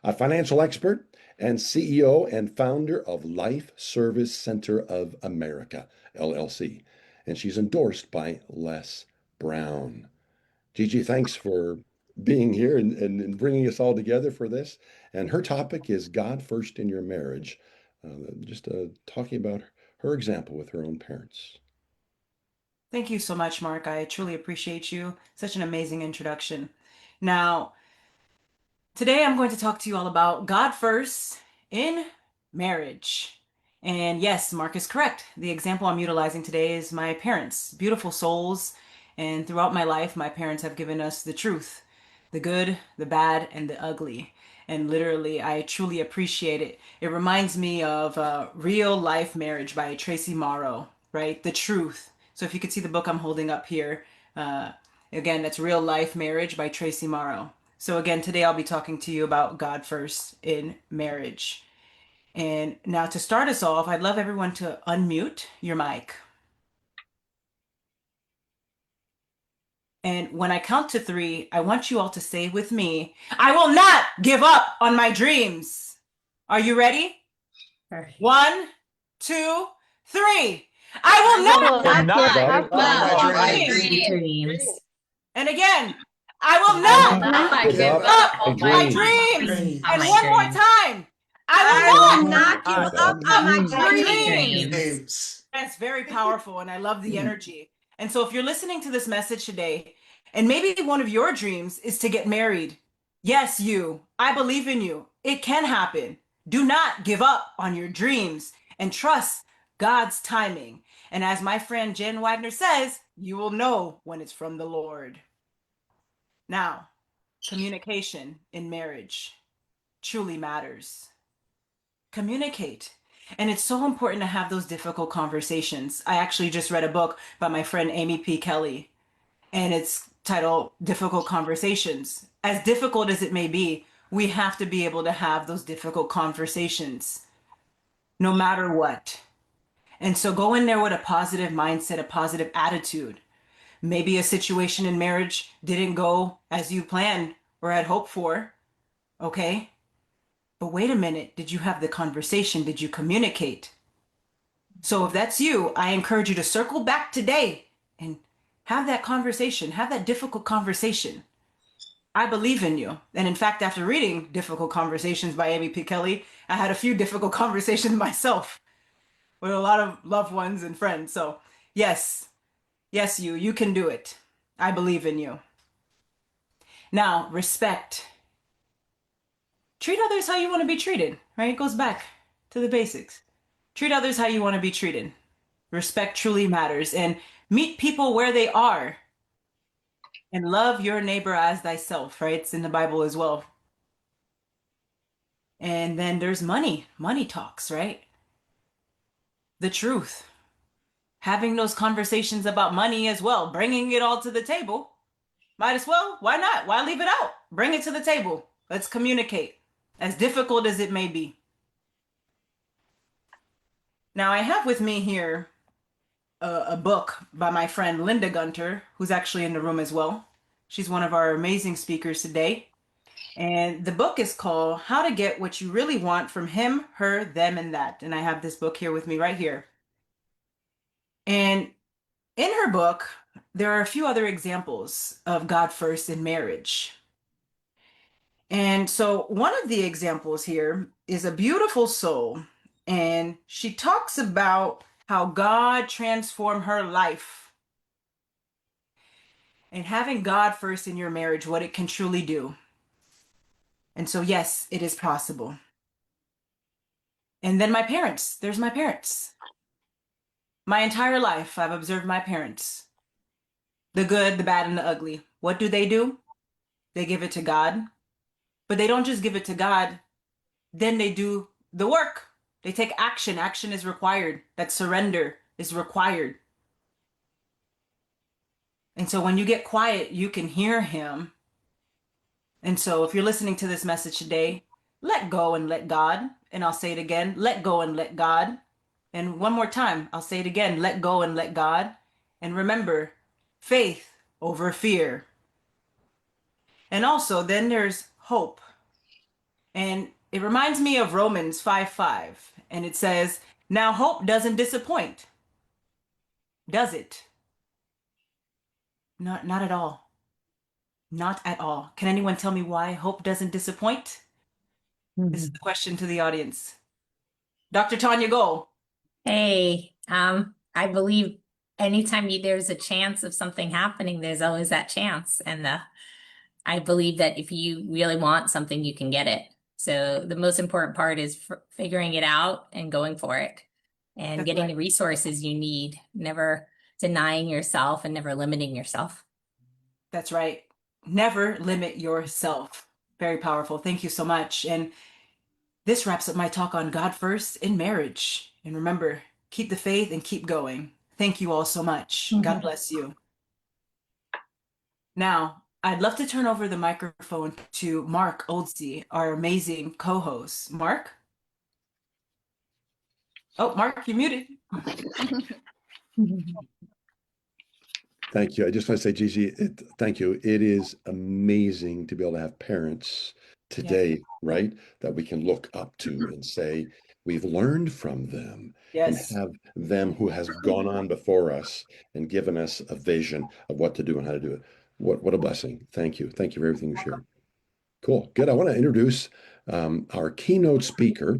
a financial expert and CEO and founder of Life Service Center of America, LLC. And she's endorsed by Les Brown. Gigi, thanks for being here and bringing us all together for this. And her topic is God first in your marriage, just talking about her example with her own parents. Thank you so much, Mark. I truly appreciate you. Such an amazing introduction. Now, today I'm going to talk to you all about God first in marriage. And yes, Mark is correct. The example I'm utilizing today is my parents, beautiful souls. And throughout my life, my parents have given us the truth, the good, the bad, and the ugly. And literally, I truly appreciate it. It reminds me of Real Life Marriage by Tracy Morrow, right? The truth. So if you could see the book I'm holding up here, uh, again, that's Real Life Marriage by Tracy Morrow. So again, today I'll be talking to you about God first in marriage. And now to start us off, I'd love everyone to unmute your mic. And when I count to three, I want you all to say with me, I will not give up on my dreams. Are you ready? Right. 1, 2, 3. I will not Not not give give up up on on my my dreams. And again, I will I will not not Give give give up up up my on my dreams. dreams. on And my one more dreams. time, I I will will not not give Give not up up my on my my dreams. dreams. That's very powerful, and I love the energy. And so, if you're listening to this message today, and maybe one of your dreams is to get married, yes, you, I believe in you. It can happen. Do not give up on your dreams and trust God's timing. And as my friend Jen Wagner says, you will know when it's from the Lord. Now, communication in marriage truly matters. Communicate. And it's so important to have those difficult conversations. I actually just read a book by my friend Amy P. Kelly, and it's titled Difficult Conversations. As difficult as it may be, we have to be able to have those difficult conversations no matter what. And so go in there with a positive mindset, a positive attitude. Maybe a situation in marriage didn't go as you planned or had hoped for, okay? But wait a minute, did you have the conversation? Did you communicate? So if that's you, I encourage you to circle back today and have that conversation, have that difficult conversation. I believe in you. And in fact, after reading Difficult Conversations by Amy P. Kelly, I had a few difficult conversations myself with a lot of loved ones and friends. So, yes, yes, you can do it. I believe in you. Now, respect. Treat others how you want to be treated, right? It goes back to the basics. Treat others how you want to be treated. Respect truly matters. And meet people where they are. And love your neighbor as thyself, right? It's in the Bible as well. And then there's money. Money talks, right? The truth. Having those conversations about money as well, bringing it all to the table. Might as well. Why not? Why leave it out? Bring it to the table. Let's communicate, as difficult as it may be. Now, I have with me here a book by my friend Linda Gunter, who's actually in the room as well. She's one of our amazing speakers today. And the book is called How to Get What You Really Want from Him, Her, Them, and That. And I have this book here with me right here. And in her book, there are a few other examples of God first in marriage. And so one of the examples here is a beautiful soul. And she talks about how God transformed her life and having God first in your marriage, what it can truly do. And so, yes, it is possible. And then my parents, there's my parents. My entire life, I've observed my parents, the good, the bad, and the ugly. What do? They give it to God, but they don't just give it to God, then they do the work. They take action. Action is required. That surrender is required. And so when you get quiet, you can hear him. And so if you're listening to this message today, let go and let God. And I'll say it again, let go and let God. And one more time, I'll say it again, let go and let God. And remember, faith over fear. And also, then there's hope. And it reminds me of Romans 5:5. And it says, now hope doesn't disappoint, does it? Not at all. Not at all. Can anyone tell me why hope doesn't disappoint? This is Mhm. the question to the audience. Dr. Tanya Goal. Hey, I believe anytime there's a chance of something happening, there's always that chance. And I believe that if you really want something, you can get it. So the most important part is figuring it out and going for it and That's getting right. the resources you need, never denying yourself and never limiting yourself. That's right. Never limit yourself. Very powerful. Thank you so much. And this wraps up my talk on God first in marriage. And remember, keep the faith and keep going. Thank you all so much. God Mhm. bless you. Now, I'd love to turn over the microphone to Mark Oelze, our amazing co-host. Mark? Oh, Mark, you're muted. Thank you. I just want to say, Gigi, thank you. It is amazing to be able to have parents Yeah. today, right, that we can look up to and say we've learned from them and Yes. have them who has gone on before us and given us a vision of what to do and how to do it. What a blessing. Thank you. Thank you for everything you shared. Cool. Good. I want to introduce our keynote speaker,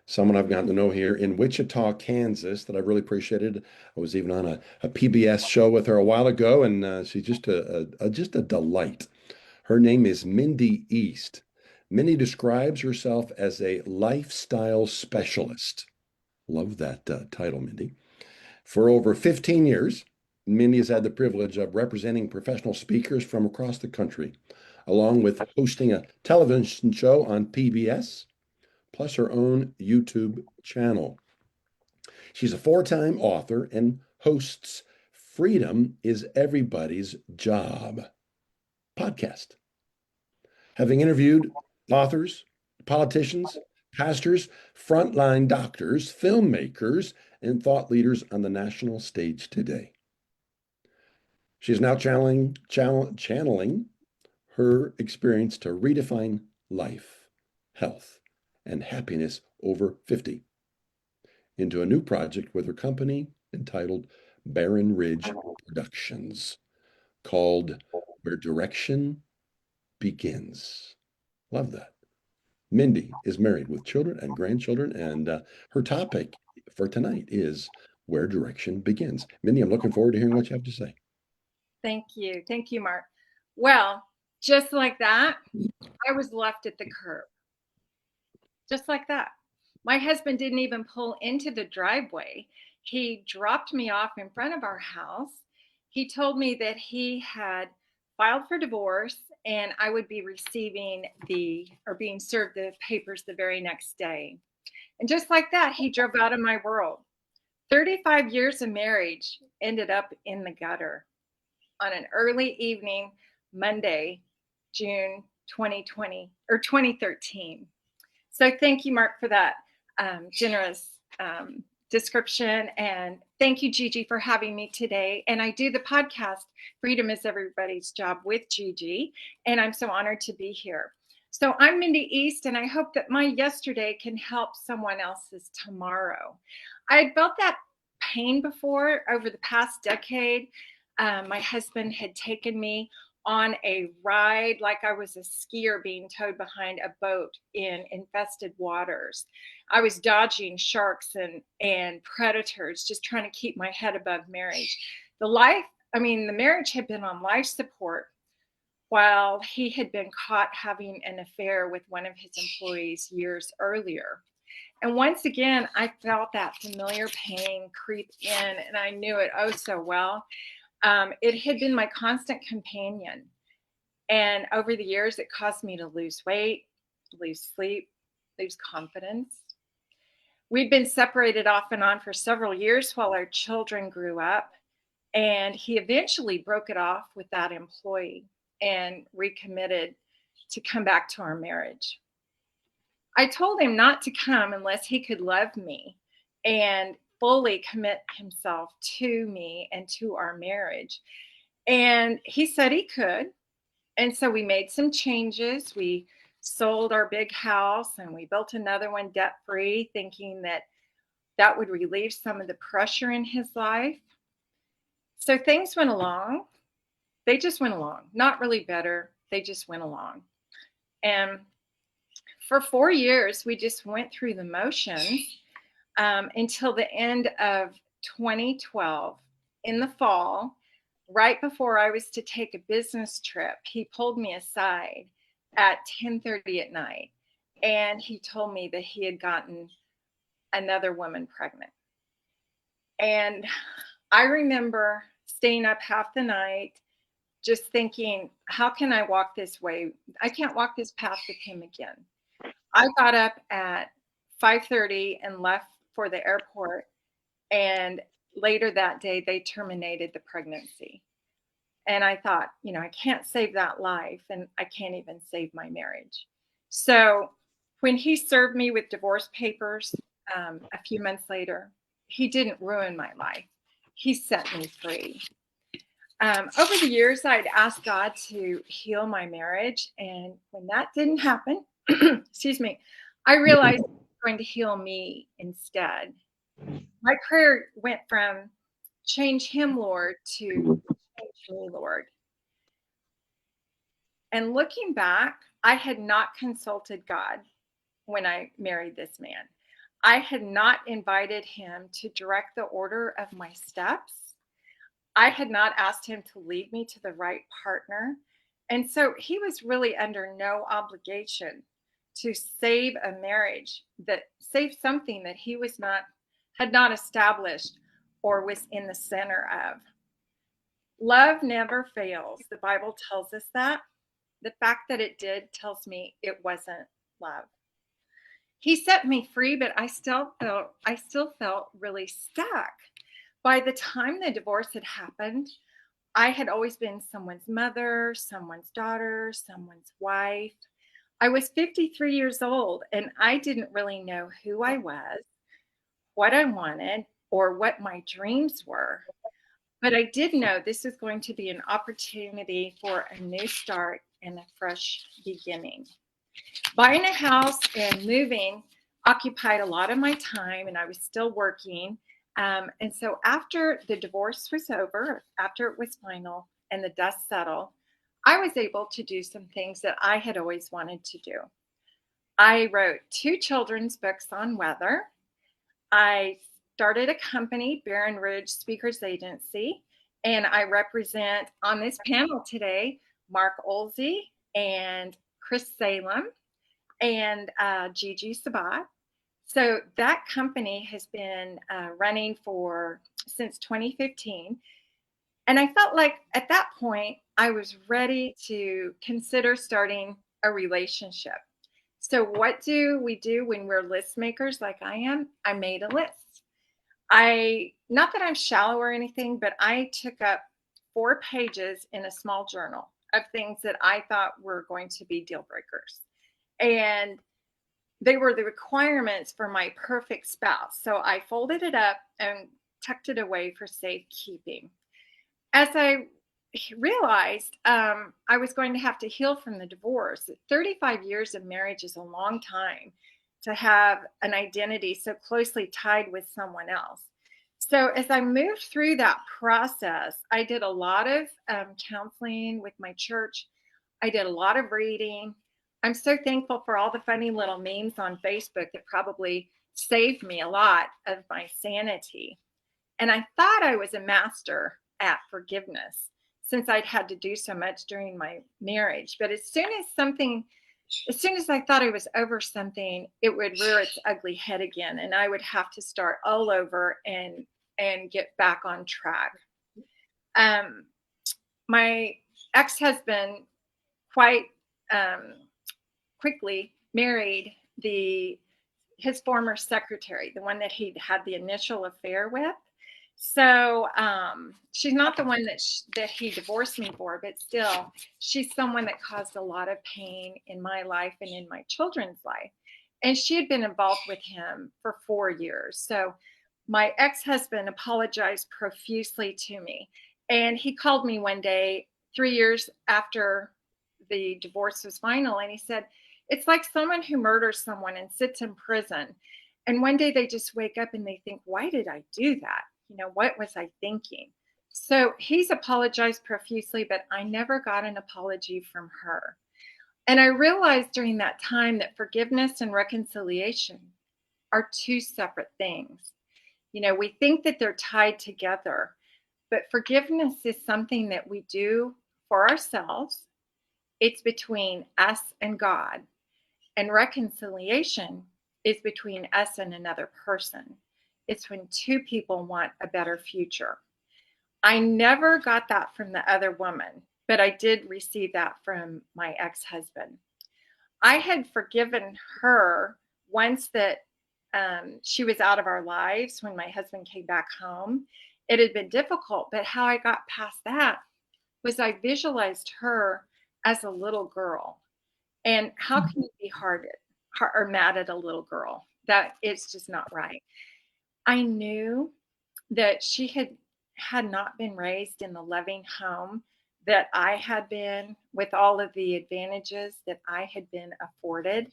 someone I've gotten to know here in Wichita, Kansas, that I really appreciated. I was even on a PBS show with her a while ago, and she's just a delight. Her name is Mindy East. Mindy describes herself as a lifestyle specialist. Love that title, Mindy. For over 15 years, Mindy has had the privilege of representing professional speakers from across the country, along with hosting a television show on PBS, plus her own YouTube channel. She's a four-time author and hosts Freedom is Everybody's Job podcast, having interviewed authors, politicians, pastors, frontline doctors, filmmakers, and thought leaders on the national stage today. She is now channeling her experience to redefine life, health, and happiness over 50 into a new project with her company entitled Barren Ridge Productions, called Where Direction Begins. Love that. Mindy is married with children and grandchildren, and her topic for tonight is Where Direction Begins. Mindy, I'm looking forward to hearing what you have to say. Thank you. Thank you, Mark. Well, just like that, I was left at the curb. Just like that. My husband didn't even pull into the driveway. He dropped me off in front of our house. He told me that he had filed for divorce and I would be receiving being served the papers the very next day. And just like that, he drove out of my world. 35 years of marriage ended up in the gutter on an early evening, Monday, June 2020 or 2013. So thank you, Mark, for that generous description. And thank you, Gigi, for having me today. And I do the podcast, Freedom is Everybody's Job with Gigi. And I'm so honored to be here. So I'm Mindy East, and I hope that my yesterday can help someone else's tomorrow. I had felt that pain before over the past decade. My husband had taken me on a ride like I was a skier being towed behind a boat in infested waters. I was dodging sharks and predators, just trying to keep my head above marriage. The marriage had been on life support while he had been caught having an affair with one of his employees years earlier. And once again, I felt that familiar pain creep in, and I knew it oh so well. It had been my constant companion. And over the years, it caused me to lose weight, lose sleep, lose confidence. We'd been separated off and on for several years while our children grew up. And he eventually broke it off with that employee and recommitted to come back to our marriage. I told him not to come unless he could love me and fully commit himself to me and to our marriage. And he said he could. And so we made some changes. We sold our big house and we built another one debt free, thinking that that would relieve some of the pressure in his life. So things went along. They just went along, not really better. They just went along. And for 4 years, we just went through the motions until the end of 2012. In the fall, right before I was to take a business trip, he pulled me aside at 10:30 at night, and he told me that he had gotten another woman pregnant. And I remember staying up half the night just thinking, how can I walk this way? I can't walk this path with him again. I got up at 5:30 and left for the airport, and later that day they terminated the pregnancy. And I thought, I can't save that life, and I can't even save my marriage. So when he served me with divorce papers a few months later, he didn't ruin my life. He set me free. Over the years, I'd asked God to heal my marriage. And when that didn't happen, excuse me, I realized He was going to heal me instead. My prayer went from change him, Lord, to change me, Lord. And looking back, I had not consulted God when I married this man. I had not invited him to direct the order of my steps. I had not asked him to lead me to the right partner. And so he was really under no obligation to save a marriage, that save something that he had not established or was in the center of. Love never fails. The Bible tells us that. The fact that it did tells me it wasn't love. He set me free, but I still felt really stuck. By the time the divorce had happened, I had always been someone's mother, someone's daughter, someone's wife. I was 53 years old, and I didn't really know who I was, what I wanted, or what my dreams were. But I did know this was going to be an opportunity for a new start and a fresh beginning. Buying a house and moving occupied a lot of my time, and I was still working. And so after the divorce was over, after it was final and the dust settled, I was able to do some things that I had always wanted to do. I wrote 2 children's books on weather. I started a company, Barron Ridge Speakers Agency, and I represent on this panel today Mark Oelze and Chris Salem and Gigi Sabbat. So that company has been running since 2015. And I felt like at that point, I was ready to consider starting a relationship. So what do we do when we're list makers like I am? I made a list. Not that I'm shallow or anything, but I took up 4 pages in a small journal of things that I thought were going to be deal breakers. And they were the requirements for my perfect spouse. So I folded it up and tucked it away for safekeeping. As I realized I was going to have to heal from the divorce. 35 years of marriage is a long time to have an identity so closely tied with someone else. So as I moved through that process, I did a lot of counseling with my church. I did a lot of reading. I'm so thankful for all the funny little memes on Facebook that probably saved me a lot of my sanity. And I thought I was a master at forgiveness since I'd had to do so much during my marriage. But as soon as I thought I was over something, it would rear its ugly head again, and I would have to start all over and get back on track. My ex-husband quite quickly married his former secretary, the one that he'd had the initial affair with. So she's not the one that he divorced me for, but still, she's someone that caused a lot of pain in my life and in my children's life. And she had been involved with him for 4 years. So my ex-husband apologized profusely to me. And he called me one day, 3 years after the divorce was final, and he said, It's like someone who murders someone and sits in prison. And one day they just wake up and they think, why did I do that? You know, what was I thinking? So he's apologized profusely, but I never got an apology from her. And I realized during that time that forgiveness and reconciliation are two separate things. You know, we think that they're tied together, but forgiveness is something that we do for ourselves. It's between us and God. And reconciliation is between us and another person. It's when two people want a better future. I never got that from the other woman, but I did receive that from my ex-husband. I had forgiven her once that she was out of our lives when my husband came back home. It had been difficult, but how I got past that was I visualized her as a little girl. And how can you be or mad at a little girl? That it's just not right. I knew that she had not been raised in the loving home that I had been, with all of the advantages that I had been afforded.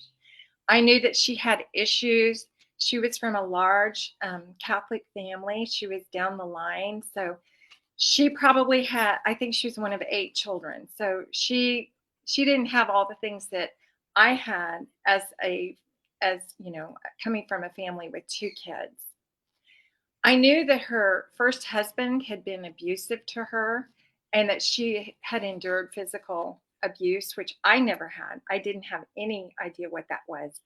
I knew that she had issues. She was from a large Catholic family. She was down the line. So she probably had, I think she was one of 8 children. So she didn't have all the things that I had as you know, coming from a family with 2 kids. I knew that her first husband had been abusive to her and that she had endured physical abuse, which I never had. I didn't have any idea what that was.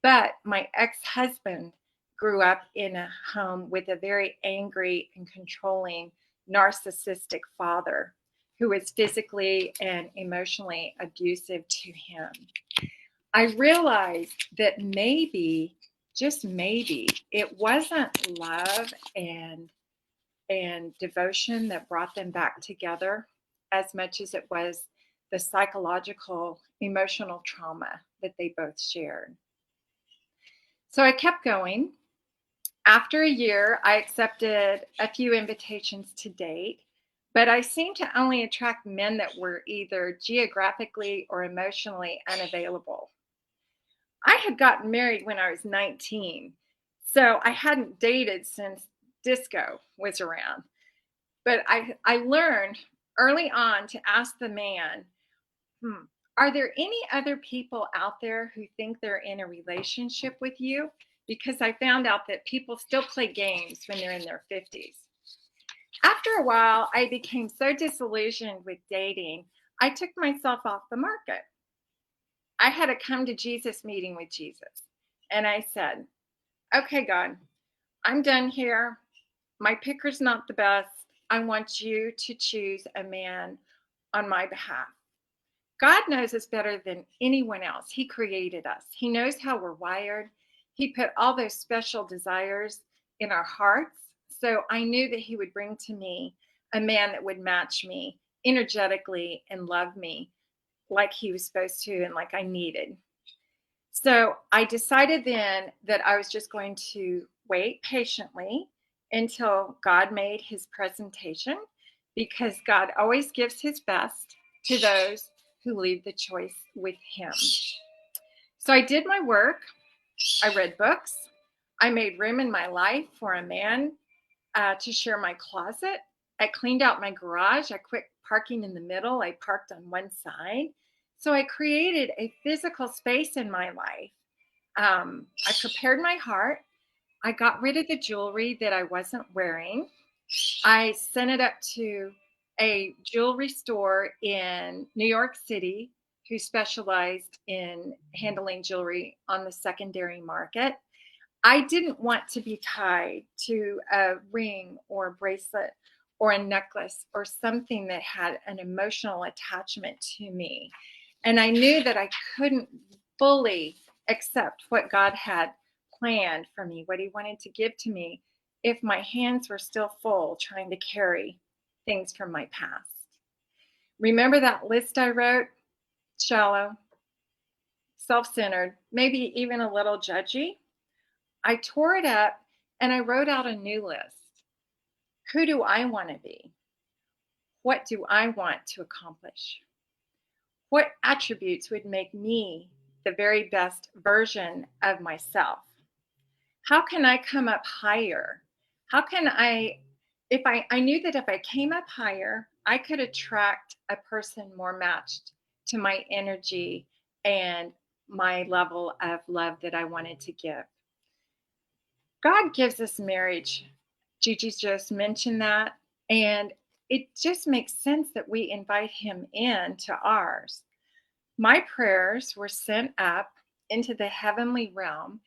But my ex-husband grew up in a home with a very angry and controlling narcissistic father who was physically and emotionally abusive to him. I realized that maybe, just maybe, it wasn't love and devotion that brought them back together as much as it was the psychological, emotional trauma that they both shared. So I kept going. After a year, I accepted a few invitations to date, but I seemed to only attract men that were either geographically or emotionally unavailable. I had gotten married when I was 19, so I hadn't dated since disco was around. But I learned early on to ask the man, are there any other people out there who think they're in a relationship with you? Because I found out that people still play games when they're in their 50s. After a while, I became so disillusioned with dating, I took myself off the market. I had a come to Jesus meeting with Jesus. And I said, okay, God, I'm done here. My picker's not the best. I want you to choose a man on my behalf. God knows us better than anyone else. He created us. He knows how we're wired. He put all those special desires in our hearts. So I knew that he would bring to me a man that would match me energetically and love me like he was supposed to and like I needed. So I decided then that I was just going to wait patiently until God made his presentation, because God always gives his best to those who leave the choice with him. So I did my work. I read books. I made room in my life for a man to share my closet. I cleaned out my garage. I quit parking in the middle. I parked on one side. So I created a physical space in my life. I prepared my heart. I got rid of the jewelry that I wasn't wearing. I sent it up to a jewelry store in New York City who specialized in handling jewelry on the secondary market. I didn't want to be tied to a ring or a bracelet or a necklace or something that had an emotional attachment to me. And I knew that I couldn't fully accept what God had planned for me, what he wanted to give to me, if my hands were still full trying to carry things from my past. Remember that list I wrote? Shallow, self-centered, maybe even a little judgy. I tore it up and I wrote out a new list. Who do I want to be? What do I want to accomplish? What attributes would make me the very best version of myself? How can I come up higher? How can I knew that if I came up higher, I could attract a person more matched to my energy and my level of love that I wanted to give. God gives us marriage. Gigi's just mentioned that. And it just makes sense that we invite him in to ours. My prayers were sent up into the heavenly realm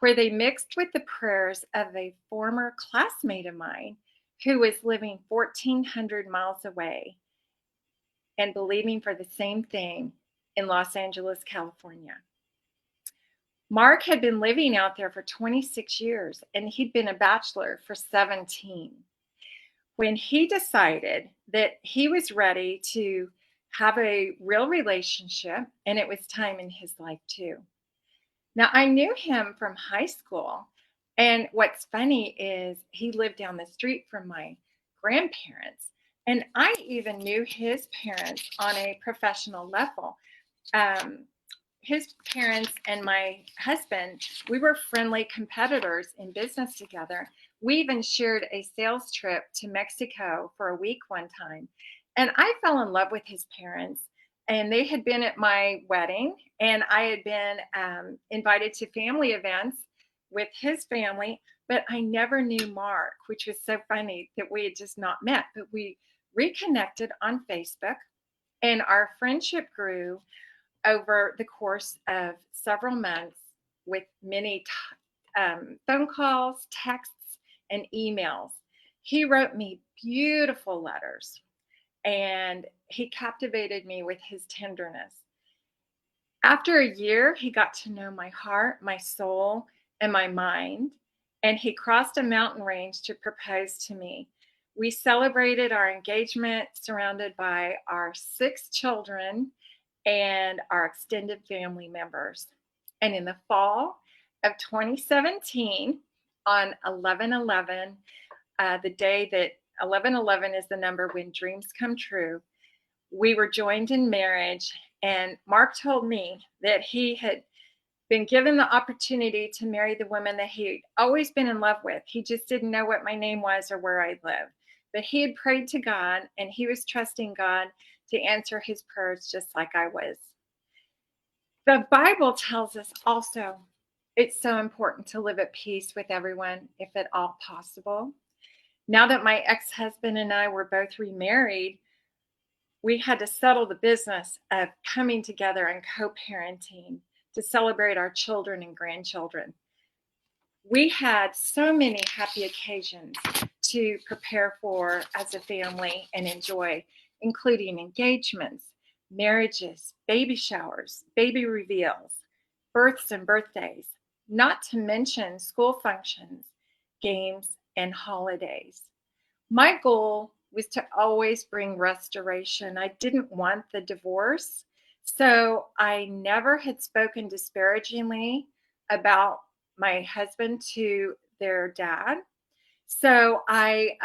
where they mixed with the prayers of a former classmate of mine who was living 1,400 miles away and believing for the same thing in Los Angeles, California. Mark had been living out there for 26 years and he'd been a bachelor for 17. When he decided that he was ready to have a real relationship, and it was time in his life too. Now, I knew him from high school, and what's funny is he lived down the street from my grandparents, and I even knew his parents on a professional level. His parents and my husband, we were friendly competitors in business together. We even shared a sales trip to Mexico for a week one time. And I fell in love with his parents. And they had been at my wedding, and I had been invited to family events with his family, but I never knew Mark, which was so funny that we had just not met. But we reconnected on Facebook, and our friendship grew over the course of several months with many phone calls, texts, and emails. He wrote me beautiful letters and he captivated me with his tenderness. After a year, he got to know my heart, my soul, and my mind, and he crossed a mountain range to propose to me. We celebrated our engagement surrounded by our 6 children and our extended family members. And in the fall of 2017, on 11/11, the day that 11/11 is the number when dreams come true, we were joined in marriage. And Mark told me that he had been given the opportunity to marry the woman that he'd always been in love with. He just didn't know what my name was or where I lived. But he had prayed to God and he was trusting God to answer his prayers just like I was. The Bible tells us also it's so important to live at peace with everyone, if at all possible. Now that my ex-husband and I were both remarried, we had to settle the business of coming together and co-parenting to celebrate our children and grandchildren. We had so many happy occasions to prepare for as a family and enjoy, including engagements, marriages, baby showers, baby reveals, births and birthdays, not to mention school functions, games, and holidays. My goal was to always bring restoration. I didn't want the divorce, so I never had spoken disparagingly about my husband to their dad. So I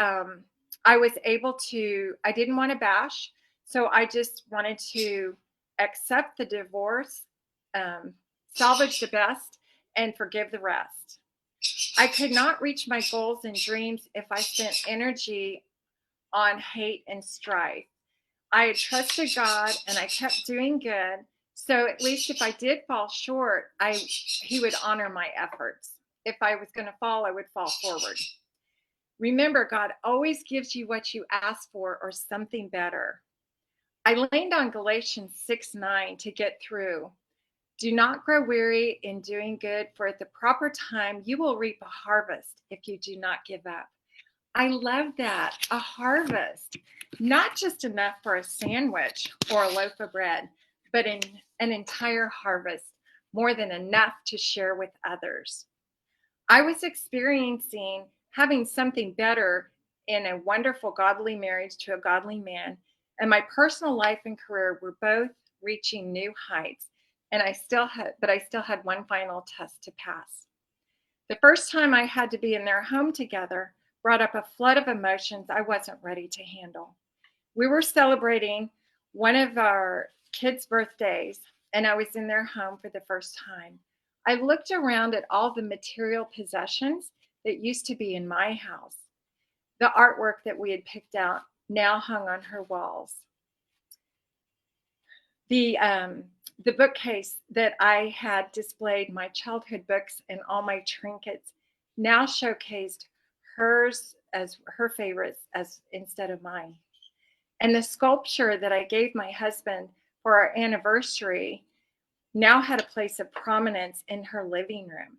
was able to, I didn't want to bash, so I just wanted to accept the divorce, salvage the best, and forgive the rest. I could not reach my goals and dreams if I spent energy on hate and strife. I had trusted God and I kept doing good. So at least if I did fall short, he would honor my efforts. If I was going to fall, I would fall forward. Remember, God always gives you what you ask for or something better. I leaned on Galatians 6:9 to get through. Do not grow weary in doing good, for at the proper time you will reap a harvest if you do not give up. I love that. A harvest, not just enough for a sandwich or a loaf of bread, but an entire harvest, more than enough to share with others. I was experiencing having something better in a wonderful godly marriage to a godly man, and my personal life and career were both reaching new heights. And I still had one final test to pass. The first time I had to be in their home together brought up a flood of emotions I wasn't ready to handle. We were celebrating one of our kids' birthdays, and I was in their home for the first time, I looked around at all the material possessions that used to be in my house. The artwork that we had picked out now hung on her walls. The bookcase that I had displayed my childhood books and all my trinkets now showcased hers as her favorites as instead of mine. And the sculpture that I gave my husband for our anniversary now had a place of prominence in her living room.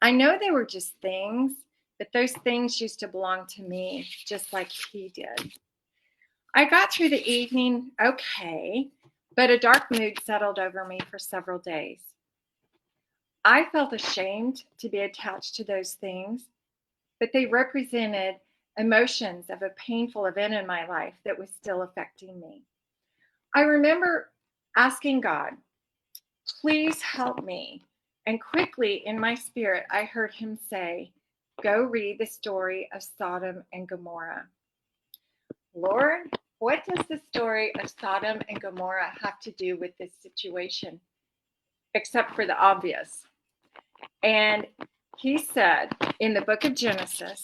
I know they were just things, but those things used to belong to me just like he did. I got through the evening okay, but a dark mood settled over me for several days. I felt ashamed to be attached to those things, but they represented emotions of a painful event in my life that was still affecting me. I remember asking God, please help me. And quickly in my spirit, I heard him say, go read the story of Sodom and Gomorrah. Lord, what does the story of Sodom and Gomorrah have to do with this situation, except for the obvious? And he said in the book of Genesis,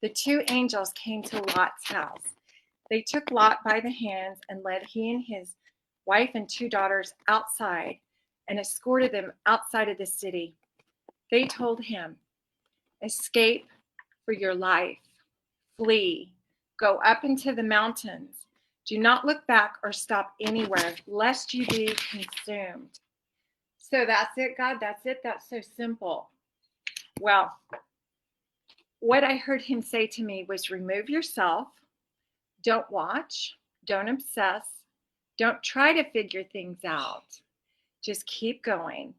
the two angels came to Lot's house. They took Lot by the hands and led he and his wife and two daughters outside and escorted them outside of the city. They told him, escape for your life, flee, go up into the mountains. Do not look back or stop anywhere, lest you be consumed. So that's it, God. That's it. That's so simple. Well, what I heard him say to me was remove yourself. Don't watch. Don't obsess. Don't try to figure things out. Just keep going.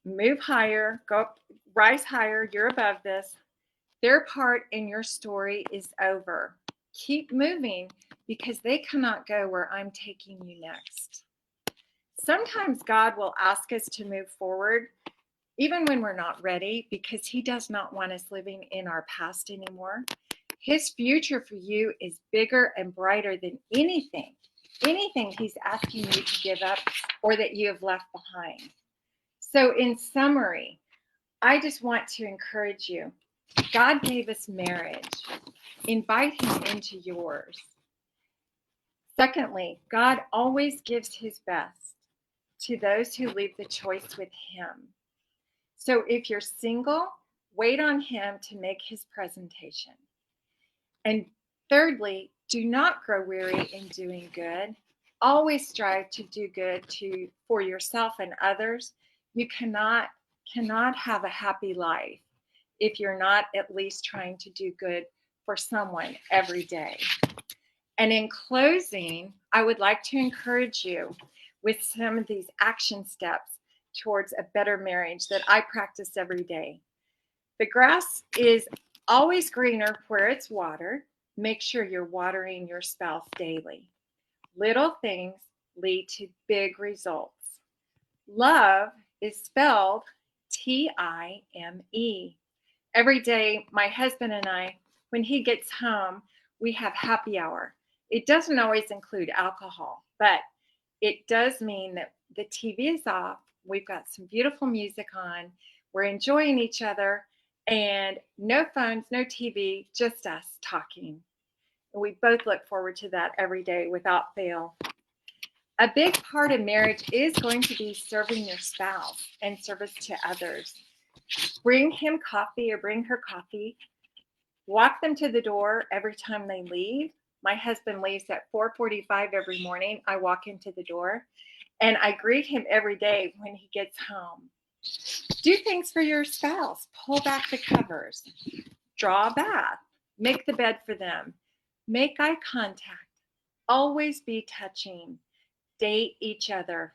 Move higher. Go up, rise higher. You're above this. Their part in your story is over. Keep moving because they cannot go where I'm taking you next. Sometimes God will ask us to move forward even when we're not ready because he does not want us living in our past anymore. His future for you is bigger and brighter than anything he's asking you to give up or that you have left behind. So in summary, I just want to encourage you. God gave us marriage. Invite him into yours. Secondly, God always gives his best to those who leave the choice with him. So if you're single, wait on him to make his presentation. And thirdly, do not grow weary in doing good. Always strive to do good for yourself and others. You cannot have a happy life if you're not at least trying to do good for someone every day. And in closing, I would like to encourage you with some of these action steps towards a better marriage that I practice every day. The grass is always greener where it's watered. Make sure you're watering your spouse daily. Little things lead to big results. Love is spelled Time. Every day, my husband and I, when he gets home, we have happy hour. It doesn't always include alcohol, but it does mean that the TV is off. We've got some beautiful music on. We're enjoying each other and no phones, no TV, just us talking. And we both look forward to that every day without fail. A big part of marriage is going to be serving your spouse and service to others. Bring him coffee or bring her coffee. Walk them to the door every time they leave. My husband leaves at 4:45 every morning. I walk into the door and I greet him every day when he gets home. Do things for your spouse. Pull back the covers. Draw a bath. Make the bed for them. Make eye contact. Always be touching. Date each other.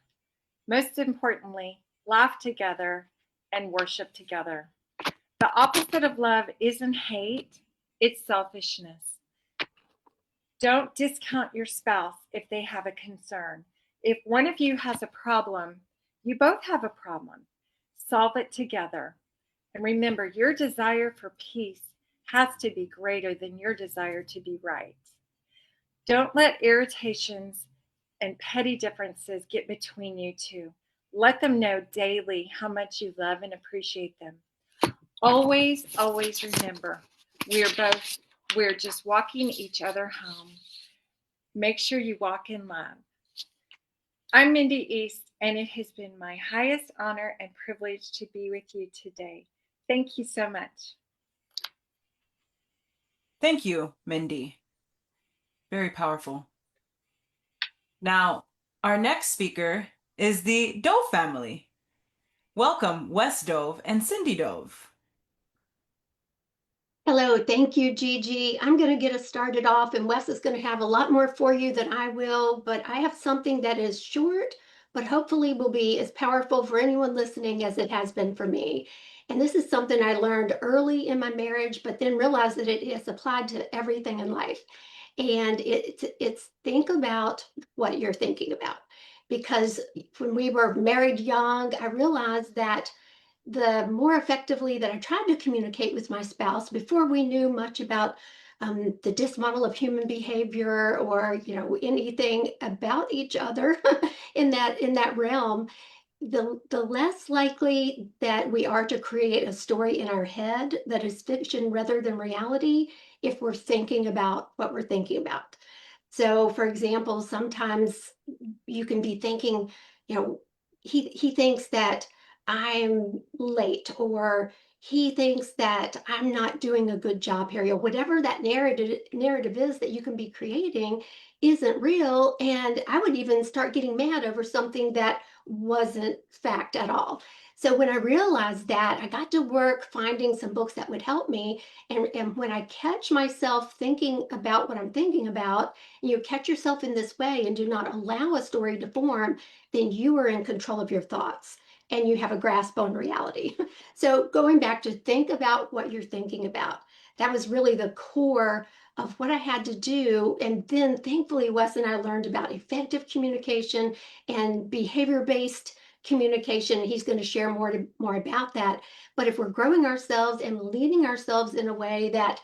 Most importantly, laugh together and worship together. The opposite of love isn't hate, it's selfishness. Don't discount your spouse if they have a concern. If one of you has a problem, you both have a problem. Solve it together. And remember, your desire for peace has to be greater than your desire to be right. Don't let irritations and petty differences get between you two. Let them know daily how much you love and appreciate them. Always, always remember, we're just walking each other home. Make sure you walk in love. I'm Mindy East, and it has been my highest honor and privilege to be with you today. Thank you so much. Thank you, Mindy. Very powerful. Now, our next speaker is the Dove family. Welcome, Wes Dove and Cindy Dove. Hello, thank you, Gigi. I'm going to get us started off, and Wes is going to have a lot more for you than I will, but I have something that is short, but hopefully will be as powerful for anyone listening as it has been for me. And this is something I learned early in my marriage, but then realized that it is applied to everything in life. And it's think about what you're thinking about. Because when we were married young, I realized that the more effectively that I tried to communicate with my spouse before we knew much about the DISC model of human behavior, or anything about each other in that realm, the less likely that we are to create a story in our head that is fiction rather than reality if we're thinking about what we're thinking about. So, for example, sometimes you can be thinking, he thinks that I'm late, or he thinks that I'm not doing a good job here. Whatever that narrative is that you can be creating isn't real. And I would even start getting mad over something that wasn't fact at all. So when I realized that, I got to work finding some books that would help me. And when I catch myself thinking about what I'm thinking about, and you catch yourself in this way and do not allow a story to form, then you are in control of your thoughts and you have a grasp on reality. So going back to think about what you're thinking about, that was really the core of what I had to do. And then thankfully, Wes and I learned about effective communication and behavior-based communication. He's going to share more about that. But if we're growing ourselves and leading ourselves in a way that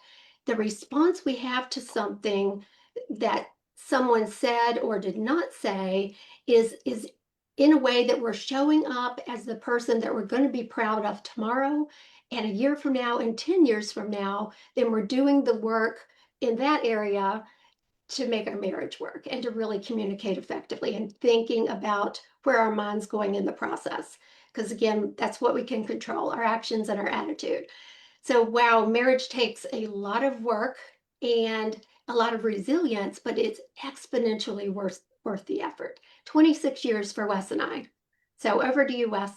the response we have to something that someone said or did not say is in a way that we're showing up as the person that we're going to be proud of tomorrow and a year from now and 10 years from now, then we're doing the work in that area to make our marriage work and to really communicate effectively, and thinking about where our mind's going in the process. Because again, that's what we can control, our actions and our attitude. So wow, marriage takes a lot of work and a lot of resilience, but it's exponentially worth the effort. 26 years for Wes and I. So over to you, Wes.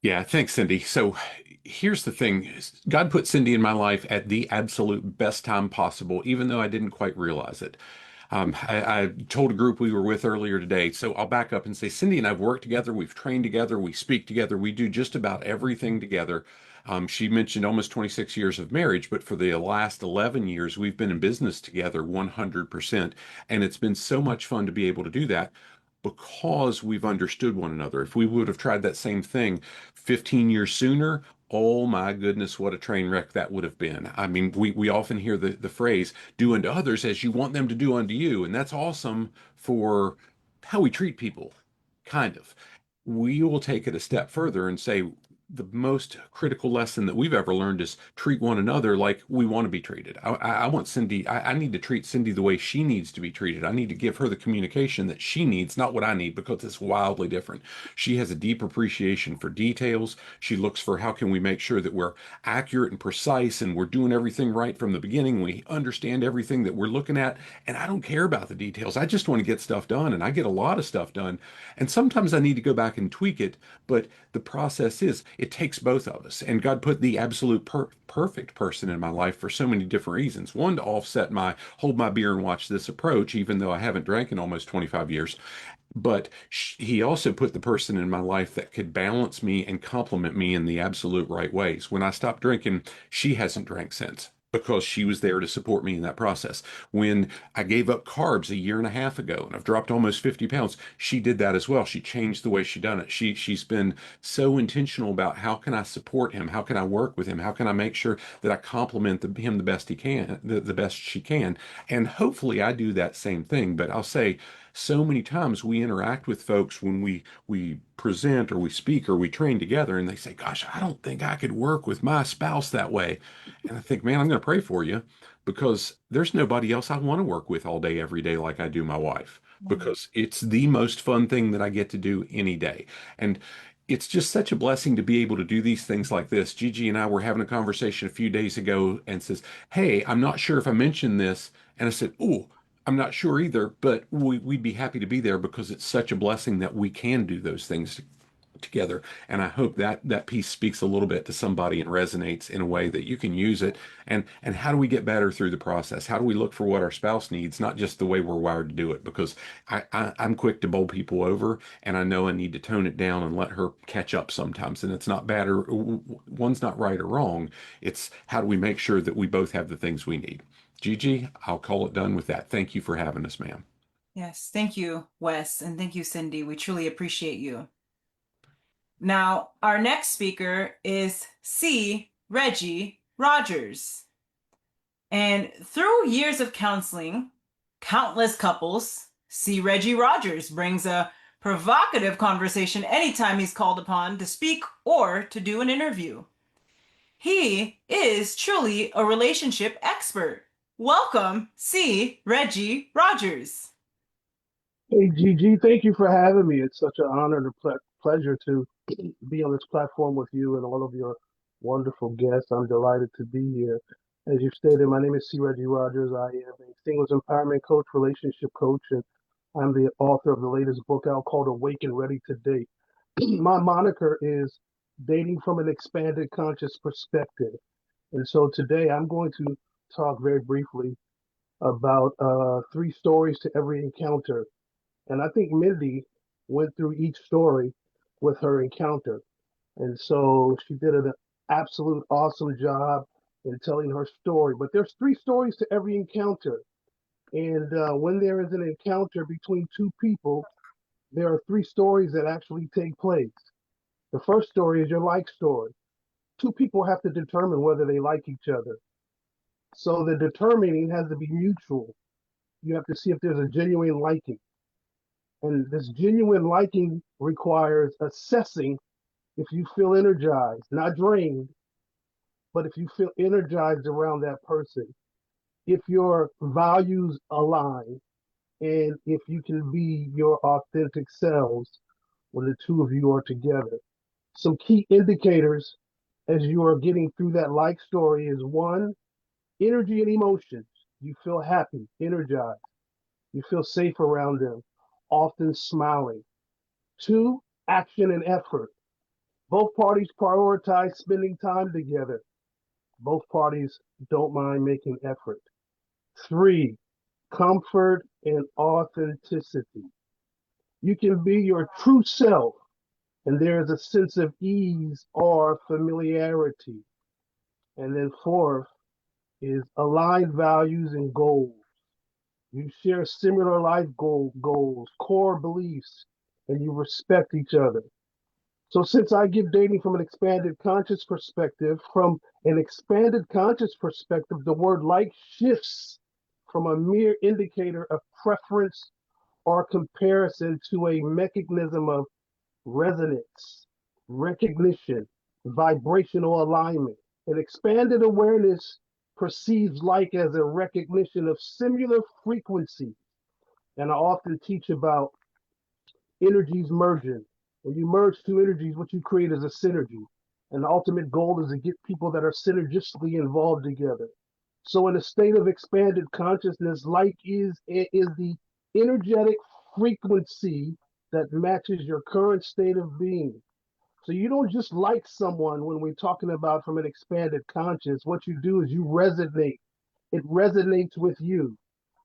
Yeah, thanks, Cindy. So here's the thing. God put Cindy in my life at the absolute best time possible, even though I didn't quite realize it. I told a group we were with earlier today, so I'll back up and say Cindy and I've worked together, we've trained together, we speak together, we do just about everything together. She mentioned almost 26 years of marriage, but for the last 11 years, we've been in business together 100%. And it's been so much fun to be able to do that because we've understood one another. If we would have tried that same thing 15 years sooner, oh my goodness, what a train wreck that would have been. I mean, we often hear the phrase, do unto others as you want them to do unto you. And that's awesome for how we treat people, kind of. We will take it a step further and say, the most critical lesson that we've ever learned is treat one another like we want to be treated. I want Cindy, I need to treat Cindy the way she needs to be treated. I need to give her the communication that she needs, not what I need, because it's wildly different. She has a deep appreciation for details. She looks for how can we make sure that we're accurate and precise and we're doing everything right from the beginning. We understand everything that we're looking at. And I don't care about the details. I just want to get stuff done, and I get a lot of stuff done. And sometimes I need to go back and tweak it, but the process is it takes both of us. And God put the absolute perfect person in my life for so many different reasons. One, to offset my hold my beer and watch this approach, even though I haven't drank in almost 25 years. But he also put the person in my life that could balance me and complement me in the absolute right ways. When I stopped drinking, she hasn't drank since. because she was there to support me in that process. When I gave up carbs a year and a half ago and I've dropped almost 50 pounds, she did that as well. She changed the way she done it. She's been so intentional about how can I support him? How can I work with him? How can I make sure that I compliment him the best he can, the best she can? And hopefully I do that same thing. But I'll say so many times we interact with folks when we present or we speak or we train together and they say, gosh, I don't think I could work with my spouse that way. And I think, man, I'm going to pray for you because there's nobody else I want to work with all day, every day, like I do my wife, because it's the most fun thing that I get to do any day. And it's just such a blessing to be able to do these things like this. Gigi and I were having a conversation a few days ago and says, hey, I'm not sure if I mentioned this. And I said, oh, I'm not sure either, but we'd be happy to be there because it's such a blessing that we can do those things together. And I hope that that piece speaks a little bit to somebody and resonates in a way that you can use it. And how do we get better through the process? How do we look for what our spouse needs, not just the way we're wired to do it? Because I'm quick to bowl people over, and I know I need to tone it down and let her catch up sometimes. And it's not bad or one's not right or wrong. It's how do we make sure that we both have the things we need? Gigi, I'll call it done with that. Thank you for having us, ma'am. Yes, thank you, Wes, and thank you, Cindy. We truly appreciate you. Now, our next speaker is C. Reggie Rogers. And through years of counseling countless couples, C. Reggie Rogers brings a provocative conversation anytime he's called upon to speak or to do an interview. He is truly a relationship expert. Welcome, C. Reggie Rogers. Hey, Gigi, thank you for having me. It's such an honor and a pleasure to be on this platform with you and all of your wonderful guests. I'm delighted to be here. As you stated, my name is C. Reggie Rogers. I am a singles empowerment coach, relationship coach, and I'm the author of the latest book out called Awake and Ready to Date. My moniker is Dating from an Expanded Conscious Perspective. And so today I'm going to talk very briefly about 3 stories to every encounter. And I think Mindy went through each story with her encounter. And so she did an absolute awesome job in telling her story. But there's 3 stories to every encounter. And when there is an encounter between 2 people, there are 3 stories that actually take place. The first story is your like story. 2 people have to determine whether they like each other. So the determining has to be mutual. You have to see if there's a genuine liking. And this genuine liking requires assessing if you feel energized, not drained, but if you feel energized around that person, if your values align, and if you can be your authentic selves when the 2 of you are together. Some key indicators as you are getting through that like story is 1, energy and emotions. You feel happy, energized. You feel safe around them, often smiling. 2, action and effort. Both parties prioritize spending time together. Both parties don't mind making effort. 3, comfort and authenticity. You can be your true self, and there is a sense of ease or familiarity. And then 4th is aligned values and goals. You share similar life goals, core beliefs, and you respect each other. So since I give dating from an expanded conscious perspective, the word like shifts from a mere indicator of preference or comparison to a mechanism of resonance, recognition, vibrational alignment. An expanded awareness perceives like as a recognition of similar frequencies. And I often teach about energies merging. When you merge 2 energies, what you create is a synergy. And the ultimate goal is to get people that are synergistically involved together. So in a state of expanded consciousness, like is the energetic frequency that matches your current state of being. So you don't just like someone when we're talking about from an expanded conscious. What you do is you resonate. It resonates with you.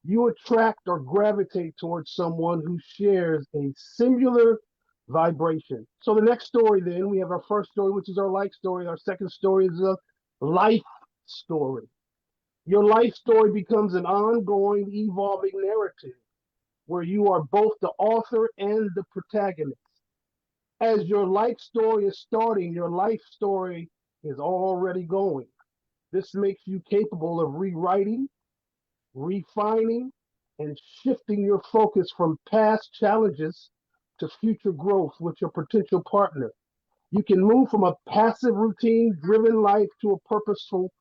You attract or gravitate towards someone who shares a similar vibration. So the next story, then, we have our first story, which is our like story. Our second story is a life story. Your life story becomes an ongoing, evolving narrative where you are both the author and the protagonist. As your life story is starting, your life story is already going. This makes you capable of rewriting, refining, and shifting your focus from past challenges to future growth with your potential partner. You can move from a passive routine driven life to a purposeful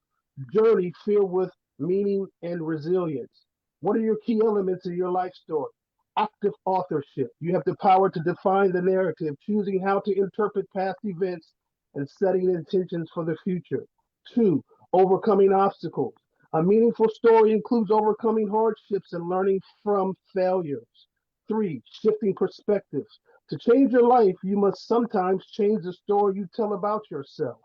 journey filled with meaning and resilience. What are your key elements in your life story? Active authorship. You have the power to define the narrative, choosing how to interpret past events and setting intentions for the future. Two, overcoming obstacles. A meaningful story includes overcoming hardships and learning from failures. Three, shifting perspectives. To change your life, you must sometimes change the story you tell about yourself.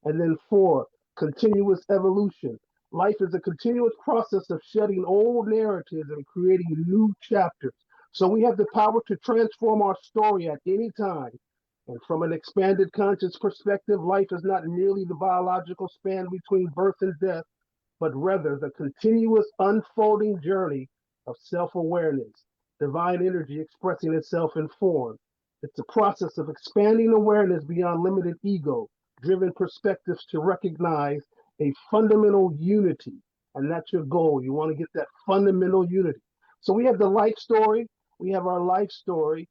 And then four, continuous evolution. Life is a continuous process of shedding old narratives and creating new chapters. So we have the power to transform our story at any time. And from an expanded conscious perspective, life is not merely the biological span between birth and death, but rather the continuous unfolding journey of self awareness, divine energy expressing itself in form. It's a process of expanding awareness beyond limited ego, driven perspectives to recognize a fundamental unity. And that's your goal. You want to get that fundamental unity. So we have the life story, we have our life story,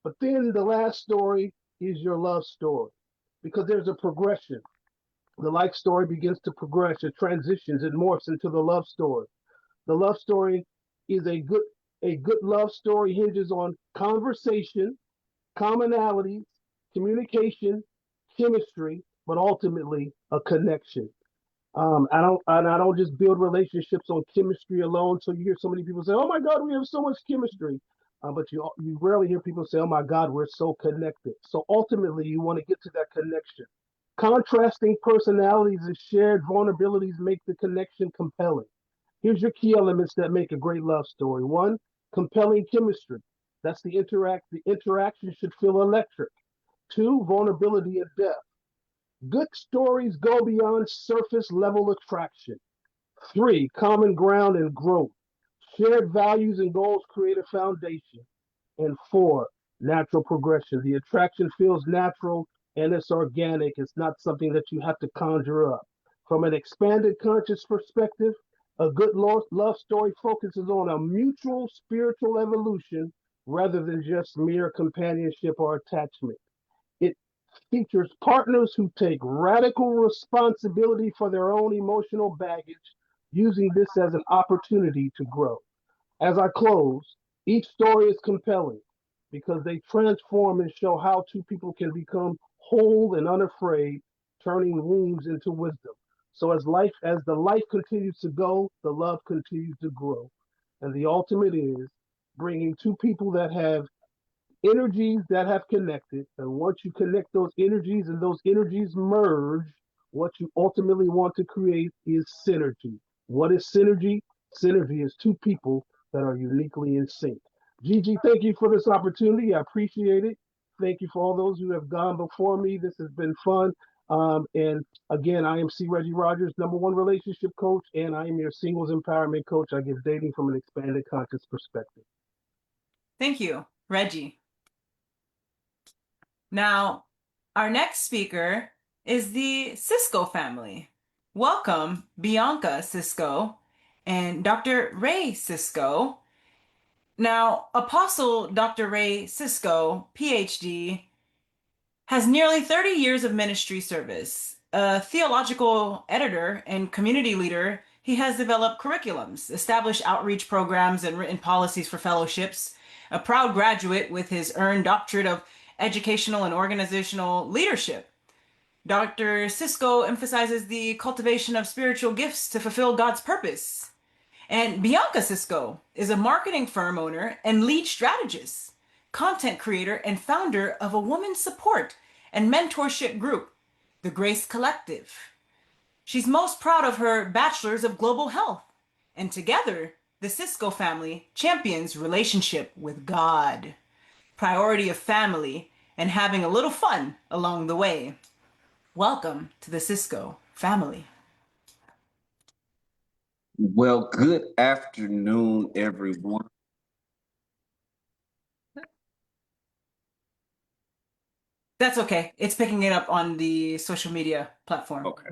but then the last story is your love story because there's a progression. The life story begins to progress, it transitions, it morphs into the love story. The love story is a good love story hinges on conversation, commonalities, communication, chemistry, but ultimately a connection. I don't just build relationships on chemistry alone. So you hear so many people say, "Oh my God, we have so much chemistry," but you rarely hear people say, "Oh my God, we're so connected." So ultimately, you want to get to that connection. Contrasting personalities and shared vulnerabilities make the connection compelling. Here's your key elements that make a great love story. One, compelling chemistry. That's the interact. The interaction should feel electric. Two, vulnerability and depth. Good stories go beyond surface level attraction. Three, common ground and growth. Shared values and goals create a foundation. And four, natural progression. The attraction feels natural and it's organic. It's not something that you have to conjure up. From an expanded conscious perspective, a good love story focuses on a mutual spiritual evolution rather than just mere companionship or attachment. It features partners who take radical responsibility for their own emotional baggage, using this as an opportunity to grow. As I close, each story is compelling because they transform and show how two people can become whole and unafraid, turning wounds into wisdom. So as the life continues to go, the love continues to grow. And the ultimate is bringing two people that have energies that have connected. And once you connect those energies and those energies merge, what you ultimately want to create is synergy. What is synergy? Synergy is two people that are uniquely in sync. Gigi, thank you for this opportunity. I appreciate it. Thank you for all those who have gone before me. This has been fun. And again, I am C. Reggie Rogers, #1 relationship coach, and I am your singles empowerment coach. I give dating from an expanded conscious perspective. Thank you, Reggie. Now, our next speaker is the Cisco family. Welcome, Bianca Cisco and Dr. Ray Cisco. Now, Apostle Dr. Ray Cisco, PhD, has nearly 30 years of ministry service. A theological editor and community leader, he has developed curriculums, established outreach programs, and written policies for fellowships. A proud graduate with his earned doctorate of educational and organizational leadership. Dr. Cisco emphasizes the cultivation of spiritual gifts to fulfill God's purpose. And Bianca Cisco is a marketing firm owner and lead strategist, content creator, and founder of a women's support and mentorship group, the Grace Collective. She's most proud of her Bachelor's of Global Health, and together, the Cisco family champions relationship with God, priority of family, and having a little fun along the way. Welcome to the Cisco family. Well, good afternoon, everyone. That's okay. It's picking it up on the social media platform. Okay.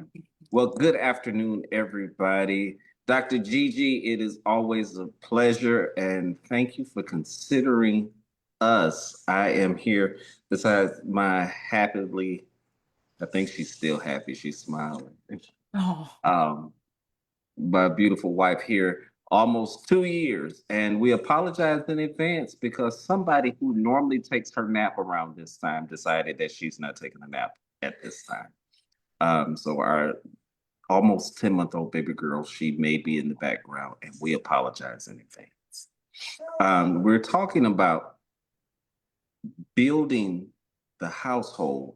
Well, good afternoon, everybody. Dr. Gigi, it is always a pleasure, and thank you for considering us. I am here besides my happily, I think she's still happy. She's smiling. Oh, Um, my beautiful wife here almost 2 years, and we apologize in advance because somebody who normally takes her nap around this time decided that she's not taking a nap at this time. So our almost 10-month-old baby girl, she may be in the background, and we apologize in advance. We're talking about building the household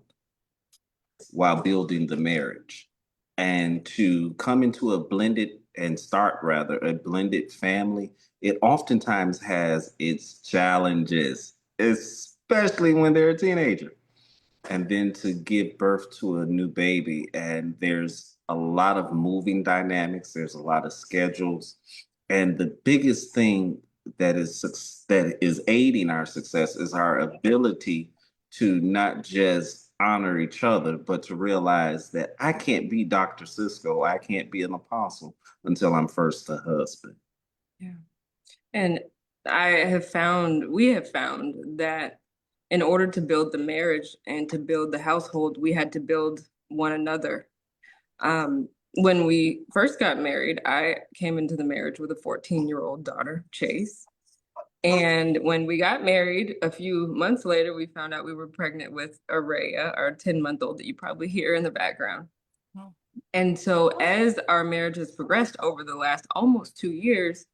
while building the marriage, and to come into a blended and start rather a blended family. It oftentimes has its challenges, especially when they're a teenager, and then to give birth to a new baby. And there's a lot of moving dynamics, there's a lot of schedules. And the biggest thing that is aiding our success is our ability to not just honor each other, but to realize that I can't be Dr. Cisco, I can't be an apostle until I'm first a husband. Yeah. And we have found that in order to build the marriage and to build the household, we had to build one another. When we first got married, I came into the marriage with a 14-year-old daughter, Chase. And when we got married, a few months later, we found out we were pregnant with Araya, our 10-month-old that you probably hear in the background. Oh. And so as our marriage has progressed over the last almost 2 years,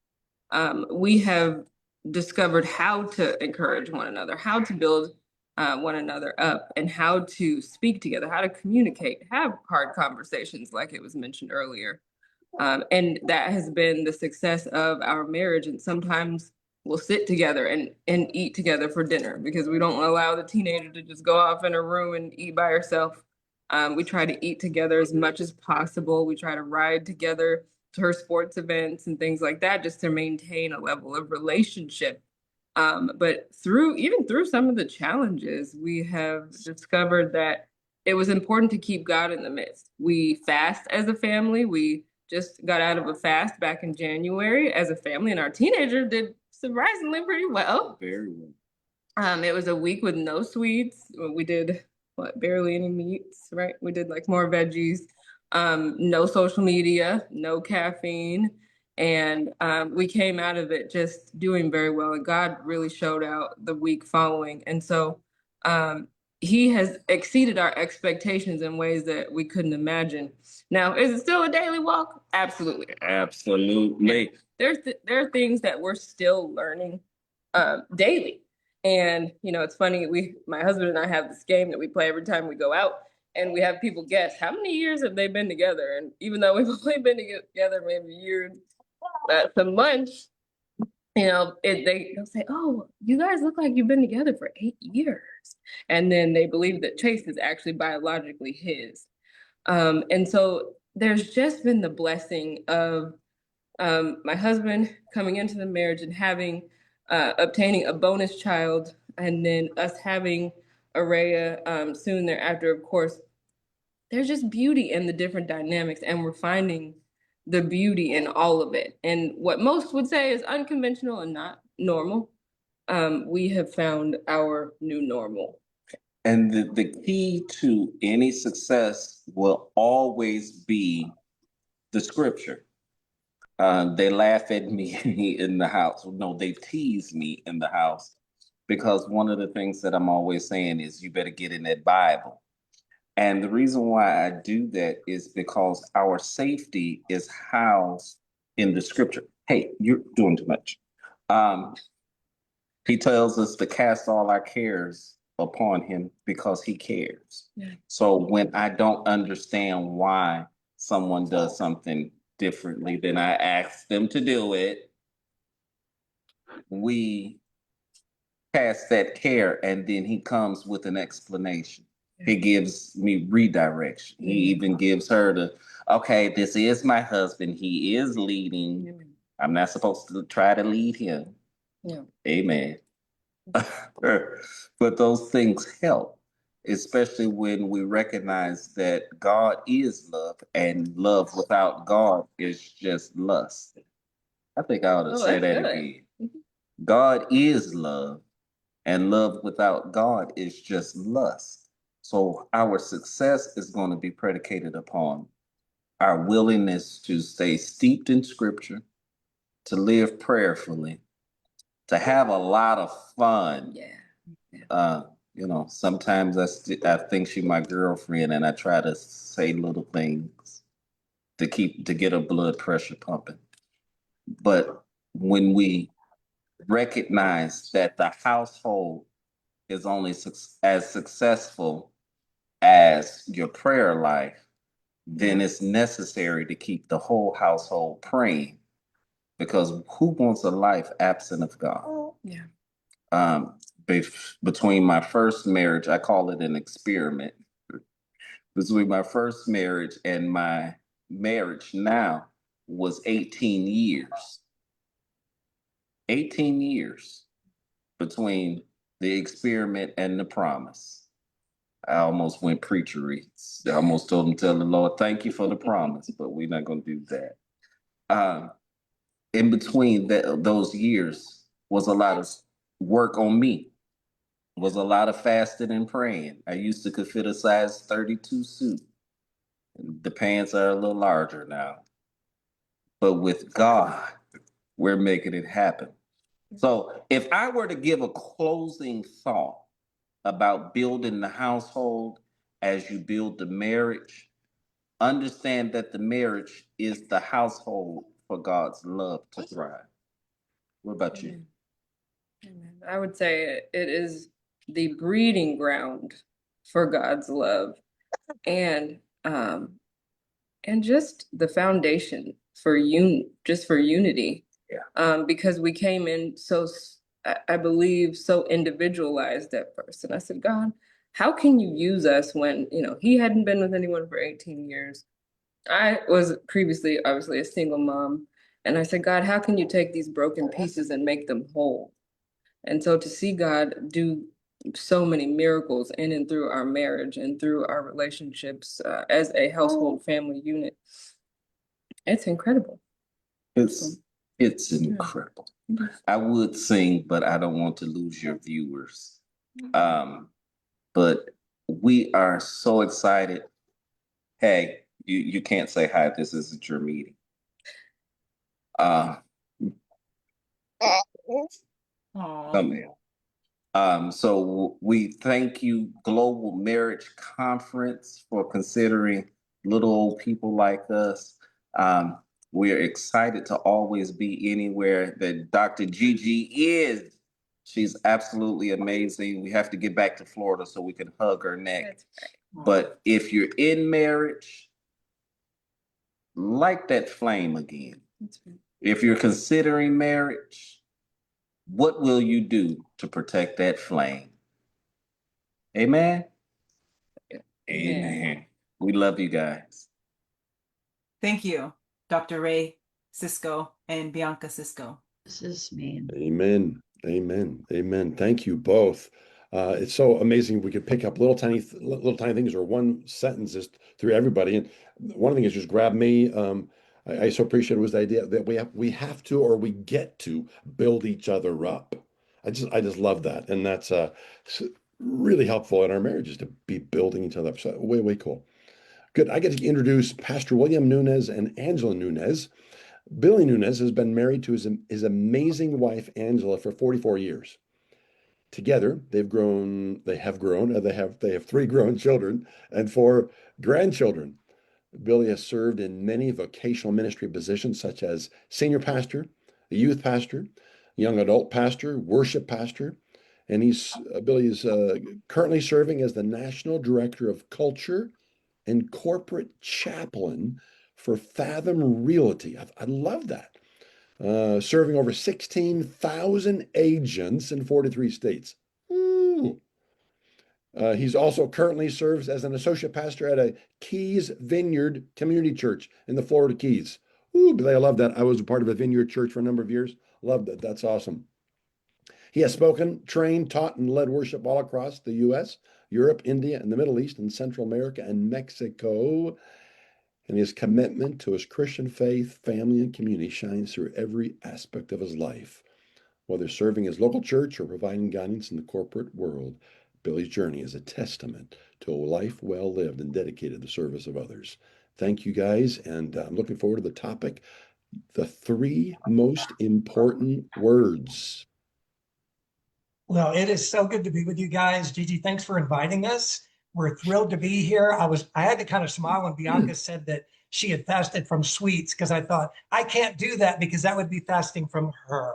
we have discovered how to encourage one another, how to build one another up, and how to speak together, how to communicate, have hard conversations, like it was mentioned earlier. And that has been the success of our marriage. And sometimes we'll sit together and eat together for dinner because we don't allow the teenager to just go off in a room and eat by herself. We try to eat together as much as possible. We try to ride together to her sports events and things like that, just to maintain a level of relationship. But even through some of the challenges, we have discovered that it was important to keep God in the midst. We fast as a family. We just got out of a fast back in January as a family, and our teenager did surprisingly pretty well. Very well. It was a week with no sweets. We did barely any meats, right? We did like more veggies, no social media, no caffeine. And we came out of it just doing very well. And God really showed out the week following. And so he has exceeded our expectations in ways that we couldn't imagine. Now, is it still a daily walk? Absolutely. Absolutely. There are things that we're still learning daily. And it's funny, my husband and I have this game that we play every time we go out, and we have people guess how many years have they been together. And even though we've only been together maybe a year, some months, they'll say, "Oh, you guys look like you've been together for 8 years," and then they believe that Chase is actually biologically his. And so there's just been the blessing of my husband coming into the marriage and obtaining a bonus child, and then us having Araya soon thereafter. Of course, there's just beauty in the different dynamics, and we're finding the beauty in all of it. And what most would say is unconventional and not normal, we have found our new normal. And the key to any success will always be the scripture. They laugh at me in the house. No, they tease me in the house because one of the things that I'm always saying is you better get in that Bible. And the reason why I do that is because our safety is housed in the scripture. Hey, you're doing too much. He tells us to cast all our cares upon him because he cares. Yeah. So when I don't understand why someone does something differently than I ask them to do it, we cast that care, and then he comes with an explanation. He gives me redirection. He even gives her Okay, this is my husband. He is leading. Amen. I'm not supposed to try to lead him. Yeah. Amen. But those things help, especially when we recognize that God is love and love without God is just lust. I think I ought to Oh, say that's that good. again. God is love, and love without God is just lust. So our success is going to be predicated upon our willingness to stay steeped in scripture, to live prayerfully, to have a lot of fun. Yeah. Uh, sometimes I think she's my girlfriend, and I try to say little things to get her blood pressure pumping. But when we recognize that the household is only as successful as your prayer life, then it's necessary to keep the whole household praying, because who wants a life absent of God? Yeah. Um, Between my first marriage, I call it an experiment. Between my first marriage and my marriage now was 18 years. 18 years between the experiment and the promise. I almost went preachery. I almost told him, tell the Lord, thank you for the promise, but we're not going to do that. In between those years was a lot of work on me, was a lot of fasting and praying. I used to could fit a size 32 suit. The pants are a little larger now. But with God, we're making it happen. So if I were to give a closing thought about building the household as you build the marriage, understand that the marriage is the household for God's love to thrive. What about you? Amen. I would say it is the breeding ground for God's love, and um and just the foundation for for unity. Yeah. Because we came in I believe so individualized at first, and I said, God, how can you use us when he hadn't been with anyone for 18 years? I was previously obviously a single mom, and I said, God, how can you take these broken pieces and make them whole? And so to see God do so many miracles in and through our marriage and through our relationships as a household family unit, it's incredible. It's incredible. I would sing, but I don't want to lose your viewers. But we are so excited. Hey, you can't say hi. This isn't your meeting. Uh, Come in. So we thank you, Global Marriage Conference, for considering little old people like us. Um, we're excited to always be anywhere that Dr. Gigi is. She's absolutely amazing. We have to get back to Florida so we can hug her neck. But if you're in marriage, light that flame again. If you're considering marriage, what will you do to protect that flame? Amen. Amen. We love you guys. Thank you, Dr. Ray Cisco and Bianca Cisco. This is me. Amen. Amen. Amen. Thank you both. It's so amazing. We could pick up little tiny things or one sentence just through everybody. And one thing that just grabbed me. I so appreciate it was the idea that we have to, or we get to build each other up. I just love that, and that's really helpful in our marriages to be building each other up. So way cool. Good. I get to introduce Pastor William Nunez and Angela Nunez. Billy Nunez has been married to his amazing wife, Angela, for 44 years. Together, they have three grown children and four grandchildren. Billy has served in many vocational ministry positions such as senior pastor, youth pastor, young adult pastor, worship pastor, and Billy is currently serving as the National Director of Culture and Corporate Chaplain for Fathom Realty. I love that. Serving over 16,000 agents in 43 states. Ooh. He's also currently serves as an associate pastor at a Keys Vineyard Community Church in the Florida Keys. Ooh, but I love that. I was a part of a vineyard church for a number of years. Love that. That's awesome. He has spoken, trained, taught, and led worship all across the U.S., Europe, India, and the Middle East, and Central America and Mexico. And his commitment to his Christian faith, family, and community shines through every aspect of his life. Whether serving his local church or providing guidance in the corporate world, Billy's journey is a testament to a life well lived and dedicated to the service of others. Thank you guys, and I'm looking forward to the topic, the 3 most important words. Well, it is so good to be with you guys. Gigi, thanks for inviting us. We're thrilled to be here. I had to kind of smile when Bianca said that she had fasted from sweets, because I thought, I can't do that because that would be fasting from her.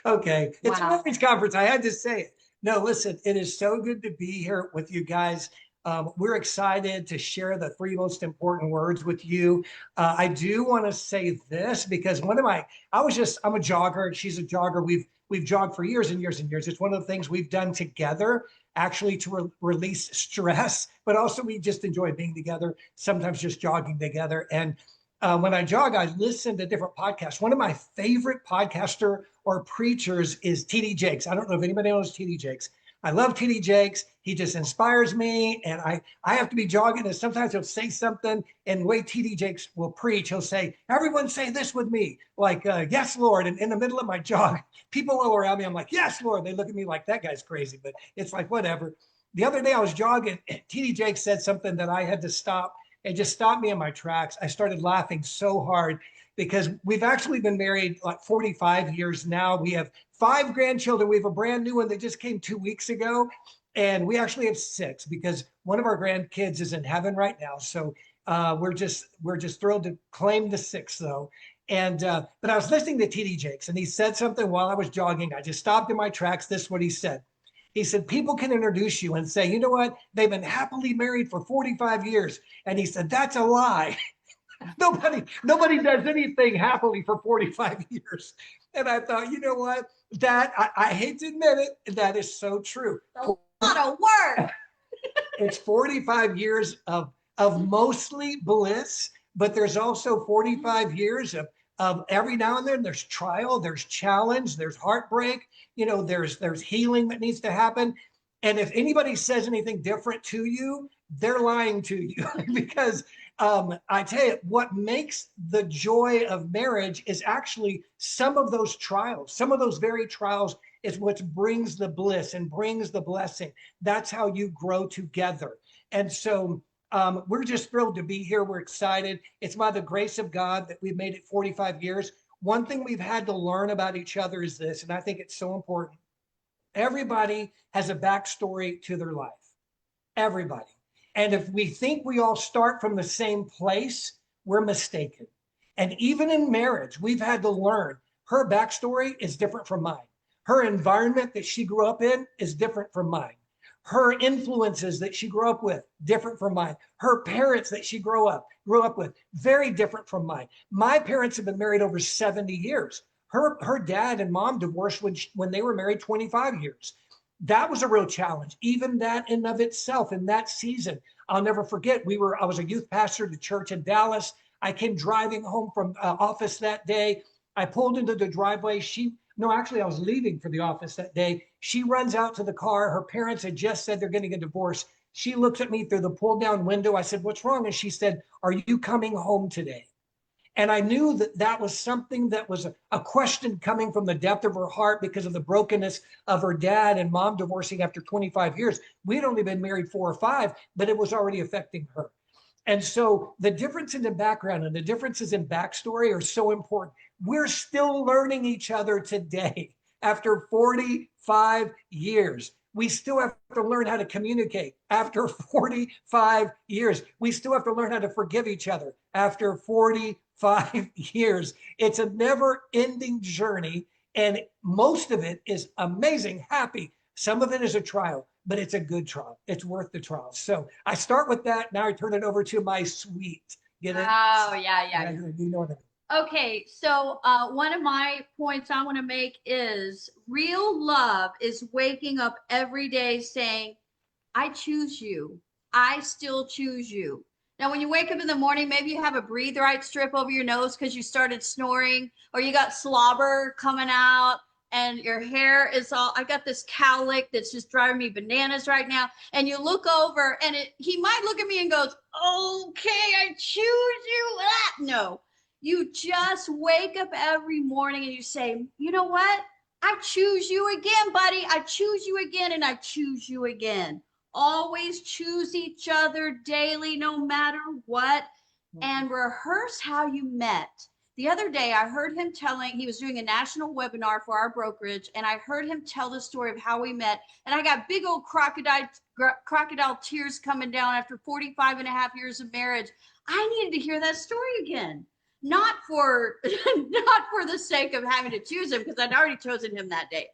Okay, it's a women's conference. I had to say it. No, listen, it is so good to be here with you guys. We're excited to share the 3 most important words with you. I do want to say this because I'm a jogger. She's a jogger. We've jogged for years and years and years. It's one of the things we've done together, actually, to release stress, but also we just enjoy being together, sometimes just jogging together. And when I jog, I listen to different podcasts. One of my favorite podcaster or preachers is T.D. Jakes. I don't know if anybody knows T.D. Jakes. I love T.D. Jakes. He just inspires me, and I have to be jogging, and sometimes he'll say something, and the way T.D. Jakes will preach, he'll say, everyone say this with me, like, yes, Lord. And in the middle of my jog, people all around me, I'm like, yes, Lord. They look at me like, that guy's crazy, but it's like, whatever. The other day I was jogging, and T.D. Jakes said something that I had to stop. It just stopped me in my tracks. I started laughing so hard because we've actually been married like 45 years now. We have 5 grandchildren. We have a brand new one that just came 2 weeks ago. And we actually have 6 because one of our grandkids is in heaven right now. So we're just thrilled to claim the 6th, though. And but I was listening to T.D. Jakes, and he said something while I was jogging. I just stopped in my tracks. This is what he said. He said, people can introduce you and say, you know what? They've been happily married for 45 years. And he said, that's a lie. Nobody does anything happily for 45 years. And I thought, you know what? That I hate to admit it, that is so true. A lot of work. It's 45 years of mostly bliss, but there's also 45 years of every now and then there's trial, there's challenge, there's heartbreak, there's healing that needs to happen. And if anybody says anything different to you, they're lying to you because I tell you, what makes the joy of marriage is actually some of those trials. Some of those very trials is what brings the bliss and brings the blessing. That's how you grow together. And so we're just thrilled to be here. We're excited. It's by the grace of God that we've made it 45 years. One thing we've had to learn about each other is this, and I think it's so important. Everybody has a backstory to their life. Everybody. And if we think we all start from the same place, we're mistaken. And even in marriage, we've had to learn her backstory is different from mine. Her environment that she grew up in is different from mine. Her influences that she grew up with, different from mine. Her parents that she grew up with, very different from mine. My parents have been married over 70 years. Her dad and mom divorced when they were married 25 years. That was a real challenge. Even that in of itself, in that season, I'll never forget. I was a youth pastor at a church in Dallas. I came driving home from office that day. I pulled into the driveway. I was leaving for the office that day. She runs out to the car. Her parents had just said they're getting a divorce. She looks at me through the pull down window. I said, what's wrong? And she said, are you coming home today? And I knew that was something that was a question coming from the depth of her heart because of the brokenness of her dad and mom divorcing after 25 years. We'd only been married 4 or 5, but it was already affecting her. And so the differences in background and the differences in backstory are so important. We're still learning each other today after 45 years. We still have to learn how to communicate after 45 years. We still have to learn how to forgive each other after 45 years. It's a never-ending journey, and most of it is amazing, happy. Some of it is a trial, but it's a good trial. It's worth the trial. So I start with that. Now I turn it over to my sweet. Get it? Oh, yeah. You know what I mean. Okay, so one of my points I want to make is real love is waking up every day saying, I choose you. I still choose you. Now, when you wake up in the morning, maybe you have a breathe right strip over your nose because you started snoring, or you got slobber coming out, and your hair is all, I got this cowlick that's just driving me bananas right now. And you look over, and he might look at me and goes, okay, I choose you. Ah, no, you just wake up every morning and you say, you know what? I choose you again, buddy. I choose you again, and I choose you again. Always choose each other daily, no matter what, and rehearse how you met. The other day, I heard him telling, he was doing a national webinar for our brokerage, and I heard him tell the story of how we met. And I got big old crocodile tears coming down after 45 and a half years of marriage. I needed to hear that story again. Not for not for the sake of having to choose him, because I'd already chosen him that day,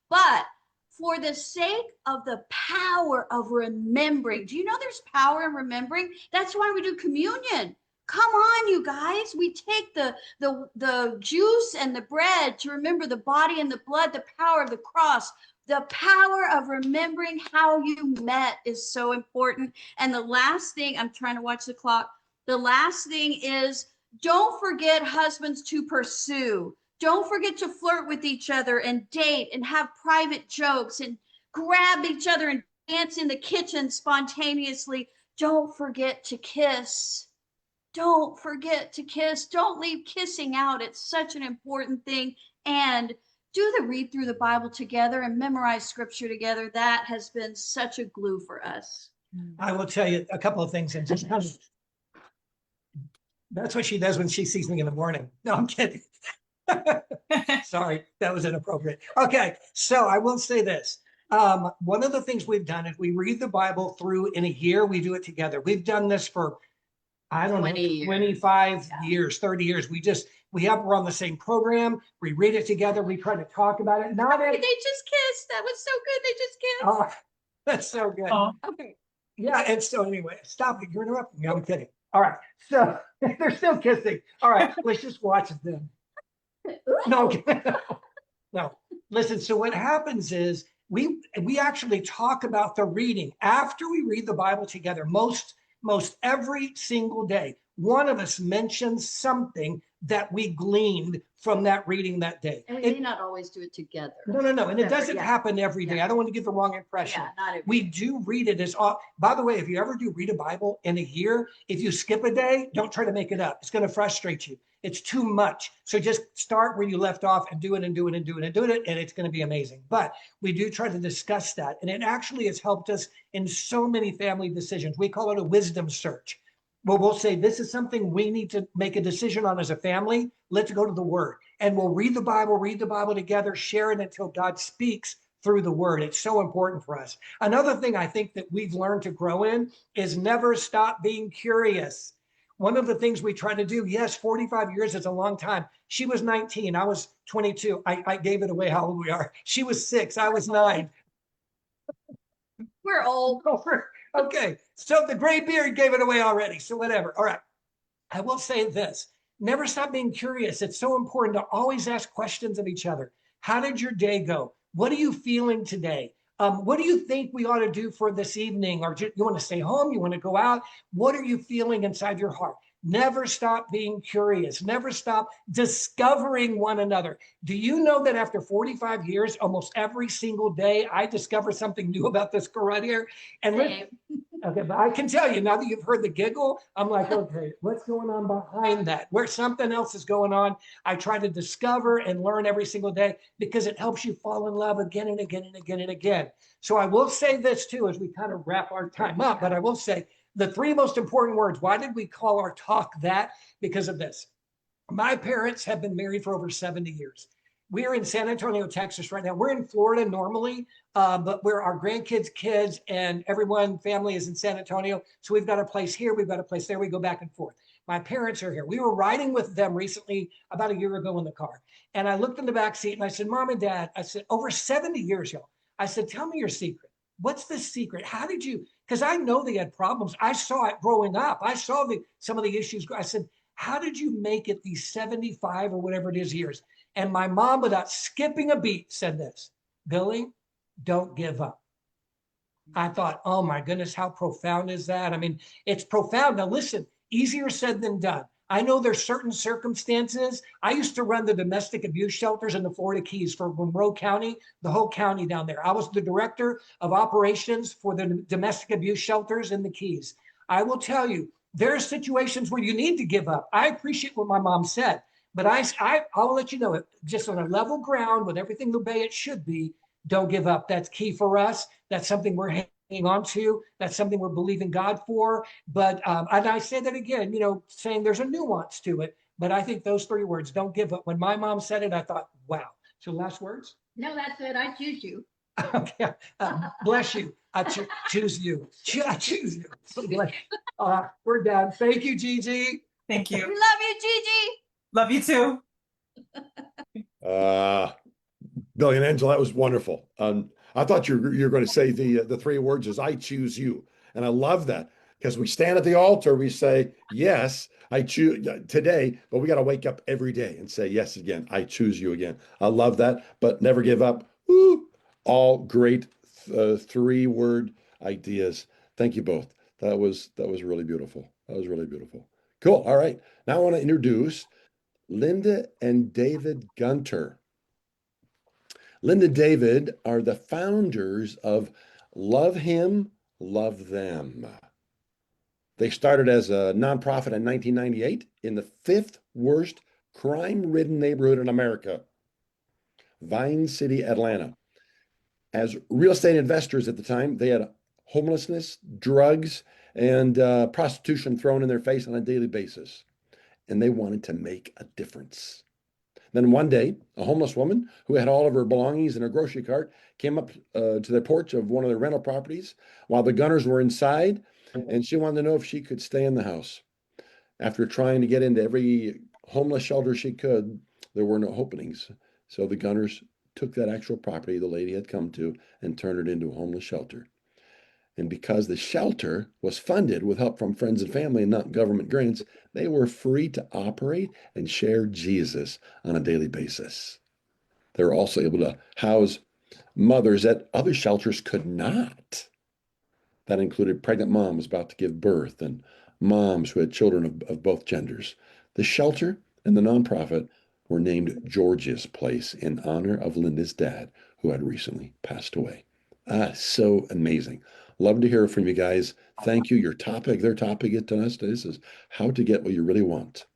but for the sake of the power of remembering. Do you know there's power in remembering? That's why we do communion. Come on, you guys. We take the juice and the bread to remember the body and the blood, the power of the cross. The power of remembering how you met is so important. And the last thing, I'm trying to watch the clock. The last thing is, don't forget, husbands, to pursue. Don't forget to flirt with each other and date and have private jokes and grab each other and dance in the kitchen spontaneously. Don't forget to kiss. Don't forget to kiss. Don't leave kissing out. It's such an important thing. And do the read through the Bible together and memorize scripture together. That has been such a glue for us. I will tell you a couple of things. And just that's what she does when she sees me in the morning. No, I'm kidding. Sorry, that was inappropriate. Okay, so I will say this. One of the things we've done is we read the Bible through in a year. We do it together. We've done this for, I don't know, 25 years, 30 years. We're on the same program. We read it together. We try to talk about it. Not They just kissed. That was so good. They just kissed. Oh, that's so good. Oh. Okay. Yeah, and so anyway, stop it. You're interrupting me. I'm kidding. All right. So they're still kissing. All right, let's just watch them. No, no. Listen, so what happens is we actually talk about the reading after we read the Bible together. Most every single day, one of us mentions something that we gleaned from that reading that day. And we may not always do it together. No. And it doesn't happen every day. I don't want to give the wrong impression. Yeah, not every We day. do read it as, by the way, if you ever do read a Bible in a year, if you skip a day, don't try to make it up. It's going to frustrate you. It's too much. So just start where you left off and do it and do it and do it and do it. And it's going to be amazing. But we do try to discuss that. And it actually has helped us in so many family decisions. We call it a wisdom search. Well, we'll say this is something we need to make a decision on as a family. Let's go to the Word. And we'll read the Bible together, share it until God speaks through the Word. It's so important for us. Another thing I think that we've learned to grow in is never stop being curious. One of the things we try to do, yes, 45 years is a long time. She was 19. I was 22. I gave it away how old we are. She was 6. I was 9. We're old. Okay, so the gray beard gave it away already. So whatever. All right. I will say this. Never stop being curious. It's so important to always ask questions of each other. How did your day go? What are you feeling today? What do you think we ought to do for this evening? Or you want to stay home? You want to go out? What are you feeling inside your heart? Never stop being curious. Never stop discovering one another. Do you know that after 45 years, almost every single day, I discover something new about this girl right here? And okay, but I can tell you now that you've heard the giggle, I'm like, okay, what's going on behind that? Where something else is going on. I try to discover and learn every single day because it helps you fall in love again and again and again and again. So I will say this too, as we kind of wrap our time up, but I will say the 3 most important words. Why did we call our talk that? Because of this. My parents have been married for over 70 years. We're in San Antonio, Texas right now. We're in Florida normally, but we're our grandkids' kids and everyone, family is in San Antonio. So we've got a place here, we've got a place there. We go back and forth. My parents are here. We were riding with them recently, about a year ago in the car. And I looked in the back seat and I said, Mom and Dad, I said, over 70 years, y'all. I said, tell me your secret. What's the secret? How did you, because I know they had problems. I saw it growing up. I saw some of the issues. I said, how did you make it these 75 or whatever it is years? And my mom, without skipping a beat, said this, Billy, don't give up. I thought, oh my goodness, how profound is that? I mean, it's profound. Now, listen, easier said than done. I know there's certain circumstances. I used to run the domestic abuse shelters in the Florida Keys for Monroe County, the whole county down there. I was the director of operations for the domestic abuse shelters in the Keys. I will tell you, there are situations where you need to give up. I appreciate what my mom said, but I'll let you know it just on a level ground with everything the way it should be. Don't give up. That's key for us. That's something we're hanging on to. That's something we're believing God for. But, and I say that again, you know, saying there's a nuance to it. But I think those three words, don't give up. When my mom said it, I thought, wow. So last words? No, that's it. I choose you. Okay. Bless you. I choose you. I choose you. Bless you. We're done. Thank you, Gigi. Thank you. Love you, Gigi. Love you too. Billy and Angela, that was wonderful. I thought you were going to say the three words is I choose you. And I love that because we stand at the altar, we say, yes, I choose today, but we got to wake up every day and say, yes, again, I choose you again. I love that, but never give up. Woo! All great three-word ideas. Thank you both. That was really beautiful. That was really beautiful. Cool. All right. Now I want to introduce Linda and David Gunter. Linda and David are the founders of Love Him, Love Them. They started as a nonprofit in 1998 in the fifth worst crime-ridden neighborhood in America, Vine City, Atlanta. As real estate investors at the time, they had homelessness, drugs, and prostitution thrown in their face on a daily basis. And they wanted to make a difference. Then one day, a homeless woman who had all of her belongings in her grocery cart came up to the porch of one of the rental properties while the Gunners were inside, and she wanted to know if she could stay in the house. After trying to get into every homeless shelter she could, there were no openings. So the Gunners took that actual property the lady had come to and turned it into a homeless shelter. And because the shelter was funded with help from friends and family and not government grants, they were free to operate and share Jesus on a daily basis. They were also able to house mothers that other shelters could not. That included pregnant moms about to give birth and moms who had children of both genders. The shelter and the nonprofit were named George's Place in honor of Linda's dad, who had recently passed away. So amazing. Love to hear from you guys. Thank you. Your topic, their topic to us this is how to get what you really want.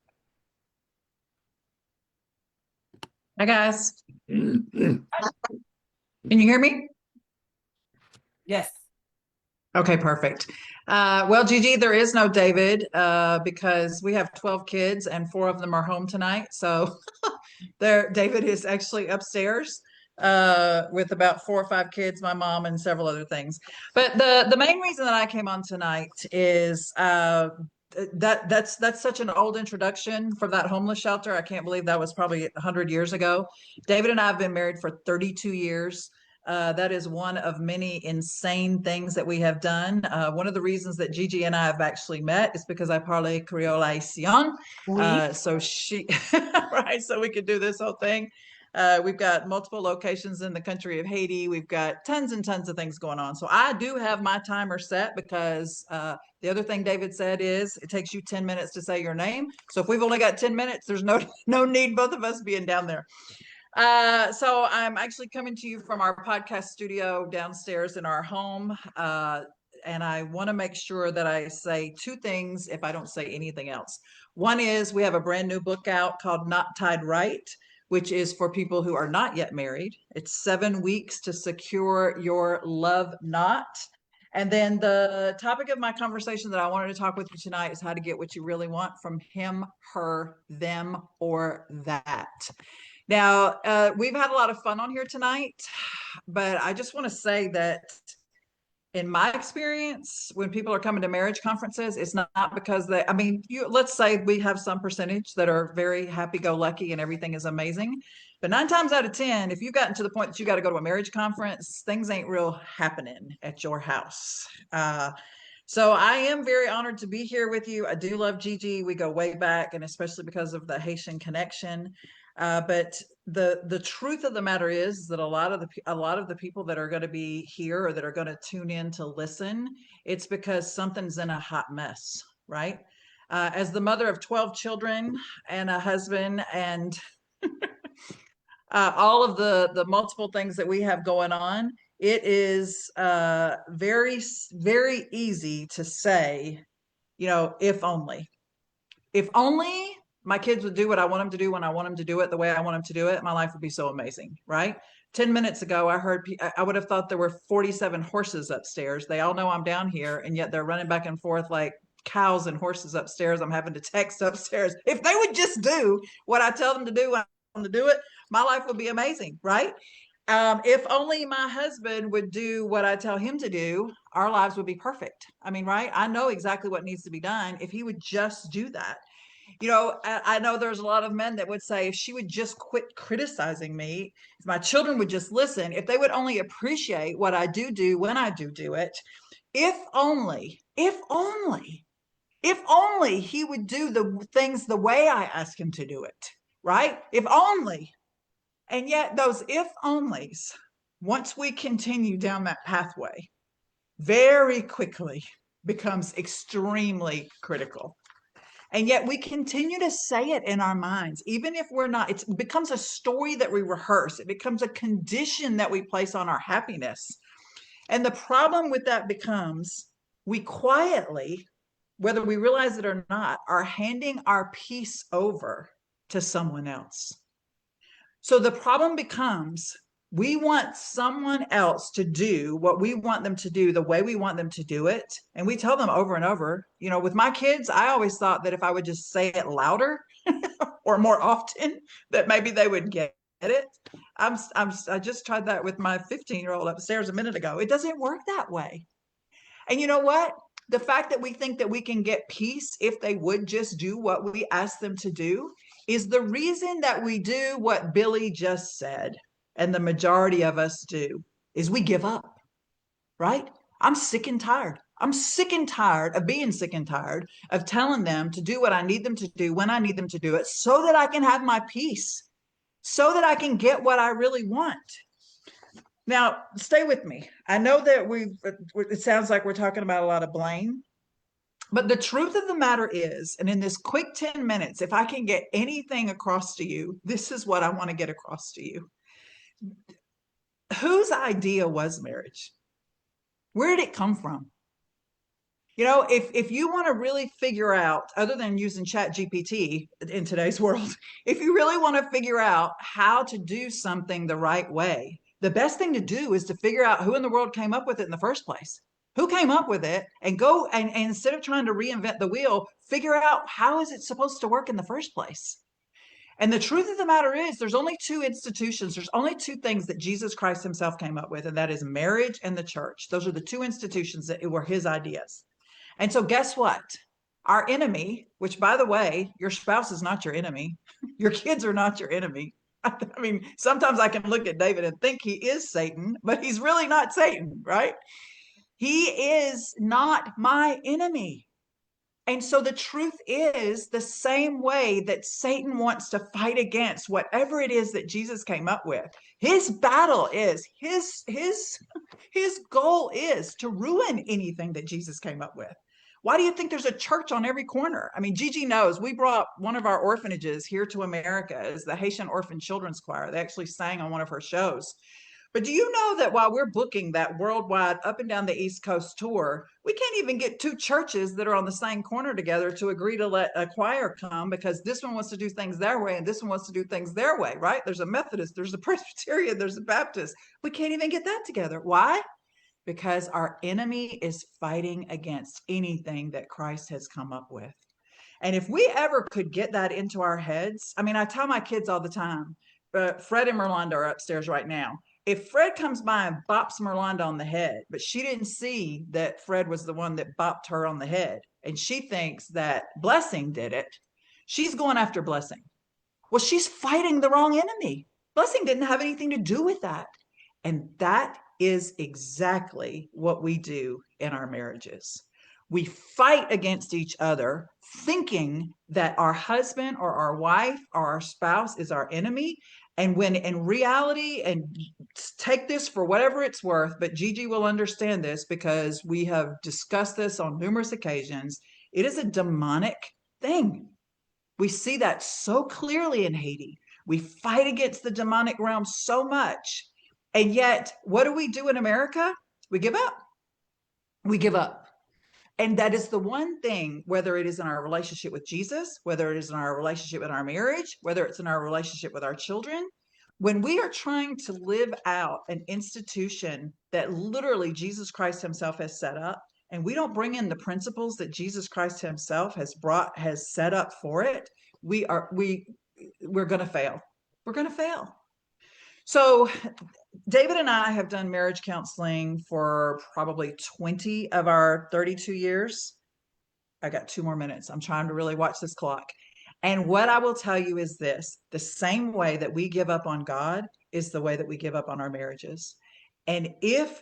Hi, guys. Can you hear me? Yes. Okay, perfect. Well, Gigi, there is no David because we have 12 kids and 4 of them are home tonight. So David is actually upstairs with about 4 or 5 kids, my mom, and several other things. But the main reason that I came on tonight is that's such an old introduction for that homeless shelter. I can't believe that was probably 100 years ago. David and I have been married for 32 years. That is one of many insane things that we have done. One of the reasons that Gigi and I have actually met is because I parle Creole Haitian. So she, right, so we could do this whole thing. We've got multiple locations in the country of Haiti. We've got tons and tons of things going on. So I do have my timer set because the other thing David said is it takes you 10 minutes to say your name. So if we've only got 10 minutes, there's no need both of us being down there. So I'm actually coming to you from our podcast studio downstairs in our home. And I want to make sure that I say 2 things if I don't say anything else. One is we have a brand new book out called Not Tied Right, which is for people who are not yet married. It's 7 weeks to secure your love knot. And then the topic of my conversation that I wanted to talk with you tonight is how to get what you really want from him, her, them, or that. Now, we've had a lot of fun on here tonight, but I just want to say that in my experience, when people are coming to marriage conferences, it's not because let's say we have some percentage that are very happy-go-lucky and everything is amazing. But 9 times out of 10, if you've gotten to the point that you got to go to a marriage conference, things ain't real happening at your house. So I am very honored to be here with you. I do love Gigi. We go way back, and especially because of the Haitian connection. But the truth of the matter is that a lot of the people that are going to be here or that are going to tune in to listen, it's because something's in a hot mess, right? As the mother of 12 children and a husband and all of the multiple things that we have going on, it is very, very easy to say, if only. If only my kids would do what I want them to do when I want them to do it the way I want them to do it, my life would be so amazing, right? 10 minutes ago, I would have thought there were 47 horses upstairs. They all know I'm down here, and yet they're running back and forth like cows and horses upstairs. I'm having to text upstairs. If they would just do what I tell them to do when I want them to do it, my life would be amazing, right? If only my husband would do what I tell him to do, our lives would be perfect. I mean, right? I know exactly what needs to be done if he would just do that. I know there's a lot of men that would say, if she would just quit criticizing me, if my children would just listen, if they would only appreciate what I do when I do it, if only he would do the things the way I ask him to do it, right? If only. And yet those if onlys, once we continue down that pathway, very quickly becomes extremely critical. And yet we continue to say it in our minds, even if we're not. It becomes a story that we rehearse. It becomes a condition that we place on our happiness. And the problem with that becomes we quietly, whether we realize it or not, are handing our peace over to someone else. So the problem becomes we want someone else to do what we want them to do the way we want them to do it. And we tell them over and over, with my kids, I always thought that if I would just say it louder or more often, that maybe they would get it. I just tried that with my 15-year-old upstairs a minute ago. It doesn't work that way. And you know what? The fact that we think that we can get peace if they would just do what we ask them to do is the reason that we do what Billy just said, and the majority of us do, is we give up, right? I'm sick and tired. I'm sick and tired of being sick and tired of telling them to do what I need them to do when I need them to do it so that I can have my peace, so that I can get what I really want. Now, stay with me. I know that it sounds like we're talking about a lot of blame, but the truth of the matter is, and in this quick 10 minutes, if I can get anything across to you, this is what I want to get across to you. Whose idea was marriage? Where did it come from? If you want to really figure out, other than using Chat GPT in today's world, if you really want to figure out how to do something the right way, the best thing to do is to figure out who in the world came up with it in the first place. Who came up with it, and go and instead of trying to reinvent the wheel, figure out how is it supposed to work in the first place. And the truth of the matter is, there's only two institutions, there's only two things that Jesus Christ himself came up with, and that is marriage and the church. Those are the two institutions that were his ideas. And so guess what? Our enemy, which by the way, your spouse is not your enemy. Your kids are not your enemy. I mean, sometimes I can look at David and think he is Satan, but he's really not Satan, right? He is not my enemy. And so the truth is, the same way that Satan wants to fight against whatever it is that Jesus came up with, his battle is, his goal is to ruin anything that Jesus came up with. Why do you think there's a church on every corner? I mean, Gigi knows we brought one of our orphanages here to America as the Haitian Orphan Children's Choir. They actually sang on one of her shows. But do you know that while we're booking that worldwide up and down the East Coast tour, we can't even get two churches that are on the same corner together to agree to let a choir come, because this one wants to do things their way and this one wants to do things their way, right? There's a Methodist, there's a Presbyterian, there's a Baptist. We can't even get that together. Why? Because our enemy is fighting against anything that Christ has come up with. And if we ever could get that into our heads, I mean, I tell my kids all the time, Fred and Merlanda are upstairs right now. If Fred comes by and bops Merlanda on the head, but she didn't see that Fred was the one that bopped her on the head, and she thinks that Blessing did it, she's going after Blessing. Well, she's fighting the wrong enemy. Blessing didn't have anything to do with that. And that is exactly what we do in our marriages. We fight against each other, thinking that our husband or our wife or our spouse is our enemy. And when in reality, and take this for whatever it's worth, but Gigi will understand this because we have discussed this on numerous occasions, it is a demonic thing. We see that so clearly in Haiti. We fight against the demonic realm so much. And yet, what do we do in America? We give up. We give up. And that is the one thing, whether it is in our relationship with Jesus, whether it is in our relationship in our marriage, whether it's in our relationship with our children, when we are trying to live out an institution that literally Jesus Christ himself has set up, and we don't bring in the principles that Jesus Christ himself has set up for it, we're going to fail. We're going to fail. So David and I have done marriage counseling for probably 20 of our 32 years. I got 2 more minutes. I'm trying to really watch this clock. And what I will tell you is this: the same way that we give up on God is the way that we give up on our marriages. And if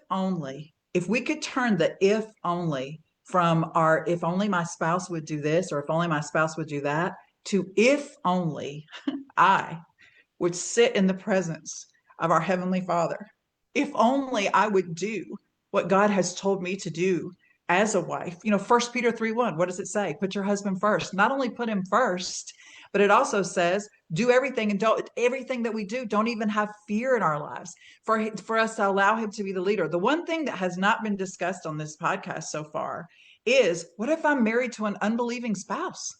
we could turn the if only from our if only my spouse would do this or if only my spouse would do that to if only I would sit in the presence of our Heavenly Father. If only I would do what God has told me to do as a wife. 1 Peter 3:1, what does it say? Put your husband first. Not only put him first, but it also says do everything, and don't everything that we do, don't even have fear in our lives for us to allow him to be the leader. The one thing that has not been discussed on this podcast so far is, what if I'm married to an unbelieving spouse?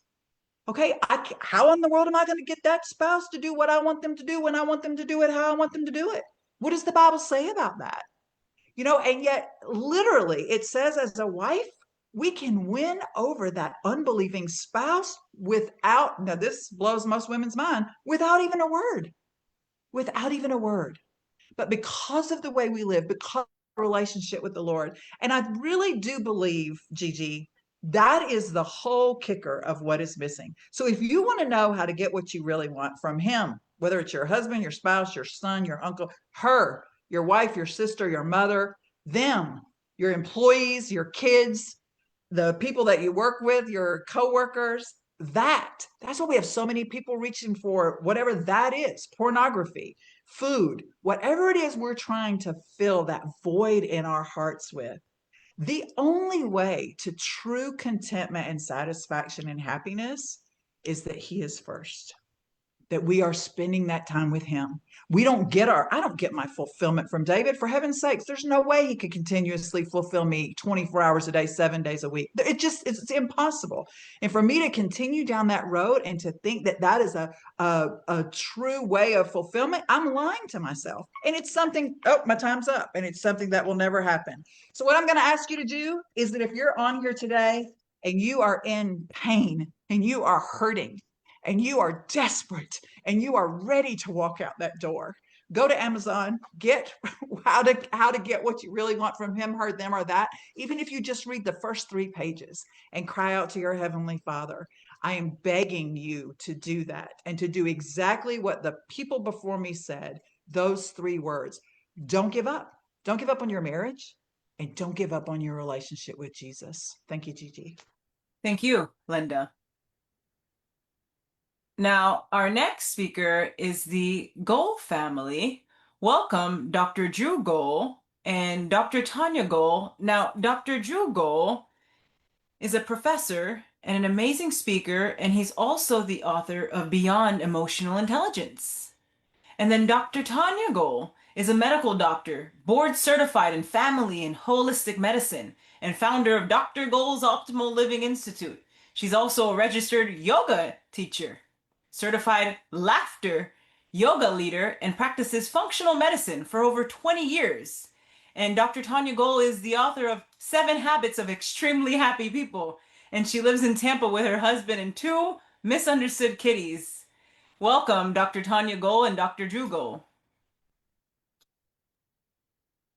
Okay, how in the world am I going to get that spouse to do what I want them to do when I want them to do it, how I want them to do it? What does the Bible say about that? And yet literally it says as a wife, we can win over that unbelieving spouse without, now this blows most women's mind, without even a word, But because of the way we live, because of our relationship with the Lord, and I really do believe, Gigi, that is the whole kicker of what is missing. So if you want to know how to get what you really want from him, whether it's your husband, your spouse, your son, your uncle, her, your wife, your sister, your mother, them, your employees, your kids, the people that you work with, your coworkers, that's what we have so many people reaching for, whatever that is, pornography, food, whatever it is we're trying to fill that void in our hearts with. The only way to true contentment and satisfaction and happiness is that he is first, that we are spending that time with him. I don't get my fulfillment from David. For heaven's sakes, there's no way he could continuously fulfill me 24 hours a day, 7 days a week. It's impossible. And for me to continue down that road and to think that that is a true way of fulfillment, I'm lying to myself. And it's something, my time's up. And it's something that will never happen. So what I'm going to ask you to do is that if you're on here today and you are in pain and you are hurting, and you are desperate and you are ready to walk out that door, go to Amazon, get how to get what you really want from him, her, them, or that. Even if you just read the first 3 pages and cry out to your Heavenly Father, I am begging you to do that and to do exactly what the people before me said, those 3 words. Don't give up. Don't give up on your marriage, and don't give up on your relationship with Jesus. Thank you, Gigi. Thank you, Linda. Now, our next speaker is the Goal family. Welcome, Dr. Drew Goal and Dr. Tanya Goal. Now, Dr. Drew Goal is a professor and an amazing speaker, and he's also the author of Beyond Emotional Intelligence. And then Dr. Tanya Goal is a medical doctor, board certified in family and holistic medicine, and founder of Dr. Goal's Optimal Living Institute. She's also a registered yoga teacher, certified laughter yoga leader, and practices functional medicine for over 20 years. And Dr. Tanya Goal is the author of 7 Habits of Extremely Happy People. And she lives in Tampa with her husband and 2 misunderstood kitties. Welcome, Dr. Tanya Goal and Dr. Drew Goal.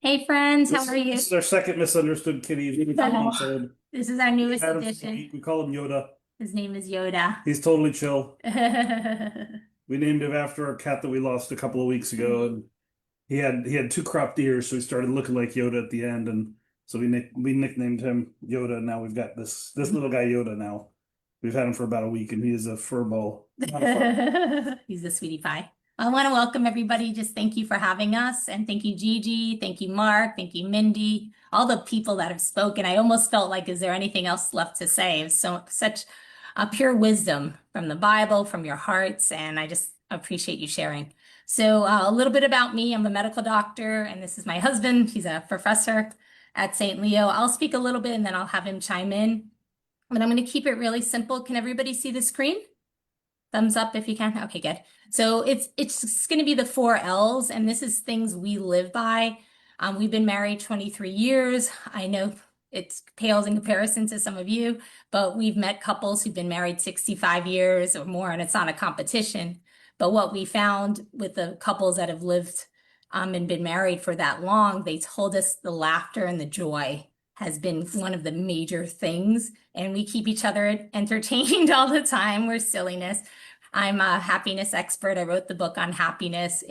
Hey friends, how are you? This is our second misunderstood kitty. He's 2 months old. This is our newest Adam's addition. sweet. We call him Yoda. His name is Yoda. He's totally chill. Hey We named him after our cat that we lost a couple of weeks ago, and he had 2 cropped ears, so he started looking like Yoda at the end. And So we nicknamed him Yoda. And now we've got this little guy Yoda now. We've had him for about a week, and he is a furball. He's a sweetie pie. I want to welcome everybody. Just thank you for having us. And thank you, Gigi. Thank you, Mark. Thank you, Mindy. All the people that have spoken. I almost felt like, is there anything else left to say? It was such a pure wisdom from the Bible, from your hearts. And I just appreciate you sharing. So a little bit about me. I'm a medical doctor, and this is my husband. He's a professor at St. Leo. I'll speak a little bit, and then I'll have him chime in. But I'm going to keep it really simple. Can everybody see the screen? Thumbs up if you can. Okay, good. So it's going to be the 4 L's, and this is things we live by. We've been married 23 years. I know it pales in comparison to some of you, but we've met couples who've been married 65 years or more, and it's not a competition. But what we found with the couples that have lived and been married for that long, they told us the laughter and the joy has been one of the major things, and we keep each other entertained all the time. We're silliness. I'm a happiness expert. I wrote the book on happiness.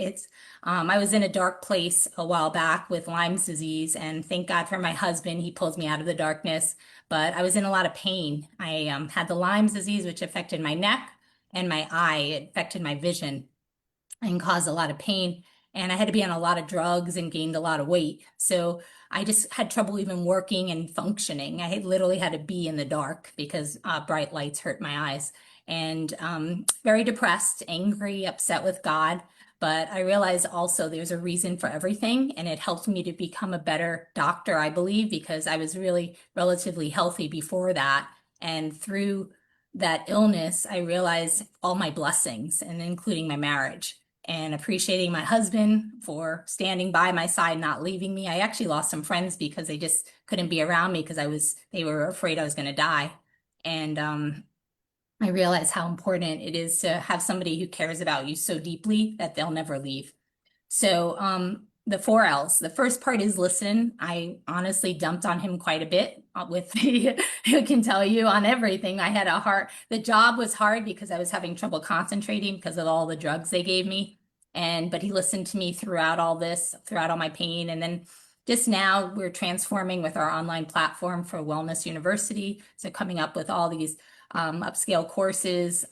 I was in a dark place a while back with Lyme's disease, and thank God for my husband. He pulls me out of the darkness, but I was in a lot of pain. I had the Lyme's disease, which affected my neck and my eye. It affected my vision and caused a lot of pain. And I had to be on a lot of drugs and gained a lot of weight. So I just had trouble even working and functioning. I literally had to be in the dark because bright lights hurt my eyes. And very depressed, angry, upset with God. But I realized also there's a reason for everything. And it helped me to become a better doctor, I believe, because I was really relatively healthy before that. And through that illness, I realized all my blessings, and including my marriage, and appreciating my husband for standing by my side, not leaving me. I actually lost some friends because they just couldn't be around me because they were afraid I was going to die. And I realized how important it is to have somebody who cares about you so deeply that they'll never leave. So the 4 L's. The first part is listen. I honestly dumped on him quite a bit with I can tell you on everything. The job was hard because I was having trouble concentrating because of all the drugs they gave me. But he listened to me throughout all this, throughout all my pain. And then just now we're transforming with our online platform for Wellness University. So coming up with all these upscale courses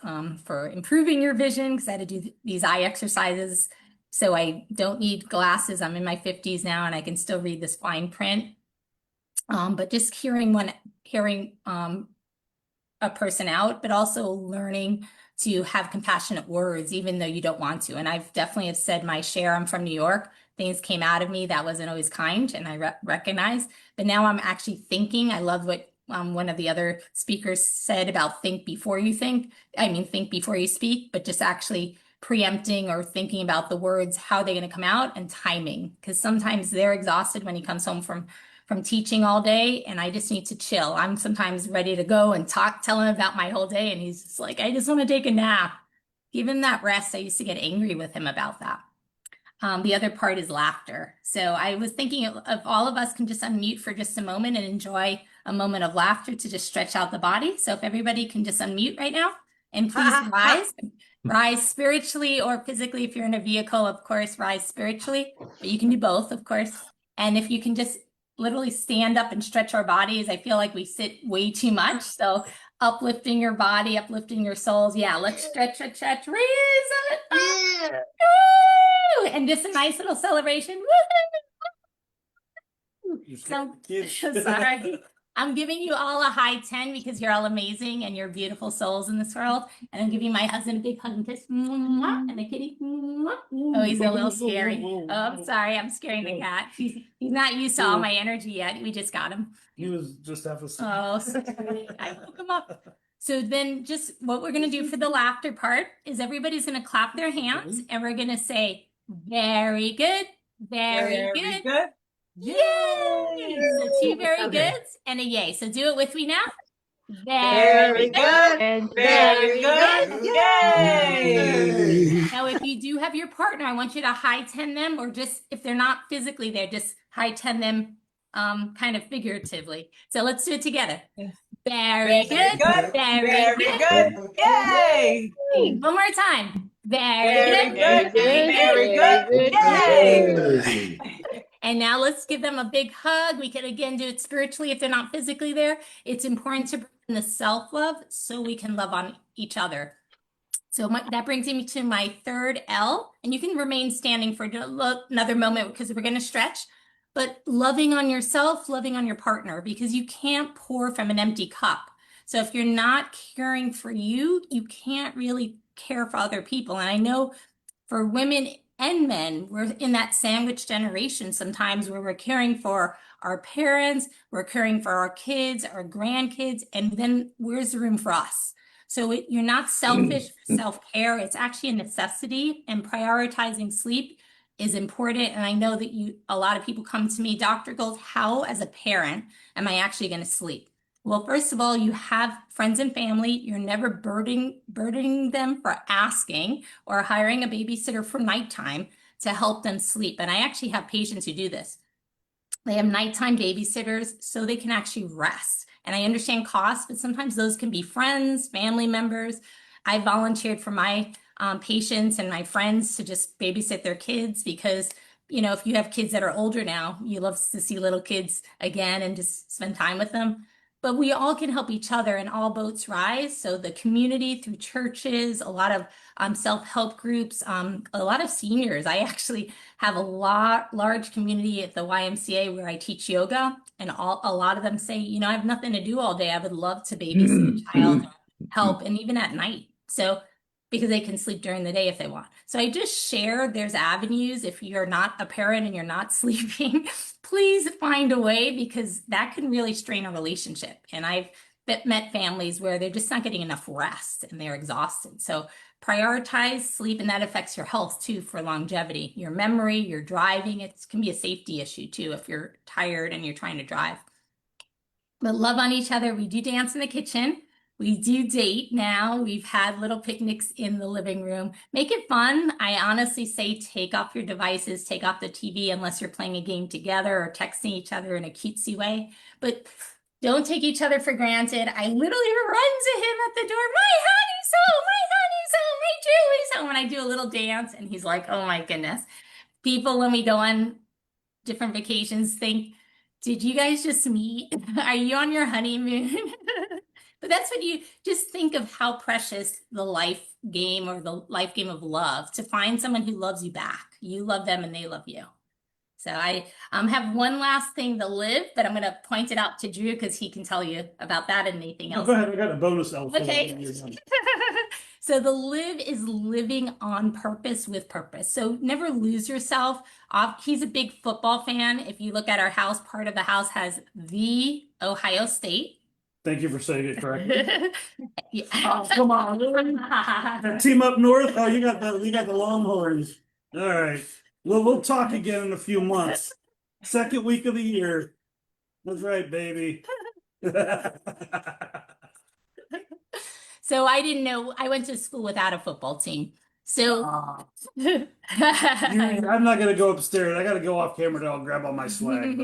for improving your vision, because I had to do these eye exercises. So I don't need glasses. I'm in my 50s now, and I can still read this fine print. But just hearing a person out, but also learning to have compassionate words, even though you don't want to. And I've definitely have said my share. I'm from New York. Things came out of me that wasn't always kind, and I recognize. But now I'm actually thinking. I love what one of the other speakers said about think before you think. I mean, think before you speak, but just actually preempting or thinking about the words, how are they going to come out, and timing. Because sometimes they're exhausted when he comes home from teaching all day, and I just need to chill. I'm sometimes ready to go and tell him about my whole day, and he's just like, I just want to take a nap. Give him that rest. I used to get angry with him about that. The other part is laughter. So I was thinking if all of us can just unmute for just a moment and enjoy a moment of laughter to just stretch out the body. So if everybody can just unmute right now, and please rise spiritually or physically. If you're in a vehicle, of course, rise spiritually, but you can do both, of course. And if you can just literally stand up and stretch our bodies. I feel like we sit way too much. So uplifting your body, uplifting your souls. Yeah, let's stretch, raise it up. Woo! And just a nice little celebration. Woo! So, sorry. I'm giving you all a high 10 because you're all amazing and you're beautiful souls in this world. And I'm giving my husband a big hug and kiss. And the kitty. Oh, he's a little scary. Oh, I'm sorry. I'm scaring the cat. He's not used to all my energy yet. We just got him. He was just half asleep. Oh, I woke him up. So then just what we're going to do for the laughter part is everybody's going to clap their hands and we're going to say, very good, very good. Yay! So 2 very goods and a yay. So do it with me now. Very good. Very good. Yay! Now, if you do have your partner, I want you to high 10 them, or just if they're not physically there, just high 10 them kind of figuratively. So let's do it together. Very good. Very good. Yay! One more time. Very good. Very good. Yay! And now let's give them a big hug. We can again do it spiritually if they're not physically there. It's important to bring in the self-love so we can love on each other. So that brings me to my third L, and you can remain standing for another moment because we're going to stretch, but loving on yourself, loving on your partner, because you can't pour from an empty cup. So if you're not caring for you, you can't really care for other people. And I know for women and men, we're in that sandwich generation sometimes where we're caring for our parents, we're caring for our kids, our grandkids, and then where's the room for us? So you're not selfish for self-care. It's actually a necessity, and prioritizing sleep is important. And I know that a lot of people come to me, Dr. Gold, how as a parent am I actually going to sleep? Well, first of all, you have friends and family. You're never burdening them for asking or hiring a babysitter for nighttime to help them sleep. And I actually have patients who do this. They have nighttime babysitters so they can actually rest. And I understand costs, but sometimes those can be friends, family members. I volunteered for my patients and my friends to just babysit their kids because, you know, if you have kids that are older now, you love to see little kids again and just spend time with them. But we all can help each other and all boats rise. So the community through churches, a lot of self-help groups, a lot of seniors. I actually have a large community at the YMCA where I teach yoga, and a lot of them say, you know, I have nothing to do all day. I would love to babysit a child, help, and even at night. So because they can sleep during the day if they want. So I just share there's avenues. If you're not a parent and you're not sleeping, please find a way, because that can really strain a relationship. And I've met families where they're just not getting enough rest and they're exhausted. So prioritize sleep, and that affects your health too for longevity. Your memory, your driving, it can be a safety issue too if you're tired and you're trying to drive. But love on each other. We do dance in the kitchen. We do date now. We've had little picnics in the living room. Make it fun. I honestly say take off your devices, take off the TV unless you're playing a game together or texting each other in a cutesy way. But don't take each other for granted. I literally run to him at the door, my honey soul, my Julie soul, when I do a little dance. And he's like, oh my goodness. People, when we go on different vacations, think, did you guys just meet? Are you on your honeymoon? But that's what you just think of, how precious the life game or the life game of love, to find someone who loves you back. You love them and they love you. So I have one last thing to live, but I'm going to point it out to Drew because he can tell you about that and anything else. Go ahead. I got a bonus elf. Okay. So the live is living on purpose with purpose. So never lose yourself. He's a big football fan. If you look at our house, part of the house has the Ohio State. Thank you for saying it correctly. Yeah. Oh, come on. Really? That team up north? Oh, you got the Longhorns. All right. Well, we'll talk again in a few months. Second week of the year. That's right, baby. So I didn't know. I went to school without a football team. So I'm not gonna go upstairs. I gotta go off camera to grab all my swag.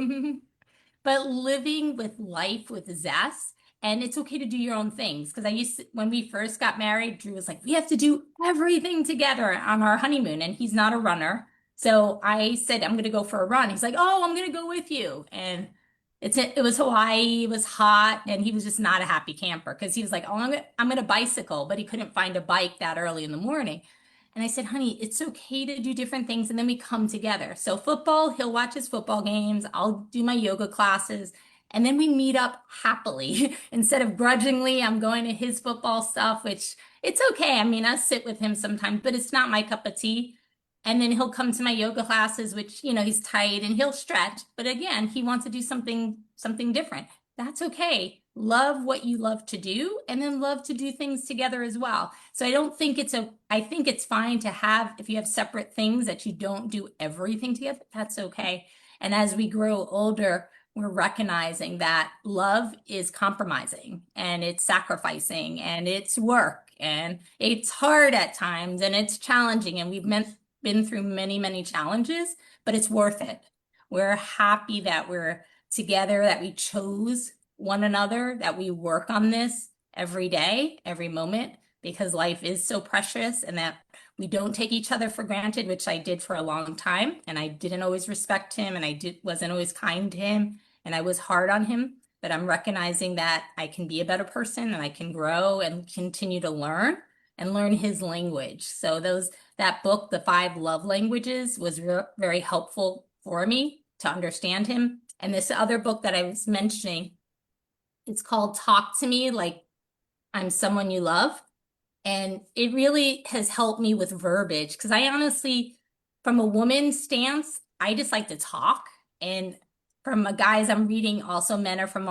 But living with life with zest, and it's okay to do your own things. Because when we first got married, Drew was like, we have to do everything together on our honeymoon, and he's not a runner. So I said, I'm gonna go for a run. He's like, oh, I'm gonna go with you. And it was Hawaii, it was hot, and he was just not a happy camper because he was like, oh, I'm gonna bicycle, but he couldn't find a bike that early in the morning. And I said, honey, it's okay to do different things, and then we come together. So football, he'll watch his football games, I'll do my yoga classes, and then we meet up happily. Instead of grudgingly, I'm going to his football stuff, which it's okay. I mean, I sit with him sometimes, but it's not my cup of tea. And then he'll come to my yoga classes, which, you know, he's tight and he'll stretch. But again, he wants to do something different. That's okay. Love what you love to do, and then love to do things together as well. So I think it's fine to have, if you have separate things that you don't do everything together, that's okay. And as we grow older, we're recognizing that love is compromising, and it's sacrificing, and it's work, and it's hard at times, and it's challenging, and we've been through many, many challenges, but it's worth it. We're happy that we're together, that we chose one another, that we work on this every day, every moment, because life is so precious and that we don't take each other for granted, which I did for a long time. And I didn't always respect him, and wasn't always kind to him, and I was hard on him. But I'm recognizing that I can be a better person and I can grow and continue to learn and learn his language. So that book, The 5 Love Languages, was very helpful for me to understand him. And this other book that I was mentioning, it's called Talk to Me Like I'm Someone You Love. And it really has helped me with verbiage, because I honestly, from a woman's stance, I just like to talk. And from a guys I'm reading, also men are from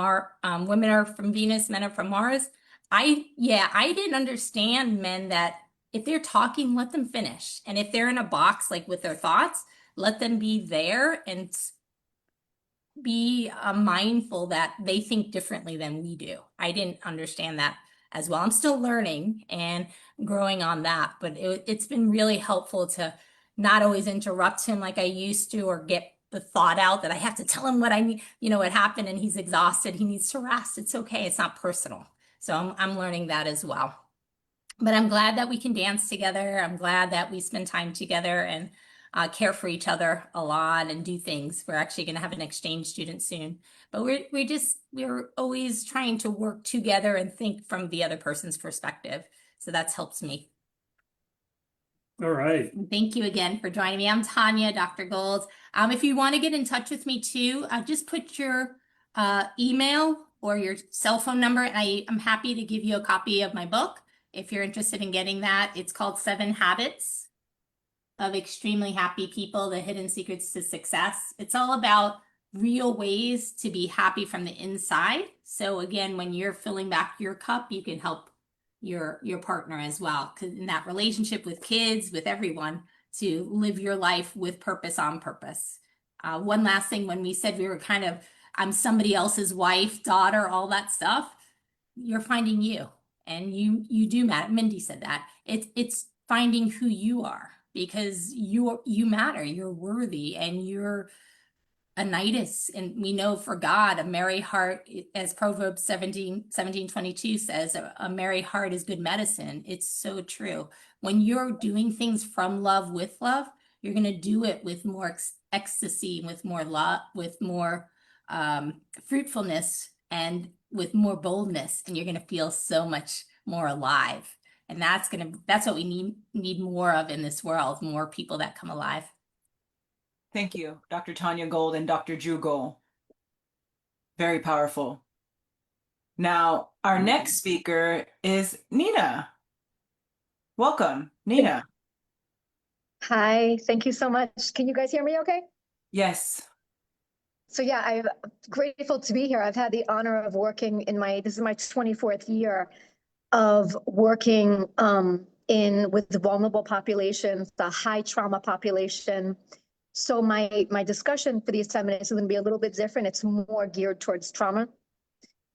women are from Venus, men are from Mars. I didn't understand men that if they're talking, let them finish. And if they're in a box, like with their thoughts, let them be there and be mindful that they think differently than we do. I didn't understand that as well. I'm still learning and growing on that, but it's been really helpful to not always interrupt him like I used to, or get the thought out that I have to tell him what I need, what happened, and he's exhausted, he needs to rest. It's okay, it's not personal. So I'm learning that as well. But I'm glad that we can dance together. I'm glad that we spend time together and care for each other a lot and do things. We're actually going to have an exchange student soon, but we're always trying to work together and think from the other person's perspective. So that's helped me. All right. Thank you again for joining me. I'm Tanya, Dr. Gold. If you want to get in touch with me too, just put your email or your cell phone number, and I'm happy to give you a copy of my book if you're interested in getting that. It's called 7 Habits of Extremely Happy People, The Hidden Secrets to Success. It's all about real ways to be happy from the inside. So again, when you're filling back your cup, you can help your partner as well, because in that relationship with kids, with everyone, to live your life with purpose, on purpose. One last thing, when we said we were I'm somebody else's wife, daughter, all that stuff, you're finding you, and you do matter. Mindy said that. It's finding who you are, because you matter, you're worthy, and you're a nidus. And we know for God, a merry heart, as Proverbs 17:22 says, a merry heart is good medicine. It's so true. When you're doing things from love, with love, you're going to do it with more ecstasy, with more love, with more fruitfulness, and with more boldness, and you're going to feel so much more alive. And that's what we need more of in this world, more people that come alive. Thank you, Dr. Tanya Gold and Dr. Drew Gold. Very powerful. Now, our next speaker is Nina. Welcome, Nina. Hi, thank you so much. Can you guys hear me okay? Yes. So yeah, I'm grateful to be here. I've had the honor of working this is my 24th year of working with the vulnerable populations, the high trauma population. So my discussion for these 10 minutes is going to be a little bit different. It's more geared towards trauma.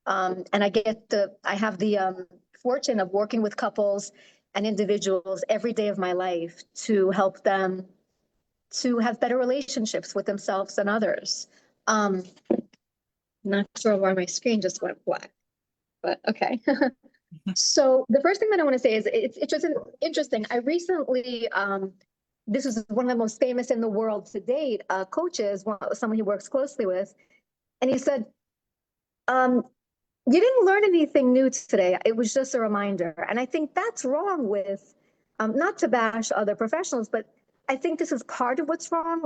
And I have the fortune of working with couples and individuals every day of my life to help them to have better relationships with themselves and others. Not sure why my screen just went black, but okay. So the first thing that I want to say is it's just interesting. I recently, this is one of the most famous in the world to date, coaches, someone he works closely with, and he said, you didn't learn anything new today. It was just a reminder. And I think that's wrong with, not to bash other professionals, but I think this is part of what's wrong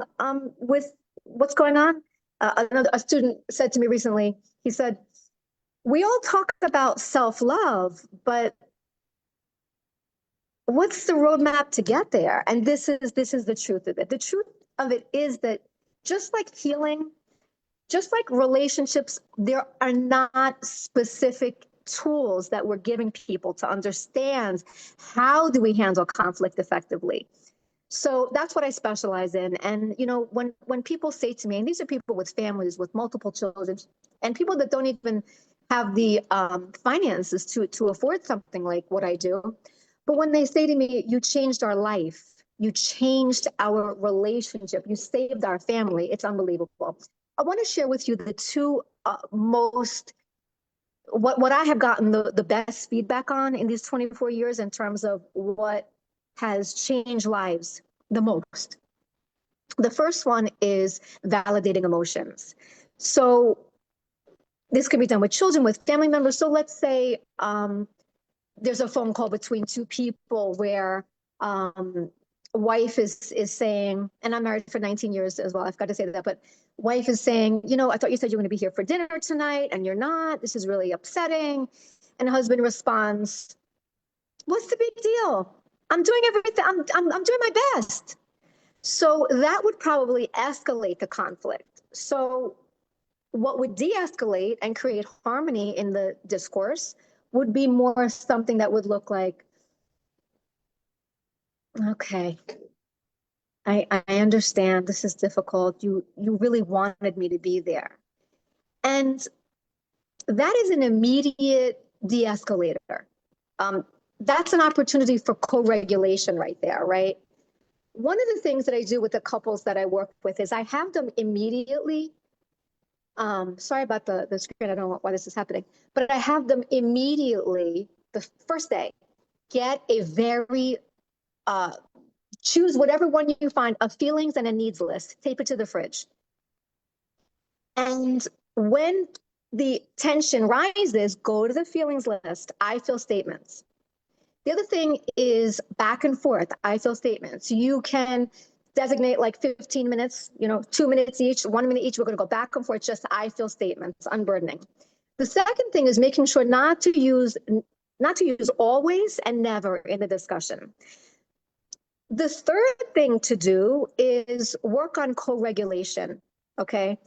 with what's going on. A student said to me recently, he said, we all talk about self-love, but what's the roadmap to get there? And this is the truth of it. The truth of it is that just like healing, just like relationships, there are not specific tools that we're giving people to understand how do we handle conflict effectively. So that's what I specialize in. And when people say to me, and these are people with families with multiple children and people that don't even have the finances to afford something like what I do, but when they say to me, you changed our life, you changed our relationship, you saved our family, it's unbelievable. I want to share with you the two most what I have gotten the best feedback on in these 24 years in terms of what has changed lives the most. The first one is validating emotions. So this can be done with children, with family members. So let's say there's a phone call between two people where wife is saying, and I'm married for 19 years as well, I've got to say that, but wife is saying, you know, I thought you said you were going to be here for dinner tonight and you're not. This is really upsetting. And husband responds, what's the big deal? I'm doing everything. I'm doing my best. So that would probably escalate the conflict. So what would de-escalate and create harmony in the discourse would be more something that would look like, okay, I understand this is difficult. You really wanted me to be there. And that is an immediate de-escalator. That's an opportunity for co-regulation right there, right? One of the things that I do with the couples that I work with is I have them immediately, sorry about the screen, I don't know why this is happening, but I have them immediately, the first day, get a very, choose whatever one you find, a feelings and a needs list, tape it to the fridge. And when the tension rises, go to the feelings list, I feel statements. The other thing is back and forth, I feel statements. You can designate like 15 minutes, 2 minutes each, 1 minute each. We're going to go back and forth, just I feel statements, unburdening. The second thing is making sure not to use always and never in the discussion. The third thing to do is work on co-regulation, okay?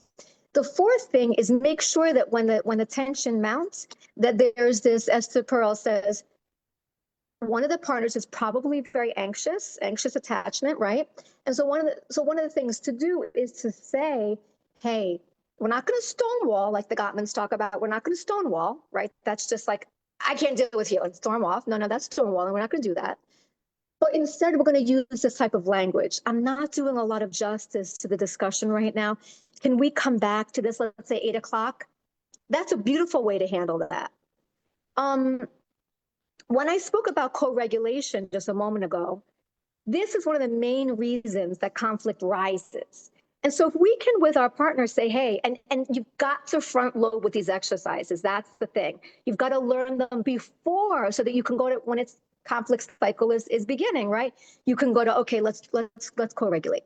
The fourth thing is make sure that when the tension mounts, that there's this, as Pearl says, one of the partners is probably very anxious attachment, right? And so one of the things to do is to say, hey, we're not going to stonewall like the Gottmans talk about. We're not going to stonewall, right? That's just like, I can't deal with you and storm off. No, that's stonewalling. We're not going to do that. But instead, we're going to use this type of language. I'm not doing a lot of justice to the discussion right now. Can we come back to this, let's say 8 o'clock? That's a beautiful way to handle that. When I spoke about co-regulation just a moment ago, this is one of the main reasons that conflict rises. And so if we can, with our partners, say, hey, and you've got to front load with these exercises. That's the thing. You've got to learn them before so that you can go to when it's conflict cycle is beginning, right? You can go to, okay, let's co-regulate.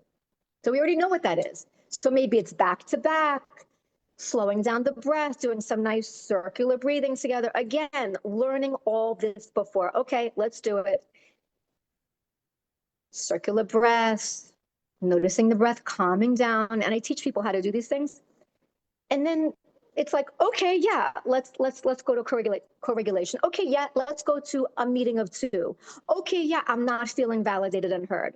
So we already know what that is. So maybe it's back to back, slowing down the breath, doing some nice circular breathing together. Again, learning all this before. Okay, let's do it. Circular breath, noticing the breath, calming down. And I teach people how to do these things. And then it's like, okay, yeah, let's go to co-regulation. Okay, yeah, let's go to a meeting of two. Okay, yeah, I'm not feeling validated and heard.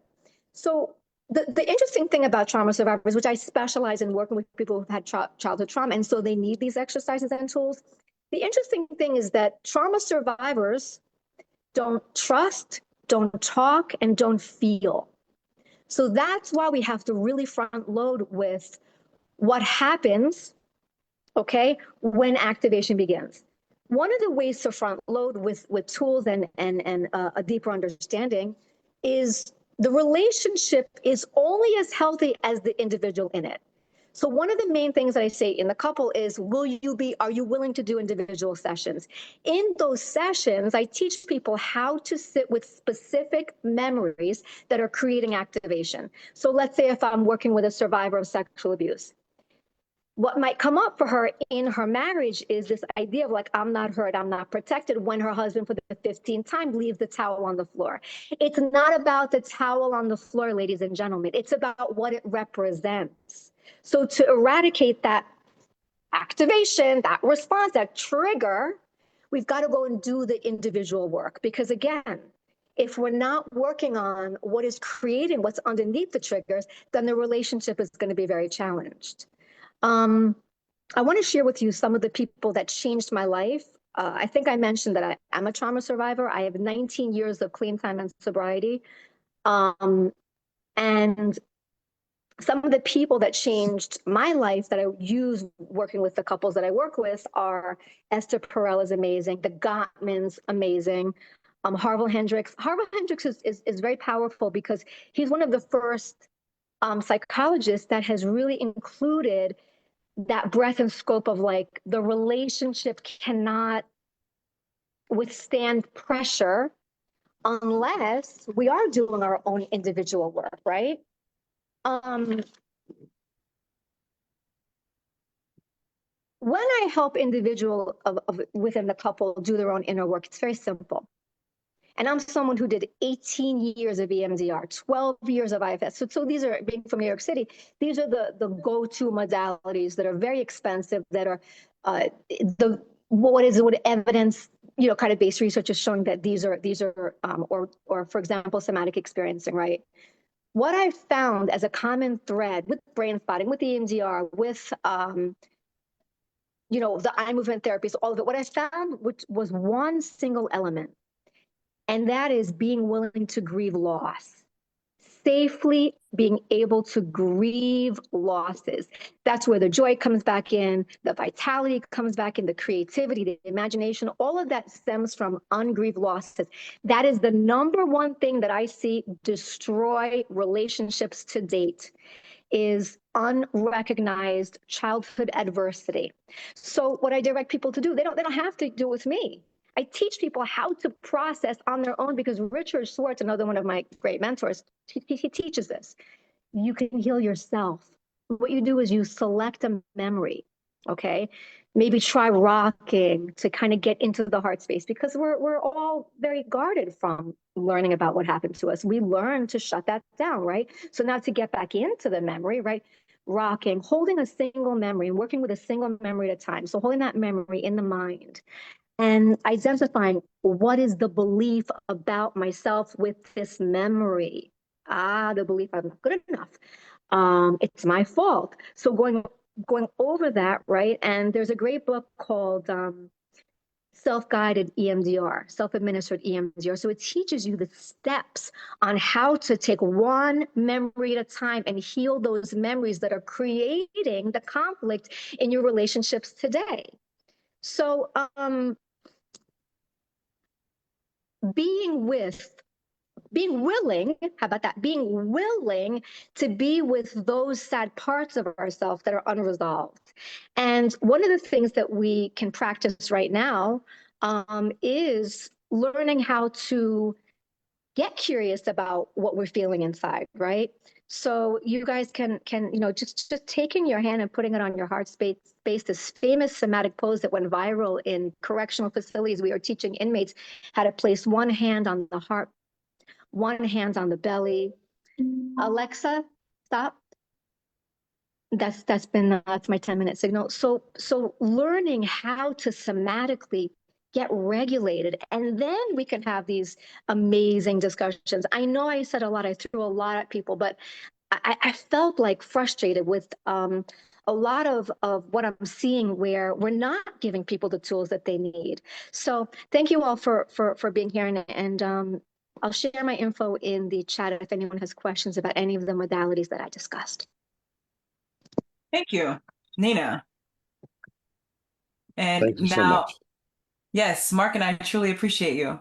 So the interesting thing about trauma survivors, which I specialize in working with people who've had childhood trauma, and so they need these exercises and tools. The interesting thing is that trauma survivors don't trust, don't talk, and don't feel. So that's why we have to really front load with what happens, okay, when activation begins. One of the ways to front load with tools and a deeper understanding is the relationship is only as healthy as the individual in it. So one of the main things that I say in the couple is, are you willing to do individual sessions? In those sessions, I teach people how to sit with specific memories that are creating activation. So let's say if I'm working with a survivor of sexual abuse, what might come up for her in her marriage is this idea of like, I'm not heard, I'm not protected, when her husband for the 15th time leaves the towel on the floor. It's not about the towel on the floor, ladies and gentlemen. It's about what it represents. So to eradicate that activation, that response, that trigger, we've got to go and do the individual work. Because again, if we're not working on what is creating what's underneath the triggers, then the relationship is going to be very challenged. I want to share with you some of the people that changed my life. I think I mentioned that I'm a trauma survivor. I have 19 years of clean time and sobriety. And some of the people that changed my life that I use working with the couples that I work with are Esther Perel is amazing, the Gottmans amazing, Harville Hendricks. Harville Hendricks is very powerful because he's one of the first psychologists that has really included that breadth and scope of like the relationship cannot withstand pressure unless we are doing our own individual work, right? When I help individual within the couple do their own inner work, it's very simple. And I'm someone who did 18 years of EMDR, 12 years of IFS. So these are, being from New York City, these are the go-to modalities that are very expensive, that are what evidence, kind of based research is showing that these are or for example, somatic experiencing, right? What I found as a common thread with brain spotting, with EMDR, with the eye movement therapies, all of it, what I found, which was one single element, and that is being willing to grieve loss. Safely being able to grieve losses. That's where the joy comes back in, the vitality comes back in, the creativity, the imagination, all of that stems from ungrieved losses. That is the number one thing that I see destroy relationships to date, is unrecognized childhood adversity. So what I direct people to do, they don't have to do it with me. I teach people how to process on their own, because Richard Schwartz, another one of my great mentors, he teaches this. You can heal yourself. What you do is you select a memory, okay? Maybe try rocking to kind of get into the heart space, because we're all very guarded from learning about what happened to us. We learn to shut that down, right? So now to get back into the memory, right? Rocking, holding a single memory and working with a single memory at a time. So holding that memory in the mind and identifying what is the belief about myself with this memory. The belief I'm not good enough. It's my fault. So going over that, right? And there's a great book called Self-Guided EMDR, Self-Administered EMDR. So it teaches you the steps on how to take one memory at a time and heal those memories that are creating the conflict in your relationships today. So being willing, how about that? Being willing to be with those sad parts of ourselves that are unresolved. And one of the things that we can practice right now is learning how to get curious about what we're feeling inside, right? So you guys can just taking your hand and putting it on your heart space, this famous somatic pose that went viral in correctional facilities. We are teaching inmates how to place one hand on the heart, one hand on the belly. Alexa, stop. That's my 10-minute signal. So learning how to somatically get regulated, and then we can have these amazing discussions. I know I said a lot, I threw a lot at people, but I felt like frustrated with a lot of what I'm seeing, where we're not giving people the tools that they need. So thank you all for being here, and I'll share my info in the chat if anyone has questions about any of the modalities that I discussed. Thank you, Nina. And Thank you now, so much. yes, Mark and I truly appreciate you.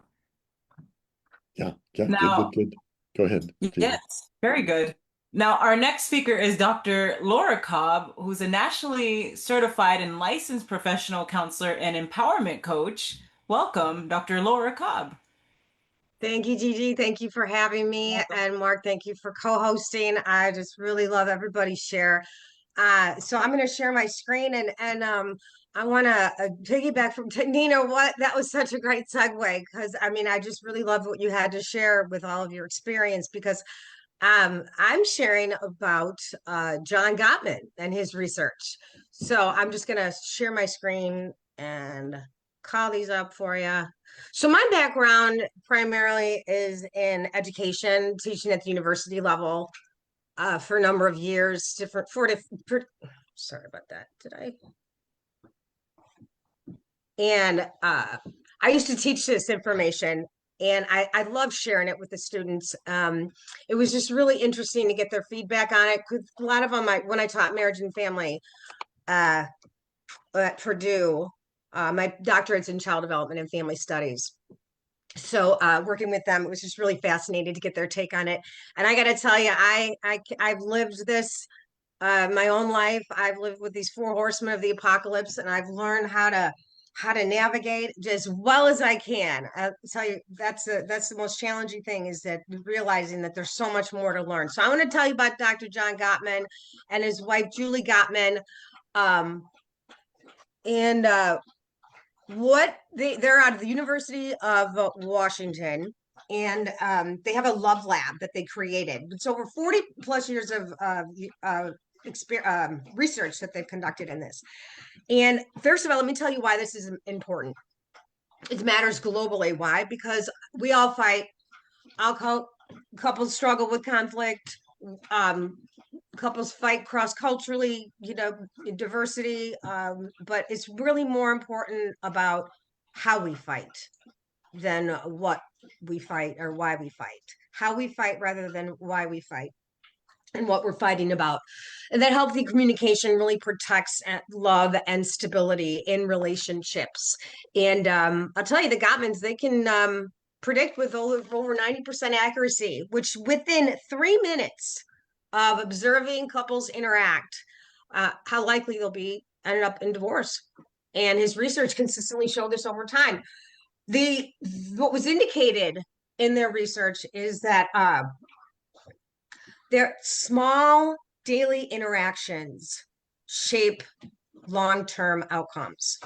Yeah, Now, good. Go ahead, Gigi. yes, very good. Now, our next speaker is Dr. Laura Cobb, who's a nationally certified and licensed professional counselor and empowerment coach. Welcome, Dr. Laura Cobb. Thank you, Gigi. Thank you for having me. And Mark, thank you for co-hosting. I just really love everybody's share. So I'm going to share my screen, and I want to piggyback from Nina. That was such a great segue, because I just really love what you had to share with all of your experience, because I'm sharing about John Gottman and his research. So I'm just going to share my screen and call these up for you. So my background primarily is in education, teaching at the university level for a number of years, sorry about that. And I used to teach this information And I love sharing it with the students. It was just really interesting to get their feedback on it. 'Cause a lot of them, when I taught marriage and family at Purdue, my doctorate's in child development and family studies. So working with them, it was just really fascinating to get their take on it. And I got to tell you, I've lived this my own life. I've lived with these four horsemen of the apocalypse, and I've learned how to navigate as well as I can. I'll tell you, that's the most challenging thing, is that realizing that there's so much more to learn. So I want to tell you about Dr. John Gottman and his wife Julie Gottman, and they're out of the University of Washington, and they have a love lab that they created. It's over 40 plus years of research that they've conducted in this. And first of all, let me tell you why this is important. It matters globally. Why? Because we all fight. Couples struggle with conflict. Couples fight cross-culturally, diversity. But it's really more important about how we fight than what we fight or why we fight. How we fight rather than why we fight and what we're fighting about. And that healthy communication really protects love and stability in relationships. And I'll tell you, the Gottmans, they can predict with over 90% accuracy, which within 3 minutes of observing couples interact, how likely they'll be ended up in divorce. And his research consistently showed this over time. What was indicated in their research is that their small daily interactions shape long-term outcomes.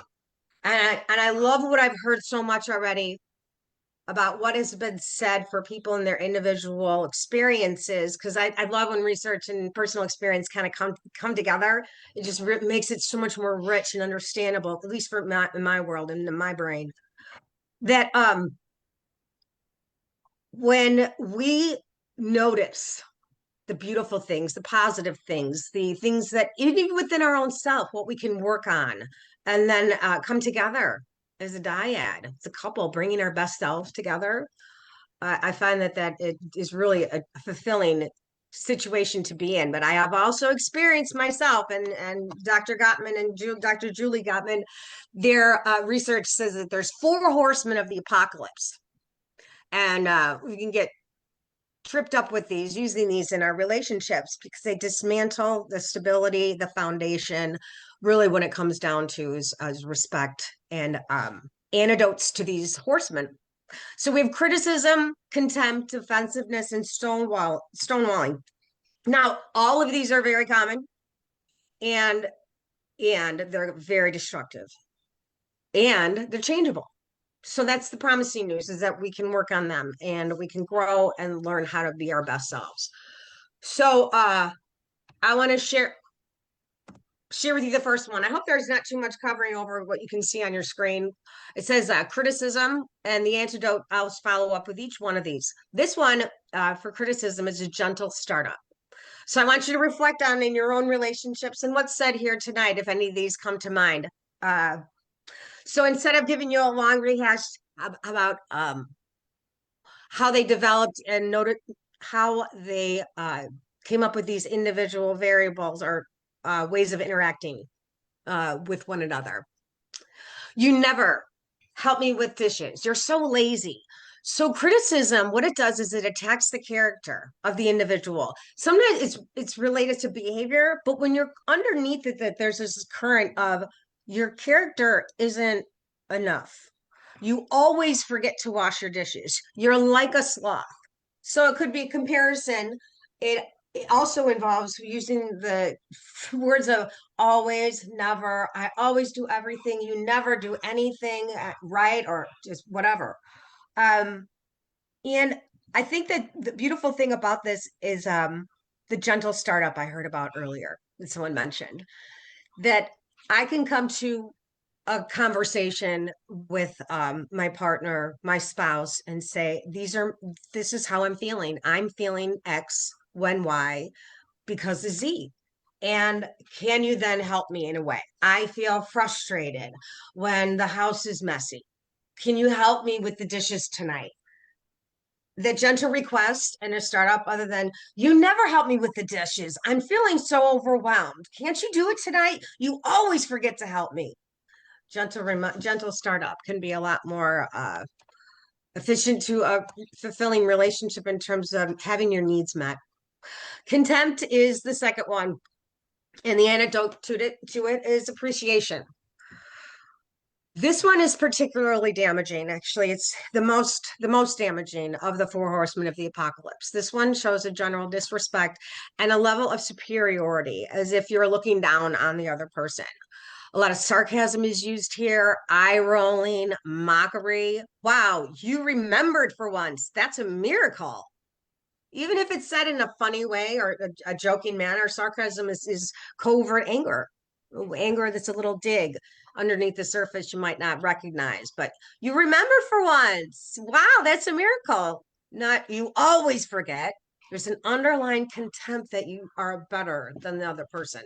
And I love what I've heard so much already about what has been said for people in their individual experiences, because I love when research and personal experience kind of come together. It just makes it so much more rich and understandable, at least for in my world and in my brain. That when we notice the beautiful things, the positive things, the things that even within our own self, what we can work on, and then come together as a dyad, as a couple, bringing our best selves together. I find that it is really a fulfilling situation to be in. But I have also experienced myself, and Dr. Gottman and Dr. Julie Gottman, their research says that there's 4 horsemen of the apocalypse. And we can get tripped up with using these in our relationships, because they dismantle the stability, the foundation. Really, when it comes down to is respect and antidotes to these horsemen. So we have criticism, contempt, defensiveness, and stonewalling. Now, all of these are very common, and they're very destructive, and they're changeable. So that's the promising news, is that we can work on them and we can grow and learn how to be our best selves. So I want to share with you the first one. I hope there's not too much covering over what you can see on your screen. It says criticism, and the antidote, I'll follow up with each one of these. This one for criticism is a gentle startup. So I want you to reflect on in your own relationships and what's said here tonight, if any of these come to mind. So instead of giving you a long rehash about how they developed and noted how they came up with these individual variables or ways of interacting with one another. You never help me with dishes. You're so lazy. So criticism, what it does is it attacks the character of the individual. Sometimes it's related to behavior, but when you're underneath it, that there's this current of your character isn't enough. You always forget to wash your dishes. You're like a sloth. So it could be a comparison. It also involves using the words of always, never. I always do everything. You never do anything right, or just whatever. And I think that the beautiful thing about this is the gentle startup I heard about earlier that someone mentioned, that I can come to a conversation with my partner, my spouse, and say, this is how I'm feeling. I'm feeling X when Y because of Z. And can you then help me in a way? I feel frustrated when the house is messy. Can you help me with the dishes tonight? the gentle request in a startup, other than, you never help me with the dishes. I'm feeling so overwhelmed. Can't you do it tonight? You always forget to help me. Gentle startup can be a lot more efficient to a fulfilling relationship in terms of having your needs met. Contempt is the second one. And the antidote to it is appreciation. This one is particularly damaging. Actually, it's the most damaging of the four horsemen of the apocalypse. This one shows a general disrespect and a level of superiority, as if you're looking down on the other person. A lot of sarcasm is used here, eye rolling, mockery. Wow, you remembered for once. That's a miracle. Even if it's said in a funny way or a joking manner, sarcasm is covert anger that's a little dig underneath the surface you might not recognize. But you remember for once. Wow, that's a miracle. Not you always forget. There's an underlying contempt that you are better than the other person.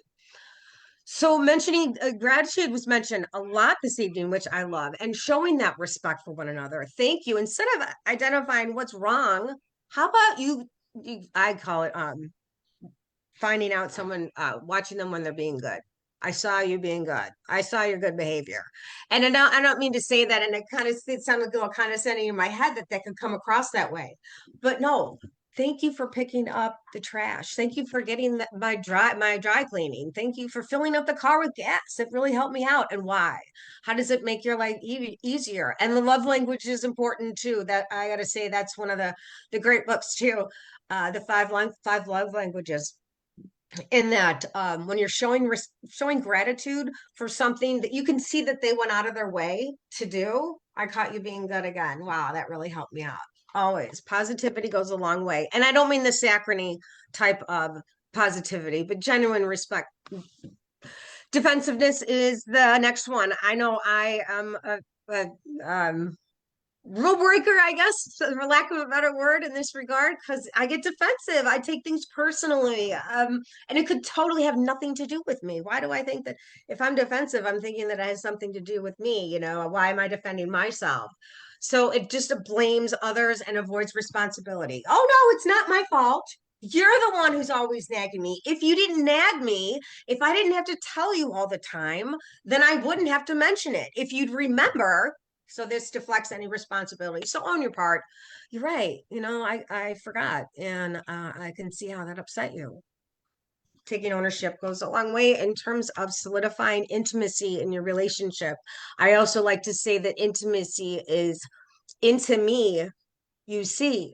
So mentioning gratitude was mentioned a lot this evening, which I love, and showing that respect for one another. Thank you. Instead of identifying what's wrong, how about you I call it finding out someone, watching them when they're being good. I saw you being good. I saw your good behavior. And I don't mean to say that, and it sounded a little condescending in my head that could come across that way. But no, thank you for picking up the trash. Thank you for getting my dry cleaning. Thank you for filling up the car with gas. It really helped me out. And why? How does it make your life easier? And the love language is important too. That I got to say, that's one of the great books too. The five love languages. In that, when you're showing gratitude for something that you can see that they went out of their way to do. I caught you being good again. Wow, that really helped me out. Always positivity goes a long way, and I don't mean the saccharine type of positivity, but genuine respect. Defensiveness is the next one. I know I am a rule breaker, I guess, for lack of a better word in this regard, because I get defensive. I take things personally. And it could totally have nothing to do with me. Why do I think that if I'm defensive, I'm thinking that it has something to do with me? Why am I defending myself? So it just blames others and avoids responsibility. Oh, no, it's not my fault. You're the one who's always nagging me. If you didn't nag me, if I didn't have to tell you all the time, then I wouldn't have to mention it. If you'd remember. So this deflects any responsibility. So on your part, you're right. I forgot. And I can see how that upset you. Taking ownership goes a long way in terms of solidifying intimacy in your relationship. I also like to say that intimacy is into me, you see.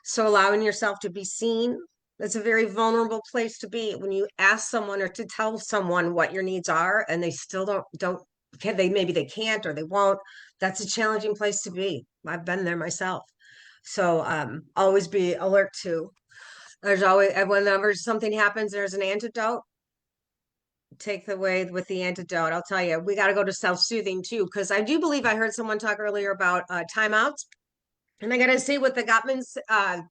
So allowing yourself to be seen, that's a very vulnerable place to be when you ask someone or to tell someone what your needs are and they still don't maybe they can't or they won't. That's a challenging place to be. I've been there myself. So always be alert to. There's always, whenever something happens, there's an antidote. Take the way with the antidote. I'll tell you, we got to go to self-soothing too, because I do believe I heard someone talk earlier about timeouts. And I got to say what the Gottmans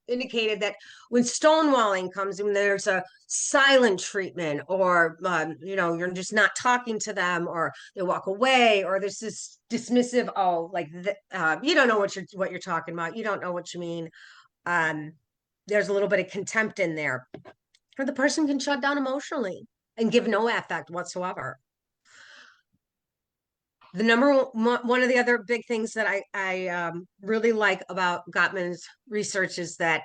indicated, that when stonewalling comes in, there's a silent treatment, or, you're just not talking to them, or they walk away, or there's this dismissive, you don't know what you're talking about. You don't know what you mean. There's a little bit of contempt in there, or the person can shut down emotionally and give no affect whatsoever. The one of the other big things that I really like about Gottman's research is that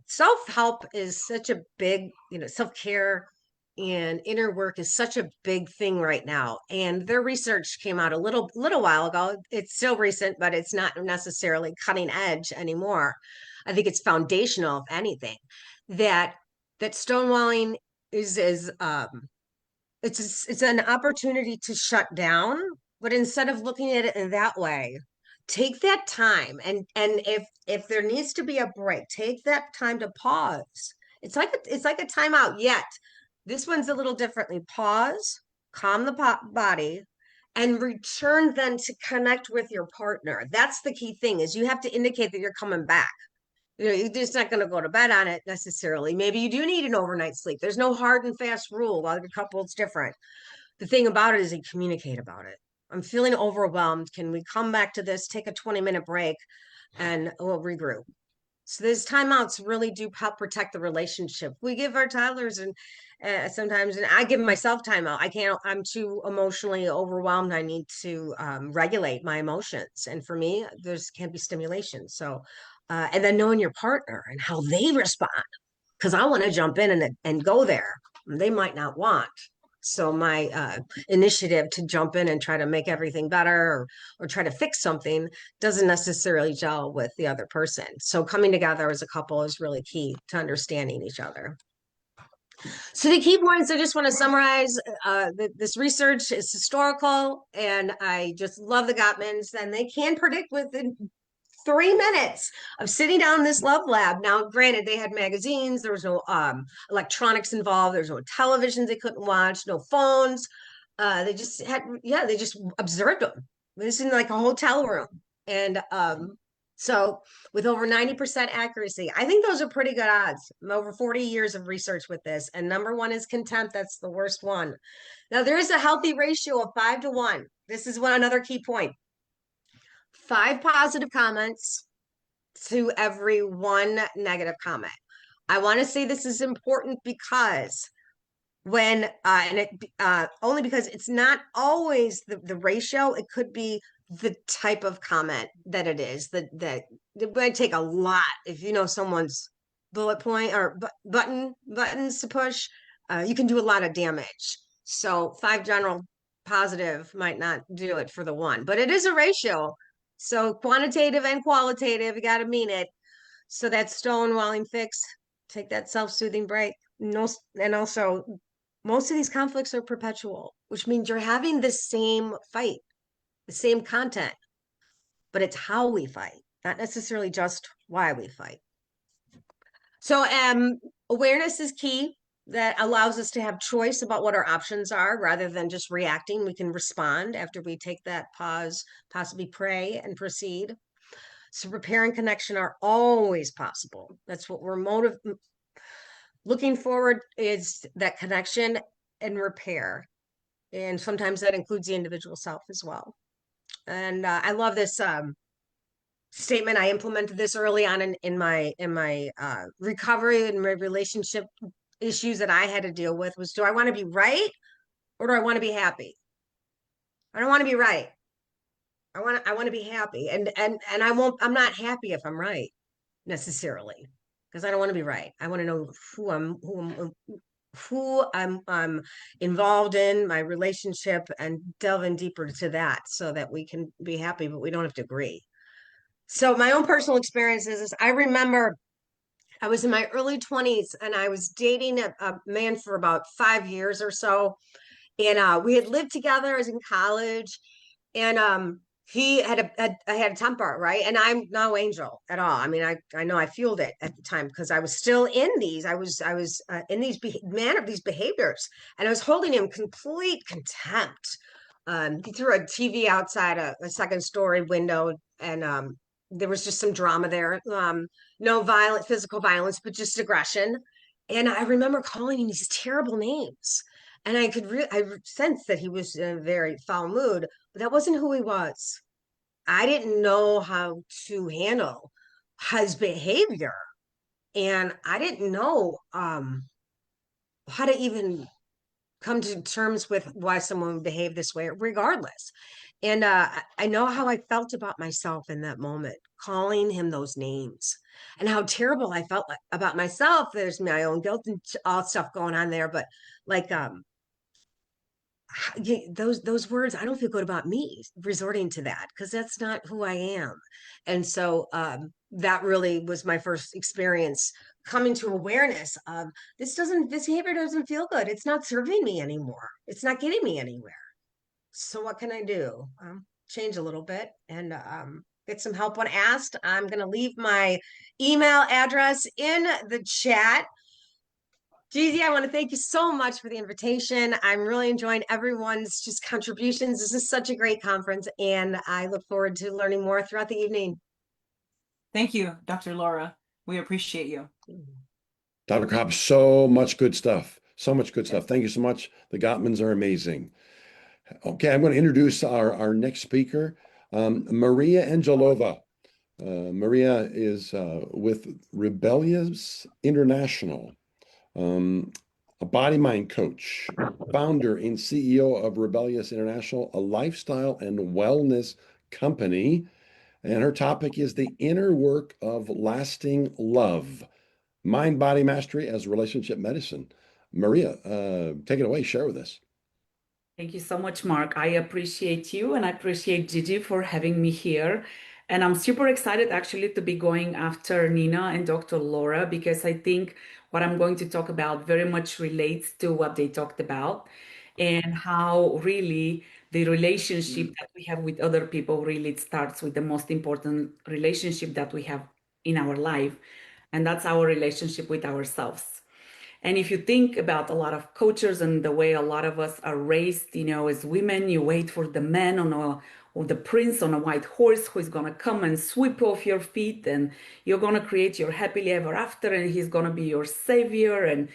self-help is such a big, self-care and inner work is such a big thing right now. And their research came out a little while ago. It's still recent, but it's not necessarily cutting edge anymore. I think it's foundational, if anything. That stonewalling is it's an opportunity to shut down, but instead of looking at it in that way, take that time, and if there needs to be a break, take that time to pause. It's like a timeout, yet this one's a little differently. Pause, calm the body, and return then to connect with your partner. That's the key thing, is you have to indicate that you're coming back. You're just not going to go to bed on it necessarily. Maybe you do need an overnight sleep. There's no hard and fast rule. While the couple, it's different. The thing about it is they communicate about it. I'm feeling overwhelmed. Can we come back to this, take a 20-minute break, and we'll regroup? So these timeouts really do help protect the relationship. We give our toddlers and sometimes, and I give myself timeout. I can't, I'm too emotionally overwhelmed. I need to regulate my emotions. And for me, there's can't be stimulation. So, and then knowing your partner and how they respond, because I want to jump in and go there. They might not want. So my initiative to jump in and try to make everything better or try to fix something doesn't necessarily gel with the other person. So coming together as a couple is really key to understanding each other. So the key points, I just want to summarize, this research is historical, and I just love the Gottmans, and they can predict within 3 minutes of sitting down in this love lab. Now, granted, they had magazines, there was no electronics involved, there's no televisions they couldn't watch, no phones. They just had, they just observed them. This is like a hotel room. And so with over 90% accuracy, I think those are pretty good odds. Over 40 years of research with this. And number one is contempt. That's the worst one. Now, there is a healthy ratio of 5-1. This is another key point. 5 positive comments to every 1 negative comment. I want to say this is important because when only because it's not always the ratio, it could be the type of comment that it is that it might take a lot. If you know someone's bullet point or buttons to push, you can do a lot of damage. So 5 general positive might not do it for the 1, but it is a ratio. So quantitative and qualitative, you got to mean it. So that stonewalling fix, take that self-soothing break. No, and also most of these conflicts are perpetual, which means you're having the same fight, the same content, but it's how we fight, not necessarily just why we fight. So awareness is key. That allows us to have choice about what our options are rather than just reacting. We can respond after we take that pause, possibly pray and proceed. So repair and connection are always possible. That's what we're looking forward is that connection and repair. And sometimes that includes the individual self as well. And I love this statement. I implemented this early on in my recovery and my relationship issues that I had to deal with was, do I want to be right or do I want to be happy? I don't want to be right. I want to be happy. And I'm not happy if I'm right necessarily, because I don't want to be right. I want to know who I'm involved in my relationship and delve in deeper to that so that we can be happy, but we don't have to agree. So my own personal experiences is I remember I was in my early 20s and I was dating a man for about 5 years or so. And we had lived together. I was in college, and he had I had a temper, right? And I'm no angel at all. I mean, I know I fueled it at the time because I was still in these. I was in these these behaviors, and I was holding him complete contempt. He threw a TV outside a 2nd-story window, and there was just some drama there. No physical violence, but just aggression. And I remember calling him these terrible names. And I sense that he was in a very foul mood, but that wasn't who he was. I didn't know how to handle his behavior. And I didn't know how to even come to terms with why someone would behave this way, regardless. And I know how I felt about myself in that moment, calling him those names, and how terrible I felt about myself. There's my own guilt and all stuff going on there, but like those words, I don't feel good about me resorting to that because that's not who I am. And so that really was my first experience coming to awareness of this behavior doesn't feel good. It's not serving me anymore. It's not getting me anywhere. So what can I do? Change a little bit and get some help when asked. I'm going to leave my email address in the chat. Gigi, I want to thank you so much for the invitation. I'm really enjoying everyone's just contributions. This is such a great conference, and I look forward to learning more throughout the evening. Thank you, Dr. Laura. We appreciate you. Dr. Kopp, so much good stuff. So much good stuff. Thank you so much. The Gottmans are amazing. Okay, I'm going to introduce our next speaker, Maria Angelova. Maria is with Rebellious International, a body mind coach, founder and CEO of Rebellious International, a lifestyle and wellness company. And her topic is the inner work of lasting love, mind body mastery as relationship medicine. Maria, take it away, share with us. Thank you so much, Mark. I appreciate you and I appreciate Gigi for having me here. And I'm super excited actually to be going after Nina and Dr. Laura because I think what I'm going to talk about very much relates to what they talked about and how really the relationship that we have with other people really starts with the most important relationship that we have in our life, and that's our relationship with ourselves. And if you think about a lot of cultures and the way a lot of us are raised, as women, you wait for the man or the prince on a white horse who is going to come and sweep off your feet, and you're going to create your happily ever after, and he's going to be your savior, and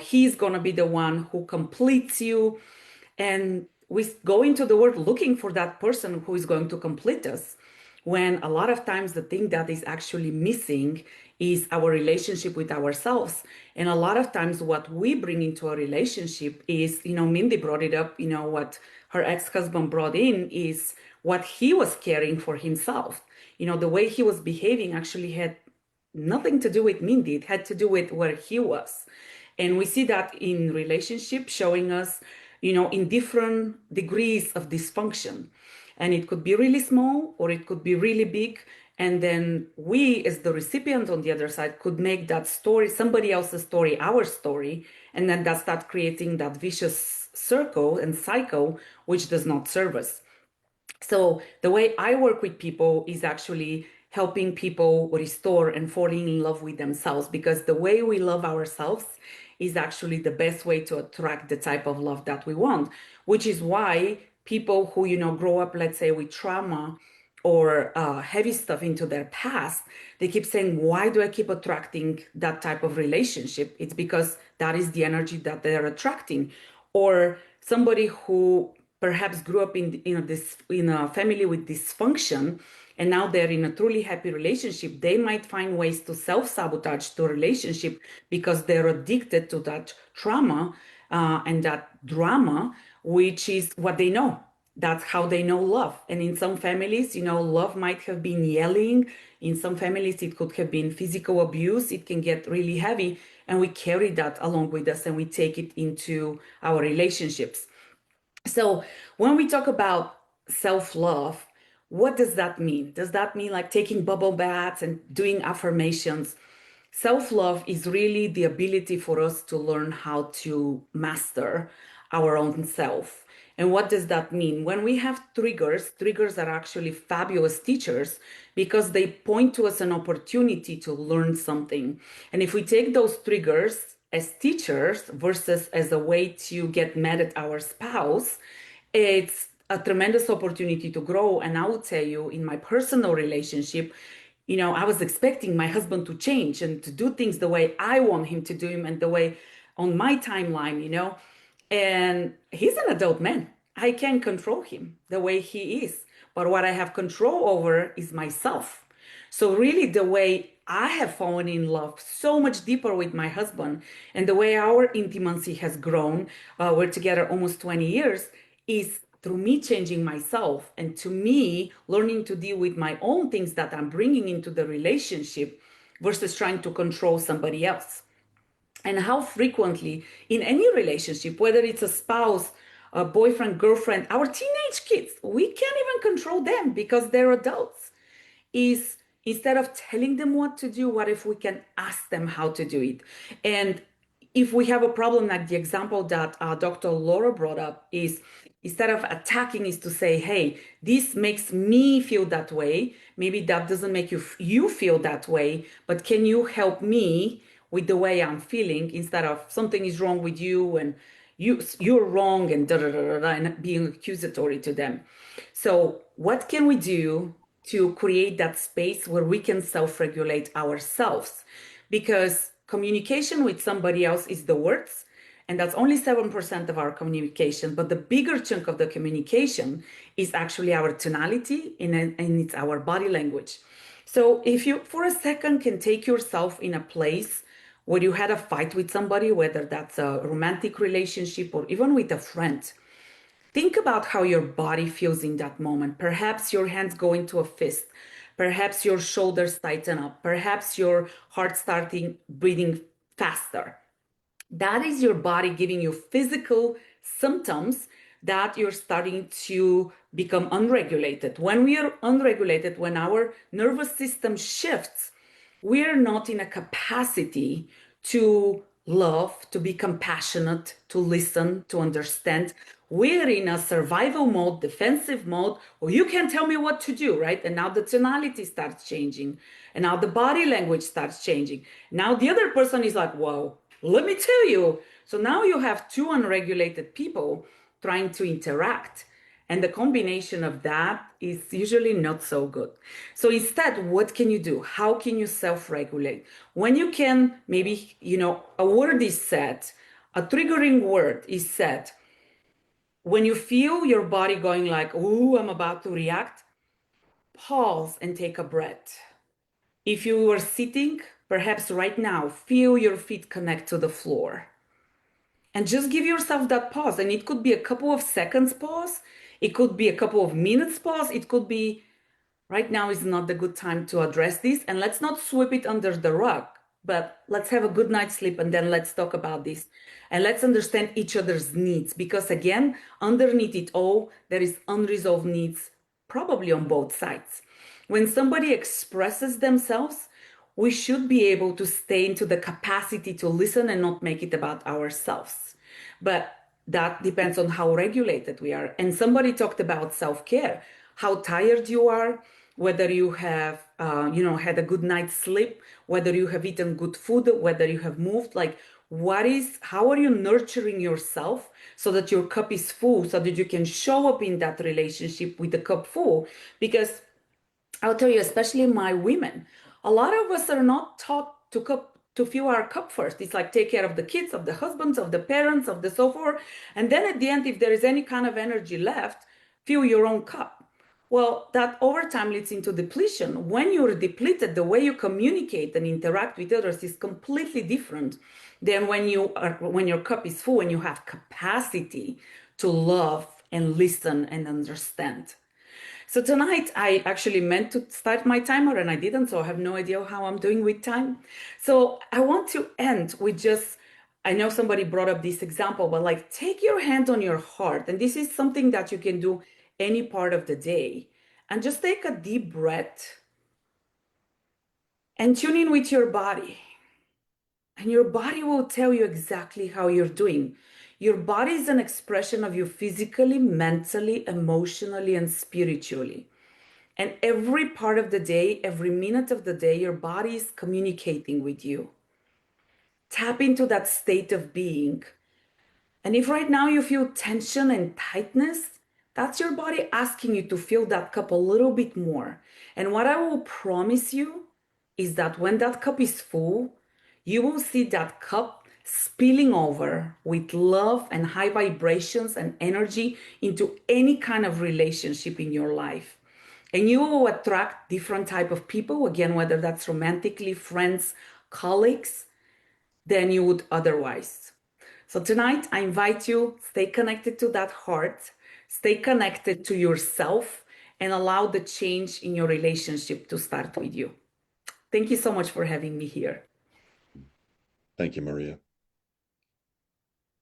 he's going to be the one who completes you. And we go into the world looking for that person who is going to complete us, when a lot of times the thing that is actually missing is our relationship with ourselves. And a lot of times what we bring into a relationship is, Mindy brought it up, what her ex-husband brought in is what he was caring for himself. The way he was behaving actually had nothing to do with Mindy. It had to do with where he was. And we see that in relationship showing us, in different degrees of dysfunction. And it could be really small or it could be really big. And then we, as the recipient on the other side, could make that story, somebody else's story, our story. And then that start creating that vicious circle and cycle, which does not serve us. So the way I work with people is actually helping people restore and falling in love with themselves, because the way we love ourselves is actually the best way to attract the type of love that we want, which is why people who, grow up, let's say, with trauma or heavy stuff into their past, they keep saying, why do I keep attracting that type of relationship? It's because that is the energy that they're attracting. Or somebody who perhaps grew up in a family with dysfunction, and now they're in a truly happy relationship, they might find ways to self-sabotage the relationship because they're addicted to that trauma and that drama, which is what they know. That's how they know love. And in some families, love might have been yelling. In some families, it could have been physical abuse. It can get really heavy. And we carry that along with us and we take it into our relationships. So when we talk about self-love, what does that mean? Does that mean like taking bubble baths and doing affirmations? Self-love is really the ability for us to learn how to master our own self. And what does that mean? When we have triggers are actually fabulous teachers because they point to us an opportunity to learn something. And if we take those triggers as teachers versus as a way to get mad at our spouse, it's a tremendous opportunity to grow. And I would tell you, in my personal relationship, I was expecting my husband to change and to do things the way I want him to do them and the way on my timeline, and he's an adult man. I can't control him the way he is. But what I have control over is myself. So really the way I have fallen in love so much deeper with my husband and the way our intimacy has grown, we're together almost 20 years, is through me changing myself and to me learning to deal with my own things that I'm bringing into the relationship versus trying to control somebody else. And how frequently in any relationship, whether it's a spouse, a boyfriend, girlfriend, our teenage kids, we can't even control them because they're adults. Is instead of telling them what to do, what if we can ask them how to do it? And if we have a problem, like the example that Dr. Laura brought up, is instead of attacking, is to say, hey, this makes me feel that way. Maybe that doesn't make you feel that way, but can you help me with the way I'm feeling, instead of something is wrong with you and you're wrong and and being accusatory to them. So what can we do to create that space where we can self-regulate ourselves? Because communication with somebody else is the words, And that's only 7% of our communication. But the bigger chunk of the communication is actually our tonality and it's our body language. So if you, for a second, can take yourself in a place where you had a fight with somebody, whether that's a romantic relationship or even with a friend, think about how your body feels in that moment. Perhaps your hands go into a fist. Perhaps your shoulders tighten up. Perhaps your heart starting breathing faster. That is your body giving you physical symptoms that you're starting to become unregulated. When we are unregulated, when our nervous system shifts, we are not in a capacity to love, to be compassionate, to listen, to understand. We're in a survival mode, defensive mode, or you can't tell me what to do, right? And now the tonality starts changing. And now the body language starts changing. Now the other person is like, whoa, let me tell you. So now you have two unregulated people trying to interact. And the combination of that is usually not so good. So instead, what can you do? How can you self-regulate? When you can, maybe, a word is said, a triggering word is said. When you feel your body going like, oh, I'm about to react, pause and take a breath. If you are sitting, perhaps right now, feel your feet connect to the floor. And just give yourself that pause. And it could be a couple of seconds pause. It could be a couple of minutes pause. It could be right now is not the good time to address this. And let's not sweep it under the rug, but let's have a good night's sleep and then let's talk about this. And let's understand each other's needs. Because again, underneath it all, there is unresolved needs, probably on both sides. When somebody expresses themselves, we should be able to stay into the capacity to listen and not make it about ourselves. But that depends on how regulated we are. And somebody talked about self-care, how tired you are, whether you have, had a good night's sleep, whether you have eaten good food, whether you have moved, how are you nurturing yourself so that your cup is full, so that you can show up in that relationship with the cup full? Because I'll tell you, especially my women, a lot of us are not taught to fill our cup first. It's like take care of the kids, of the husbands, of the parents, of the so forth. And then at the end, if there is any kind of energy left, fill your own cup. Well, that over time leads into depletion. When you're depleted, the way you communicate and interact with others is completely different than when your cup is full and you have capacity to love and listen and understand. So tonight I actually meant to start my timer and I didn't, so I have no idea how I'm doing with time. So I want to end with I know somebody brought up this example, but take your hand on your heart. And this is something that you can do any part of the day. And just take a deep breath and tune in with your body. And your body will tell you exactly how you're doing. Your body is an expression of you physically, mentally, emotionally, and spiritually. And every part of the day, every minute of the day, your body is communicating with you. Tap into that state of being. And if right now you feel tension and tightness, that's your body asking you to fill that cup a little bit more. And what I will promise you is that when that cup is full, you will see that cup spilling over with love and high vibrations and energy into any kind of relationship in your life. And you will attract different type of people, again, whether that's romantically, friends, colleagues, than you would otherwise. So tonight, I invite you, stay connected to that heart, stay connected to yourself, and allow the change in your relationship to start with you. Thank you so much for having me here. Thank you, Maria.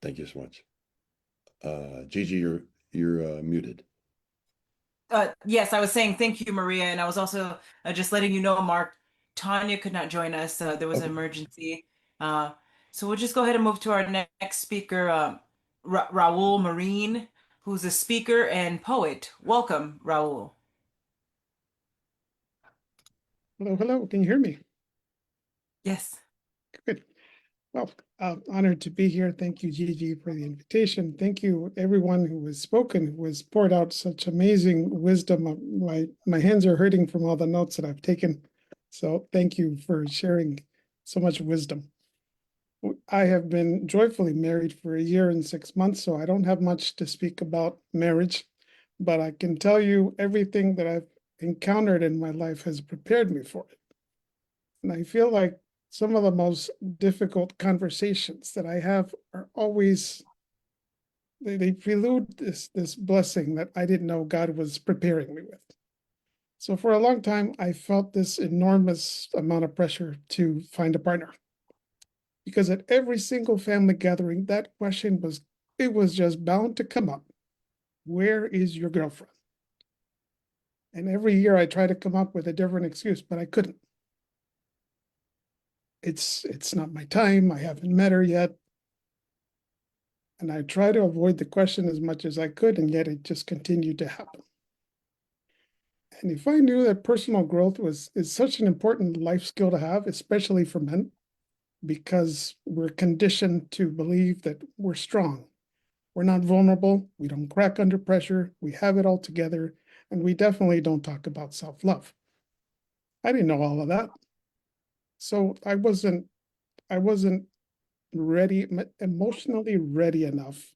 Thank you so much. Gigi, you're muted. Yes, I was saying thank you, Maria, and I was also just letting you know, Mark, Tanya could not join us. There was an emergency. So we'll just go ahead and move to our next speaker, Raul Marine, who's a speaker and poet. Welcome, Raul. Hello. Can you hear me? Yes. Good. Well, honored to be here. Thank you, Gigi, for the invitation. Thank you, everyone who has spoken, who has poured out such amazing wisdom. My hands are hurting from all the notes that I've taken. So thank you for sharing so much wisdom. I have been joyfully married for a year and 6 months, so I don't have much to speak about marriage, but I can tell you everything that I've encountered in my life has prepared me for it. And I feel like some of the most difficult conversations that I have are always they prelude this blessing that I didn't know God was preparing me with. So for a long time, I felt this enormous amount of pressure to find a partner. Because at every single family gathering, that question it was just bound to come up. Where is your girlfriend? And every year I try to come up with a different excuse, but I couldn't. It's not my time. I haven't met her yet. And I try to avoid the question as much as I could, and yet it just continued to happen. And if I knew that personal growth is such an important life skill to have, especially for men, because we're conditioned to believe that we're strong. We're not vulnerable. We don't crack under pressure. We have it all together. And we definitely don't talk about self-love. I didn't know all of that. So I wasn't ready, emotionally ready enough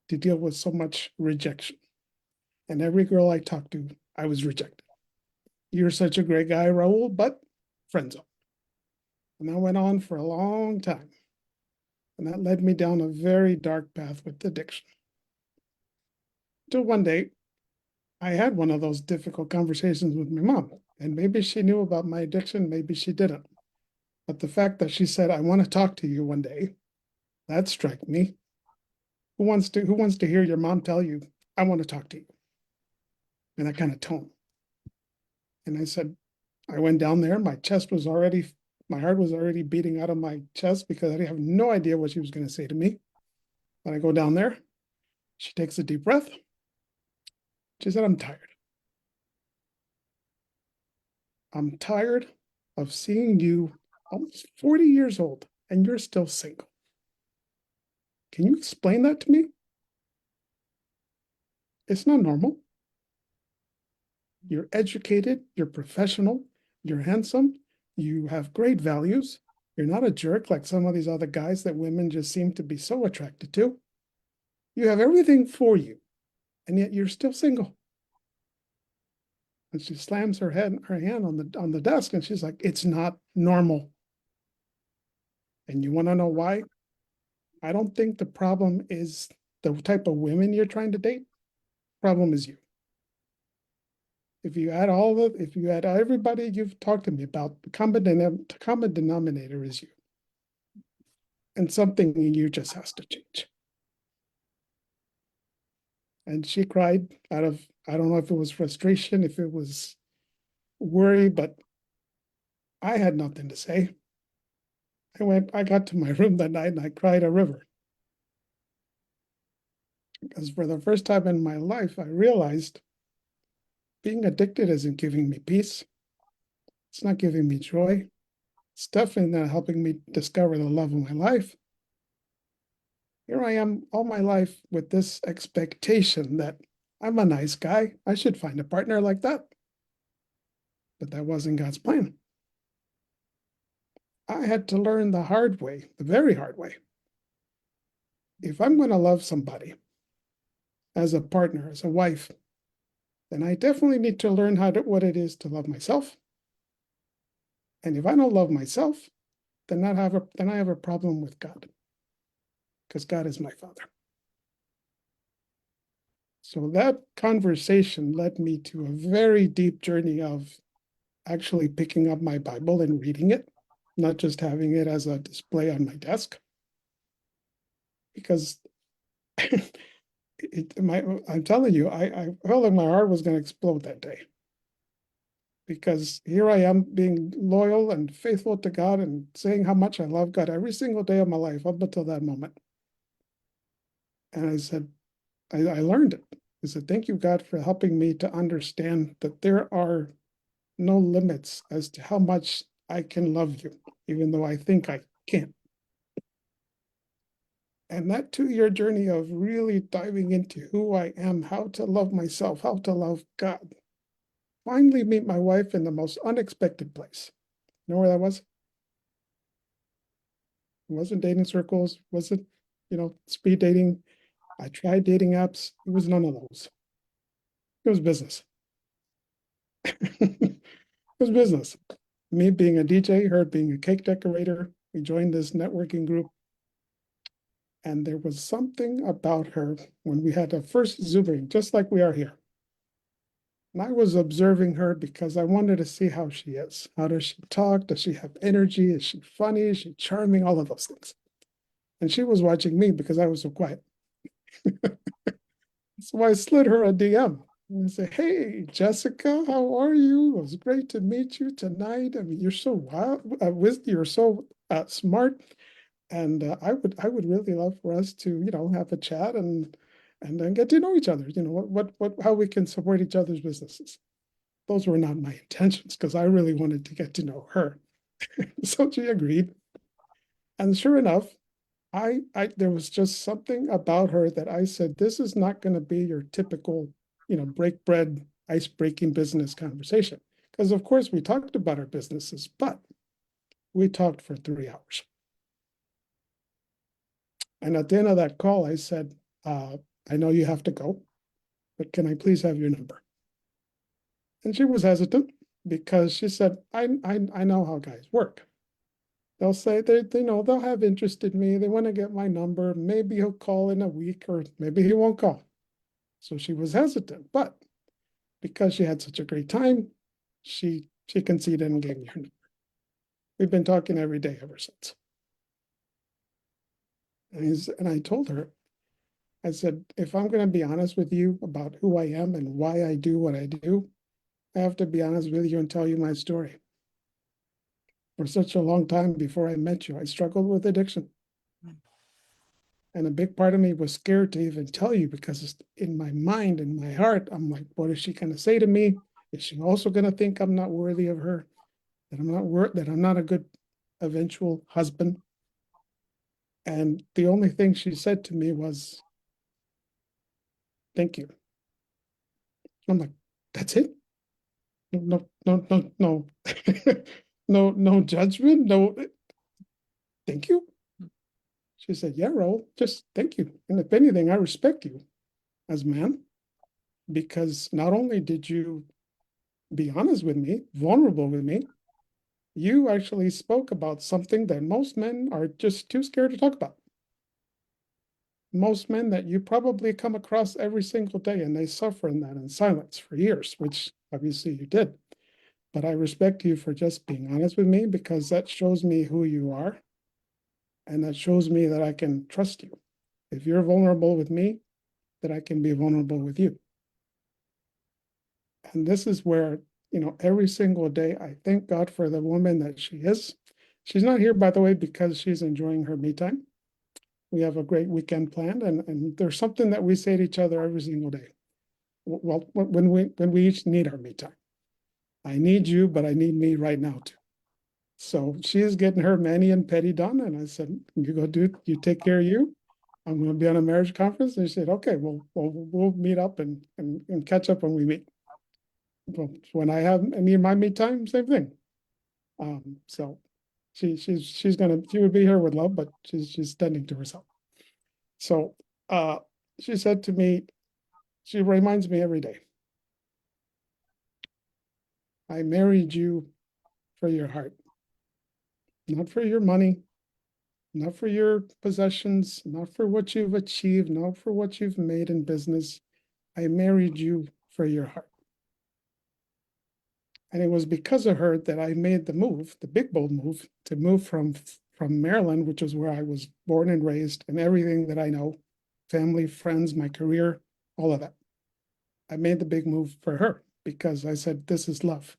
to deal with so much rejection. And every girl I talked to, I was rejected. You're such a great guy, Raul, but friend zone. And that went on for a long time. And that led me down a very dark path with addiction. Till one day, I had one of those difficult conversations with my mom. And maybe she knew about my addiction, maybe she didn't. But the fact that she said, I want to talk to you one day, that struck me. Who wants to hear your mom tell you, I want to talk to you? In that kind of tone. And I said, I went down there, my heart was already beating out of my chest because I have no idea what she was going to say to me. When I go down there, she takes a deep breath. She said, I'm tired. I'm tired of seeing you almost 40 years old and you're still single. Can you explain that to me? It's not normal. You're educated, you're professional, you're handsome, you have great values. You're not a jerk like some of these other guys that women just seem to be so attracted to. You have everything for you, and yet you're still single. And she slams her hand on the desk, and she's like, it's not normal. And you want to know why? I don't think the problem is the type of women you're trying to date. Problem is you. If you add everybody you've talked to me about, the common denominator is you. And something in you just has to change. And she cried out of, I don't know if it was frustration, if it was worry, but I had nothing to say. I got to my room that night and I cried a river. Because for the first time in my life, I realized being addicted isn't giving me peace. It's not giving me joy. It's definitely not helping me discover the love of my life. Here I am all my life with this expectation that I'm a nice guy. I should find a partner like that. But that wasn't God's plan. I had to learn the hard way, the very hard way. If I'm going to love somebody as a partner, as a wife, then I definitely need to learn what it is to love myself. And if I don't love myself, then I have a problem with God, because God is my Father. So that conversation led me to a very deep journey of actually picking up my Bible and reading it, not just having it as a display on my desk. Because I'm telling you, I felt like my heart was going to explode that day. Because here I am being loyal and faithful to God and saying how much I love God every single day of my life up until that moment. And I said, I learned it. I said, thank you, God, for helping me to understand that there are no limits as to how much I can love you, even though I think I can't. And that 2-year journey of really diving into who I am, how to love myself, how to love God, finally meet my wife in the most unexpected place. You know where that was? It wasn't dating circles, wasn't, speed dating. I tried dating apps. It was none of those. It was business. It was business. Me being a DJ, her being a cake decorator. We joined this networking group. And there was something about her when we had our first Zooming, just like we are here. And I was observing her because I wanted to see how she is. How does she talk? Does she have energy? Is she funny? Is she charming? All of those things. And she was watching me because I was so quiet. So I slid her a DM and I said, "Hey, Jessica, how are you? It was great to meet you tonight. I mean, you're so wild, you're so smart, and I would really love for us to, have a chat and then get to know each other. How we can support each other's businesses." Those were not my intentions because I really wanted to get to know her. So she agreed, and sure enough, there was just something about her that I said, this is not going to be your typical, break bread, ice breaking business conversation. Because of course we talked about our businesses, but we talked for 3 hours. And at the end of that call, I said, I know you have to go, but can I please have your number? And she was hesitant because she said, I know how guys work. They'll say they know they'll have interest in me. They want to get my number. Maybe he'll call in a week or maybe he won't call. So she was hesitant, but because she had such a great time, she conceded and gave me her number. We've been talking every day ever since. And I told her, I said, if I'm going to be honest with you about who I am and why I do what I do, I have to be honest with you and tell you my story. For such a long time before I met you, I struggled with addiction. And a big part of me was scared to even tell you because in my mind, in my heart, I'm like, what is she going to say to me? Is she also going to think I'm not worthy of her? That I'm not a good eventual husband? And the only thing she said to me was, thank you. I'm like, that's it? No, no, no, no, no judgment, no, thank you. She said, yeah, Raul, just thank you. And if anything, I respect you as a man because not only did you be honest with me, vulnerable with me, you actually spoke about something that most men are just too scared to talk about. Most men that you probably come across every single day and they suffer in that in silence for years, which obviously you did. But I respect you for just being honest with me because that shows me who you are. And that shows me that I can trust you. If you're vulnerable with me, that I can be vulnerable with you. And this is where, every single day, I thank God for the woman that she is. She's not here, by the way, because she's enjoying her me time. We have a great weekend planned, and there's something that we say to each other every single day. Well, when we each need our me time. I need you, but I need me right now too. So she is getting her mani and pedi done, and I said, you take care of you. I'm going to be on a marriage conference. And she said, okay, we'll meet up and catch up when we meet. Well, when I need my me time, same thing. So she would be here with love, but she's tending to herself. So she said to me, she reminds me every day, I married you for your heart, not for your money, not for your possessions, not for what you've achieved, not for what you've made in business. I married you for your heart. And it was because of her that I made the move, the big bold move, to move from Maryland, which is where I was born and raised, and everything that I know, family, friends, my career, all of that. I made the big move for her because I said, this is love.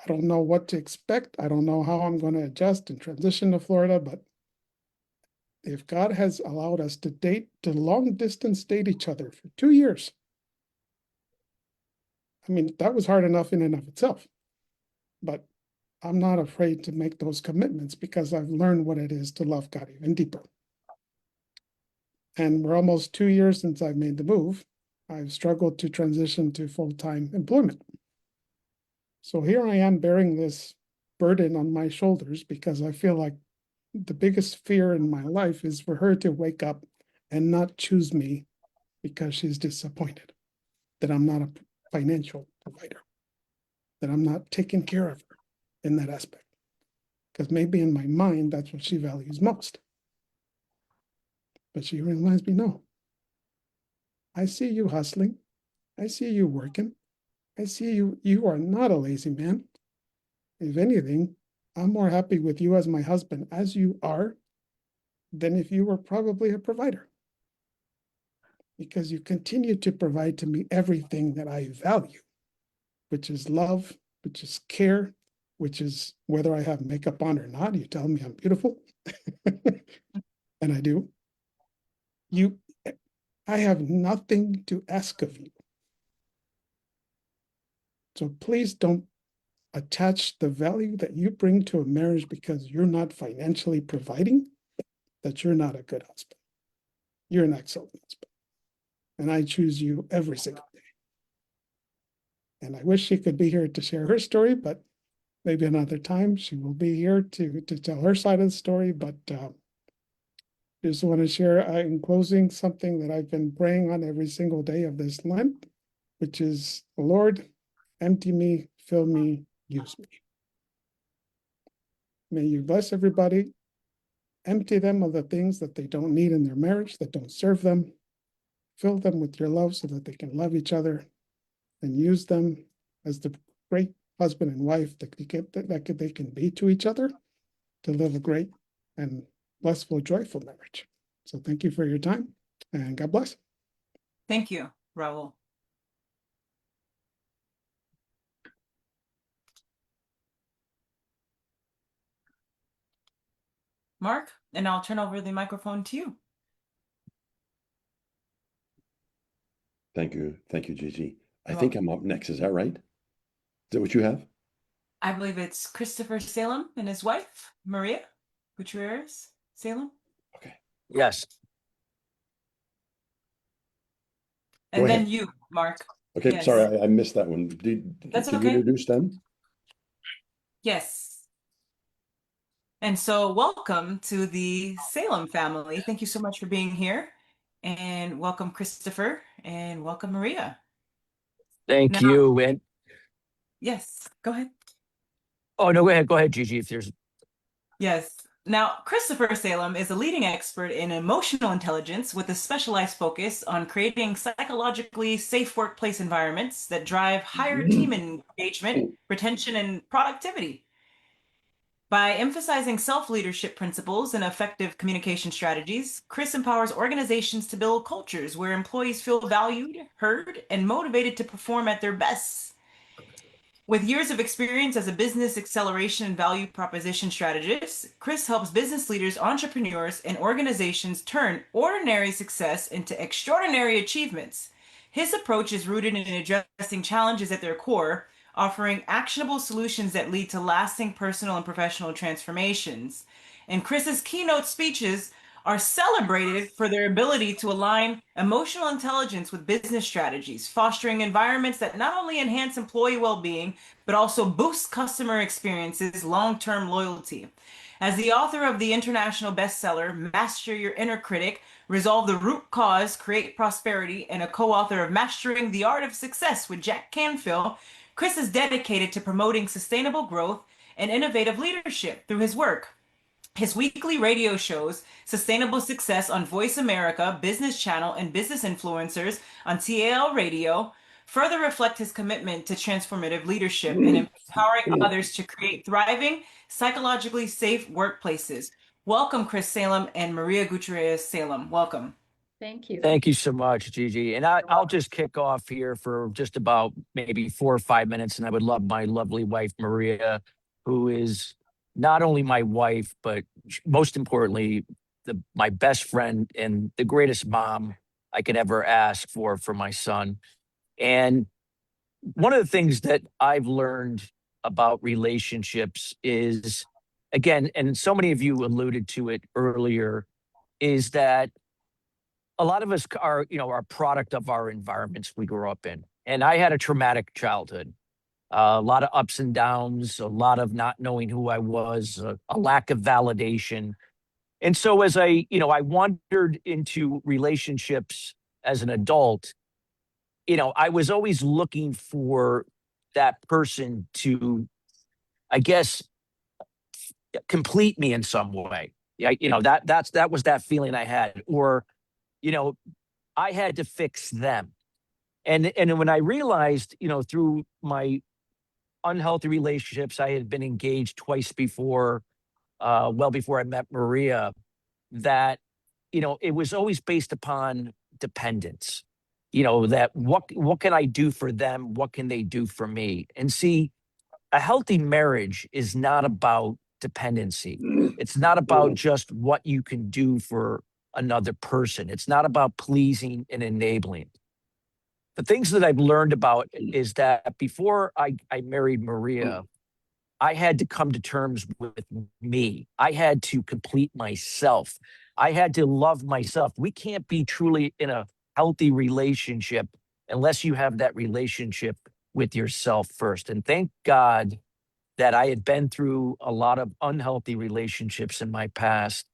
I don't know what to expect. I don't know how I'm going to adjust and transition to Florida, but if God has allowed us to long distance date each other for 2 years, I mean, that was hard enough in and of itself, but I'm not afraid to make those commitments because I've learned what it is to love God even deeper. And we're almost 2 years since I've made the move. I've struggled to transition to full-time employment. So here I am bearing this burden on my shoulders because I feel like the biggest fear in my life is for her to wake up and not choose me because she's disappointed that I'm not a financial provider, that I'm not taking care of her in that aspect. Because maybe in my mind, that's what she values most. But she reminds me, no, I see you hustling. I see you working. I see you are not a lazy man. If anything, I'm more happy with you as my husband, as you are, than if you were probably a provider. Because you continue to provide to me everything that I value, which is love, which is care, which is whether I have makeup on or not, you tell me I'm beautiful. And I do. I have nothing to ask of you. So please don't attach the value that you bring to a marriage because you're not financially providing, that you're not a good husband. You're an excellent husband. And I choose you every single day. And I wish she could be here to share her story, but maybe another time she will be here to tell her side of the story. But just want to share in closing something that I've been praying on every single day of this Lent, which is, Lord, empty me, fill me, use me. May you bless everybody, empty them of the things that they don't need in their marriage, that don't serve them, fill them with your love so that they can love each other, and use them as the great husband and wife that they can be to each other to live a great and blissful, joyful marriage. So thank you for your time, and God bless. Thank you, Raul. Mark, and I'll turn over the microphone to you. Thank you. Thank you, Gigi. I You're think welcome. I'm up next. Is that right? Is that what you have? I believe it's Christopher Salem and his wife, Maria Gutierrez Salem. Okay. Yes. Go And then ahead. you, Mark. Okay, Yes. sorry, I missed that one. That's Can you okay. introduce them? Yes. And so welcome to the Salem family. Thank you so much for being here. And welcome, Christopher, and welcome, Maria. Thank Now, you. And yes, go ahead. oh no, go ahead, Gigi. If there's Yes. Now, Christopher Salem is a leading expert in emotional intelligence with a specialized focus on creating psychologically safe workplace environments that drive higher team engagement, retention, and productivity. By emphasizing self-leadership principles and effective communication strategies, Chris empowers organizations to build cultures where employees feel valued, heard, and motivated to perform at their best. With years of experience as a business acceleration and value proposition strategist, Chris helps business leaders, entrepreneurs, and organizations turn ordinary success into extraordinary achievements. His approach is rooted in addressing challenges at their core, offering actionable solutions that lead to lasting personal and professional transformations. And Chris's keynote speeches are celebrated for their ability to align emotional intelligence with business strategies, fostering environments that not only enhance employee well-being, but also boost customer experiences, long-term loyalty. As the author of the international bestseller, Master Your Inner Critic, Resolve the Root Cause, Create Prosperity, and a co-author of Mastering the Art of Success with Jack Canfield, Chris is dedicated to promoting sustainable growth and innovative leadership through his work. His weekly radio shows, Sustainable Success on Voice America, Business Channel, and Business Influencers on TAL Radio, further reflect his commitment to transformative leadership and empowering others to create thriving, psychologically safe workplaces. Welcome, Chris Salem and Maria Gutierrez Salem. Welcome. Thank you. Thank you so much, Gigi. And I'll just kick off here for just about maybe 4 or 5 minutes. And I would love my lovely wife, Maria, who is not only my wife, but most importantly, my best friend and the greatest mom I could ever ask for my son. And one of the things that I've learned about relationships is, again, and so many of you alluded to it earlier, is that a lot of us are, are product of our environments we grew up in. And I had a traumatic childhood. a lot of ups and downs, a lot of not knowing who I was, a lack of validation. And so as I wandered into relationships as an adult, I was always looking for that person to, I guess, complete me in some way. Yeah, that was that feeling I had, or you know, I had to fix them. And when I realized, through my unhealthy relationships, I had been engaged twice before, well before I met Maria, that it was always based upon dependence. That what can I do for them? What can they do for me? And see, a healthy marriage is not about dependency. It's not about just what you can do for another person. It's not about pleasing and enabling. The things that I've learned about is that before I married Maria, I had to come to terms with me. I had to complete myself. I had to love myself. We can't be truly in a healthy relationship unless you have that relationship with yourself first. And thank God that I had been through a lot of unhealthy relationships in my past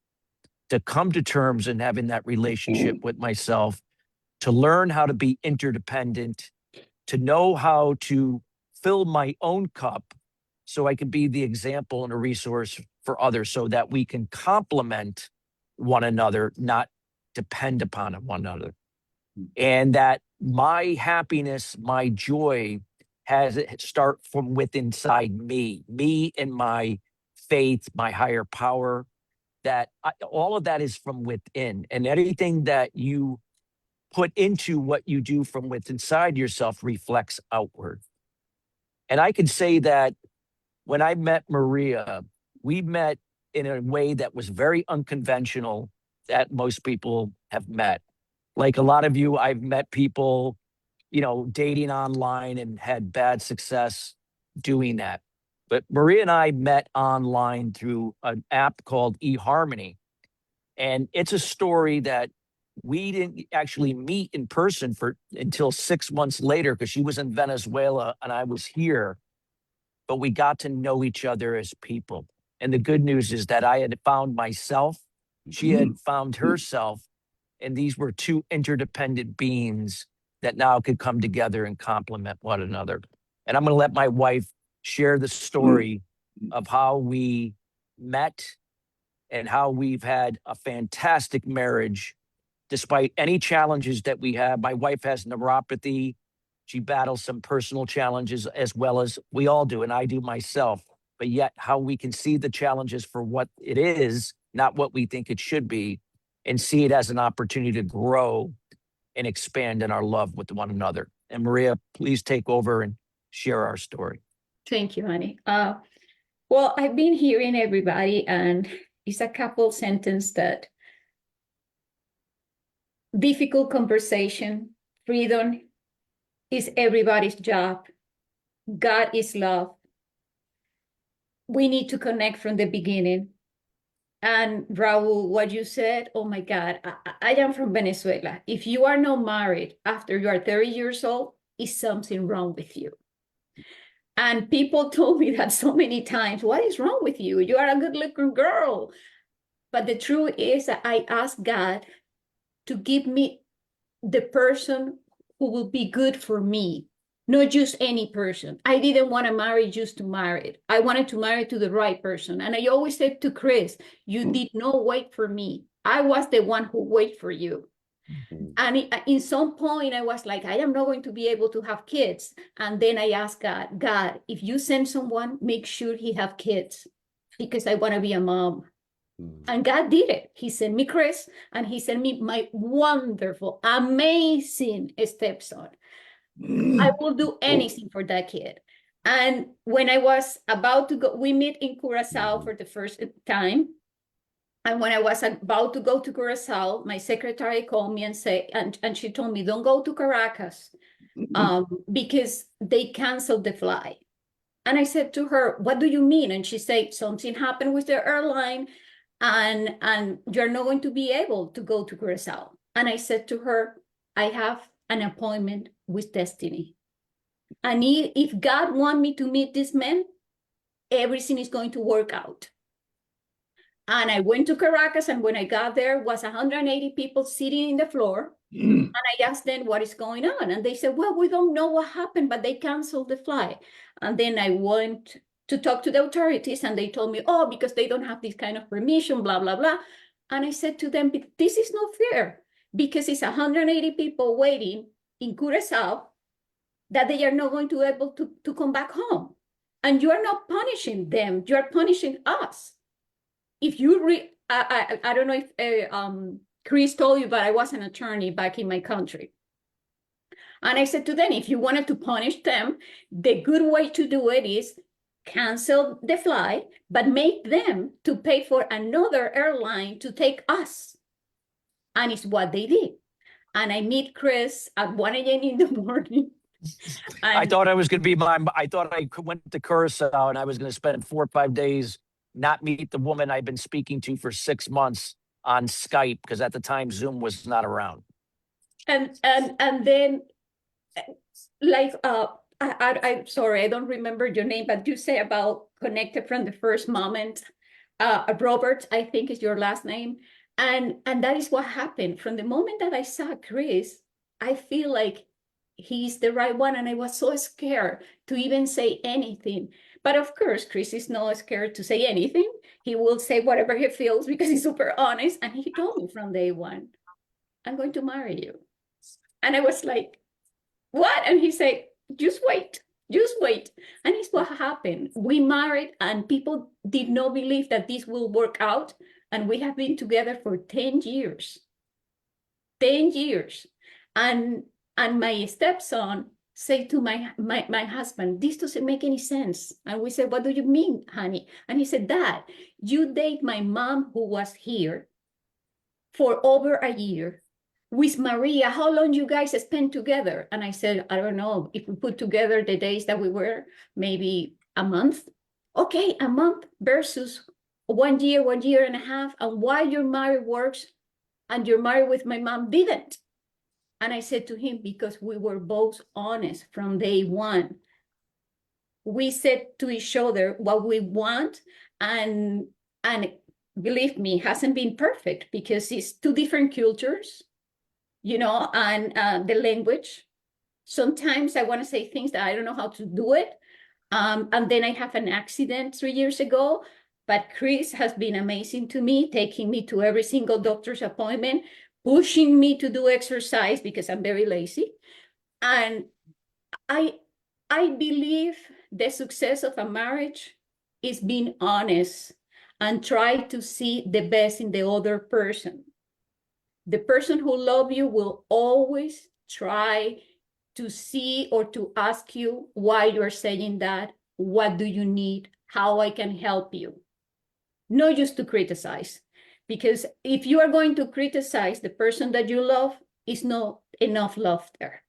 to come to terms and having that relationship with myself, to learn how to be interdependent, to know how to fill my own cup so I can be the example and a resource for others so that we can complement one another, not depend upon one another. And that my happiness, my joy has it start from within inside me and my faith, my higher power, all of that is from within. And anything that you put into what you do from within inside yourself reflects outward. And I can say that when I met Maria, we met in a way that was very unconventional that most people have met. Like a lot of you, I've met people, dating online and had bad success doing that. But Maria and I met online through an app called eHarmony. And it's a story that we didn't actually meet in person until 6 months later, because she was in Venezuela and I was here. But we got to know each other as people. And the good news is that I had found myself, she had found herself, and these were two interdependent beings that now could come together and complement one another. And I'm going to let my wife share the story of how we met and how we've had a fantastic marriage despite any challenges that we have. My wife has neuropathy. She battles some personal challenges as well as we all do, and I do myself. But yet how we can see the challenges for what it is, not what we think it should be, and see it as an opportunity to grow and expand in our love with one another. And Maria, please take over and share our story. Thank you, honey. Well, I've been hearing everybody, and it's a couple sentence that difficult conversation, freedom is everybody's job. God is love. We need to connect from the beginning. And Raul, what you said, oh my God, I am from Venezuela. If you are not married after you are 30 years old, is something wrong with you. And people told me that so many times, what is wrong with you? You are a good looking girl. But the truth is that I asked God to give me the person who will be good for me, not just any person. I didn't want to marry just to marry. I wanted to marry to the right person. And I always said to Chris, you did not wait for me. I was the one who waited for you. And in some point, I was like, I am not going to be able to have kids. And then I asked God, if you send someone, make sure he have kids, because I want to be a mom. And God did it. He sent me Chris, and he sent me my wonderful, amazing stepson. I will do anything for that kid. And when I was about to go, we met in Curacao for the first time. And when I was about to go to Curacao, my secretary called me and said, and she told me, don't go to Caracas because they canceled the flight. And I said to her, what do you mean? And she said, something happened with the airline and you're not going to be able to go to Curacao. And I said to her, I have an appointment with destiny. And if God want me to meet this man, everything is going to work out. And I went to Caracas, and when I got there, was 180 people sitting in the floor. And I asked them what is going on. And they said, well, we don't know what happened, but they canceled the flight. And then I went to talk to the authorities, and they told me, oh, because they don't have this kind of permission, blah, blah, blah. And I said to them, this is not fair, because it's 180 people waiting in Curacao that they are not going to be able to come back home. And you are not punishing them, you are punishing us. If you I don't know if Chris told you, but I was an attorney back in my country. And I said to them, if you wanted to punish them, the good way to do it is cancel the flight, but make them to pay for another airline to take us. And it's what they did. And I meet Chris at 1 a.m. in the morning. I thought I was going to be I thought I went to Curacao and I was going to spend 4 or 5 days, not meet the woman I've been speaking to for 6 months on Skype, because at the time Zoom was not around. And then, like, I'm sorry, I don't remember your name, but you say about connected from the first moment. Robert, I think is your last name. And that is what happened. From the moment that I saw Chris, I feel like he's the right one. And I was so scared to even say anything. But of course, Chris is not scared to say anything. He will say whatever he feels because he's super honest. And he told me from day one, I'm going to marry you. And I was like, what? And he said, just wait. And it's what happened. We married, and people did not believe that this will work out. And we have been together for 10 years. 10 years. And my stepson said to my husband, this doesn't make any sense. And we said, what do you mean, honey? And he said, Dad, you date my mom who was here for over a year. With Maria, how long you guys spent together? And I said, I don't know, if we put together the days that we were, maybe a month. Okay, a month versus 1 year, 1.5 years. And why your marriage works and your marriage with my mom didn't? And I said to him, because we were both honest from day one. We said to each other what we want, and believe me, hasn't been perfect because it's two different cultures, and the language. Sometimes I want to say things that I don't know how to do it. And then I have an accident 3 years ago, but Chris has been amazing to me, taking me to every single doctor's appointment, pushing me to do exercise because I'm very lazy. And I believe the success of a marriage is being honest and try to see the best in the other person. The person who loves you will always try to see or to ask you why you're saying that, what do you need, how I can help you. Not just to criticize, because if you are going to criticize the person that you love, is not enough love there.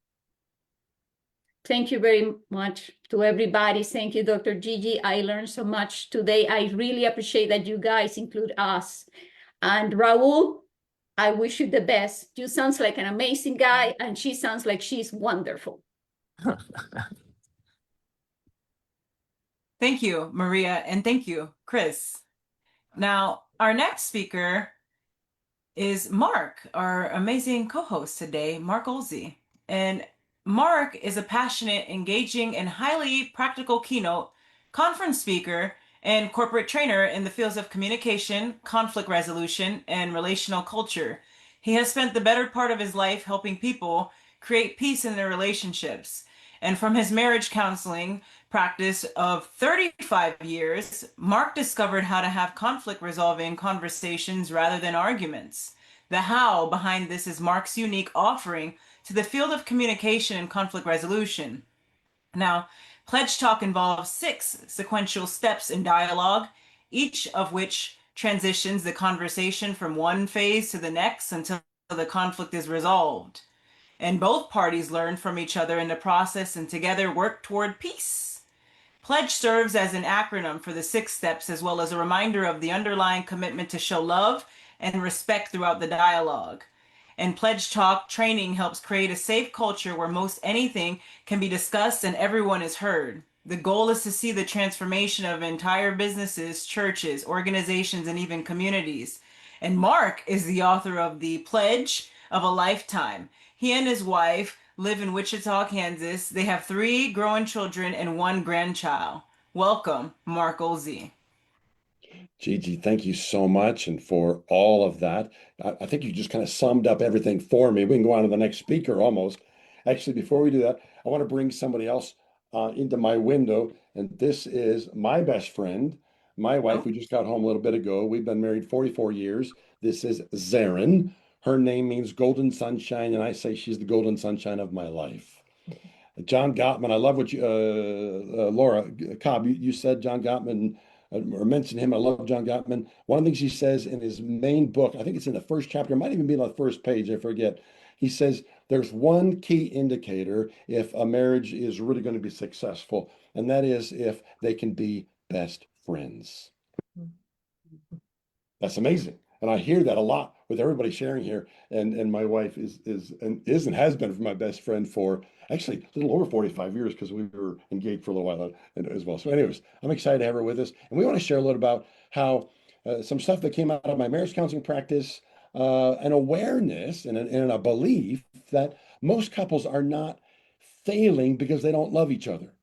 Thank you very much to everybody. Thank you, Dr. Gigi. I learned so much today. I really appreciate that you guys include us. And Raul, I wish you the best. You sounds like an amazing guy, and she sounds like she's wonderful. Thank you, Maria, and thank you, Chris. Now, our next speaker is Mark, our amazing co-host today, Mark Oelze. And Mark is a passionate, engaging, and highly practical keynote conference speaker and corporate trainer in the fields of communication, conflict resolution, and relational culture. He has spent the better part of his life helping people create peace in their relationships. And from his marriage counseling practice of 35 years, Mark discovered how to have conflict resolving conversations rather than arguments. The how behind this is Mark's unique offering to the field of communication and conflict resolution. Now, Pledge Talk involves 6 sequential steps in dialogue, each of which transitions the conversation from one phase to the next until the conflict is resolved. And both parties learn from each other in the process and together work toward peace. Pledge serves as an acronym for the 6 steps, as well as a reminder of the underlying commitment to show love and respect throughout the dialogue. And Pledge Talk training helps create a safe culture where most anything can be discussed and everyone is heard. The goal is to see the transformation of entire businesses, churches, organizations, and even communities. And Mark is the author of The Pledge of a Lifetime. He and his wife live in Wichita, Kansas. They have 3 growing children and 1 grandchild. Welcome, Mark Oelze. Gigi, thank you so much and for all of that. I think you just kind of summed up everything for me. We can go on to the next speaker almost. Actually, before we do that, I want to bring somebody else into my window. And this is my best friend, my wife. We just got home a little bit ago. We've been married 44 years. This is Zarin. Her name means golden sunshine, and I say she's the golden sunshine of my life. John Gottman, I love what you, Laura Cobb, you said John Gottman, or mentioned him. I love John Gottman. One of the things he says in his main book, I think it's in the first chapter, it might even be on the first page, I forget. He says there's one key indicator if a marriage is really going to be successful, and that is if they can be best friends. That's amazing. And I hear that a lot with everybody sharing here. And my wife is and has been my best friend for actually a little over 45 years because we were engaged for a little while as well. So anyways, I'm excited to have her with us. And we want to share a little about how some stuff that came out of my marriage counseling practice, an awareness and a belief that most couples are not failing because they don't love each other,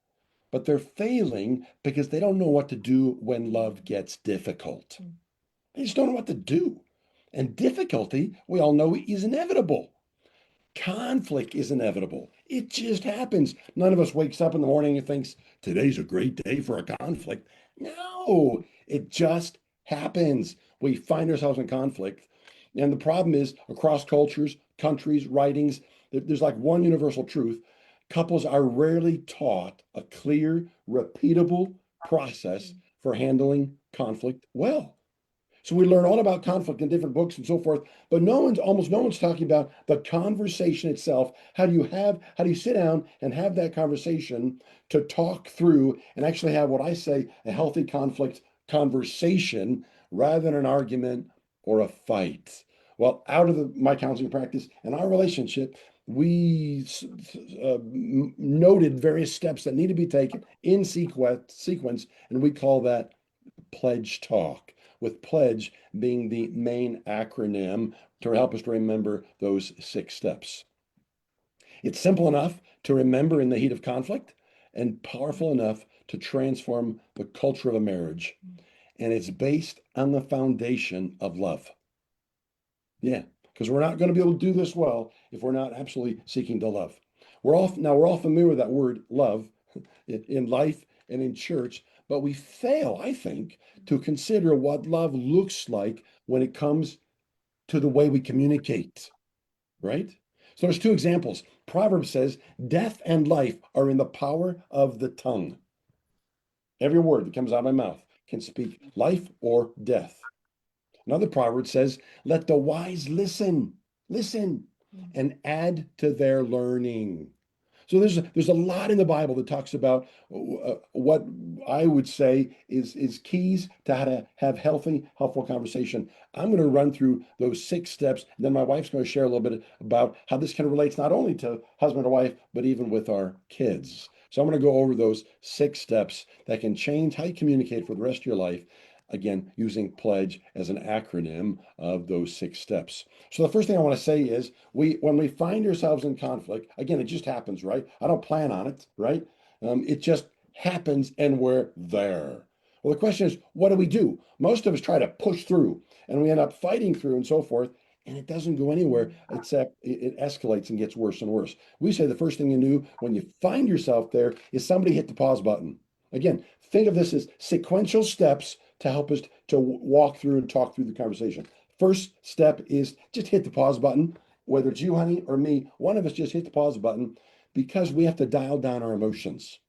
but they're failing because they don't know what to do when love gets difficult. They just don't know what to do. And difficulty, we all know, is inevitable. Conflict is inevitable. It just happens. None of us wakes up in the morning and thinks, today's a great day for a conflict. No, it just happens. We find ourselves in conflict. And the problem is, across cultures, countries, writings, there's like one universal truth. Couples are rarely taught a clear, repeatable process for handling conflict well. So we learn all about conflict in different books and so forth, but almost no one's talking about the conversation itself. How do you sit down and have that conversation to talk through and actually have what I say, a healthy conflict conversation rather than an argument or a fight? Well, out of my counseling practice and our relationship, we noted various steps that need to be taken in sequence, and we call that Pledge Talk, with pledge being the main acronym to help us to remember those 6 steps. It's simple enough to remember in the heat of conflict and powerful enough to transform the culture of a marriage. And it's based on the foundation of love. Yeah, because we're not going to be able to do this well if we're not absolutely seeking to love. We're all familiar with that word love in life and in church, but we fail, I think, to consider what love looks like when it comes to the way we communicate, right? So there's 2 examples. Proverbs says, death and life are in the power of the tongue. Every word that comes out of my mouth can speak life or death. Another proverb says, let the wise listen, and add to their learning. So there's a lot in the Bible that talks about what I would say is keys to how to have healthy, helpful conversation. I'm going to run through those 6 steps, and then my wife's going to share a little bit about how this kind of relates not only to husband or wife, but even with our kids. So I'm going to go over those 6 steps that can change how you communicate for the rest of your life. Again, using pledge as an acronym of those 6 steps. So the first thing I want to say is when we find ourselves in conflict, again, it just happens, right? I don't plan on it, right? It just happens and we're there. Well, the question is, what do we do? Most of us try to push through and we end up fighting through and so forth, and it doesn't go anywhere except it escalates and gets worse and worse. We say the first thing you do when you find yourself there is somebody hit the pause button. Again, think of this as sequential steps to help us to walk through and talk through the conversation. First step is just hit the pause button. Whether it's you, honey, or me, one of us just hit the pause button because we have to dial down our emotions,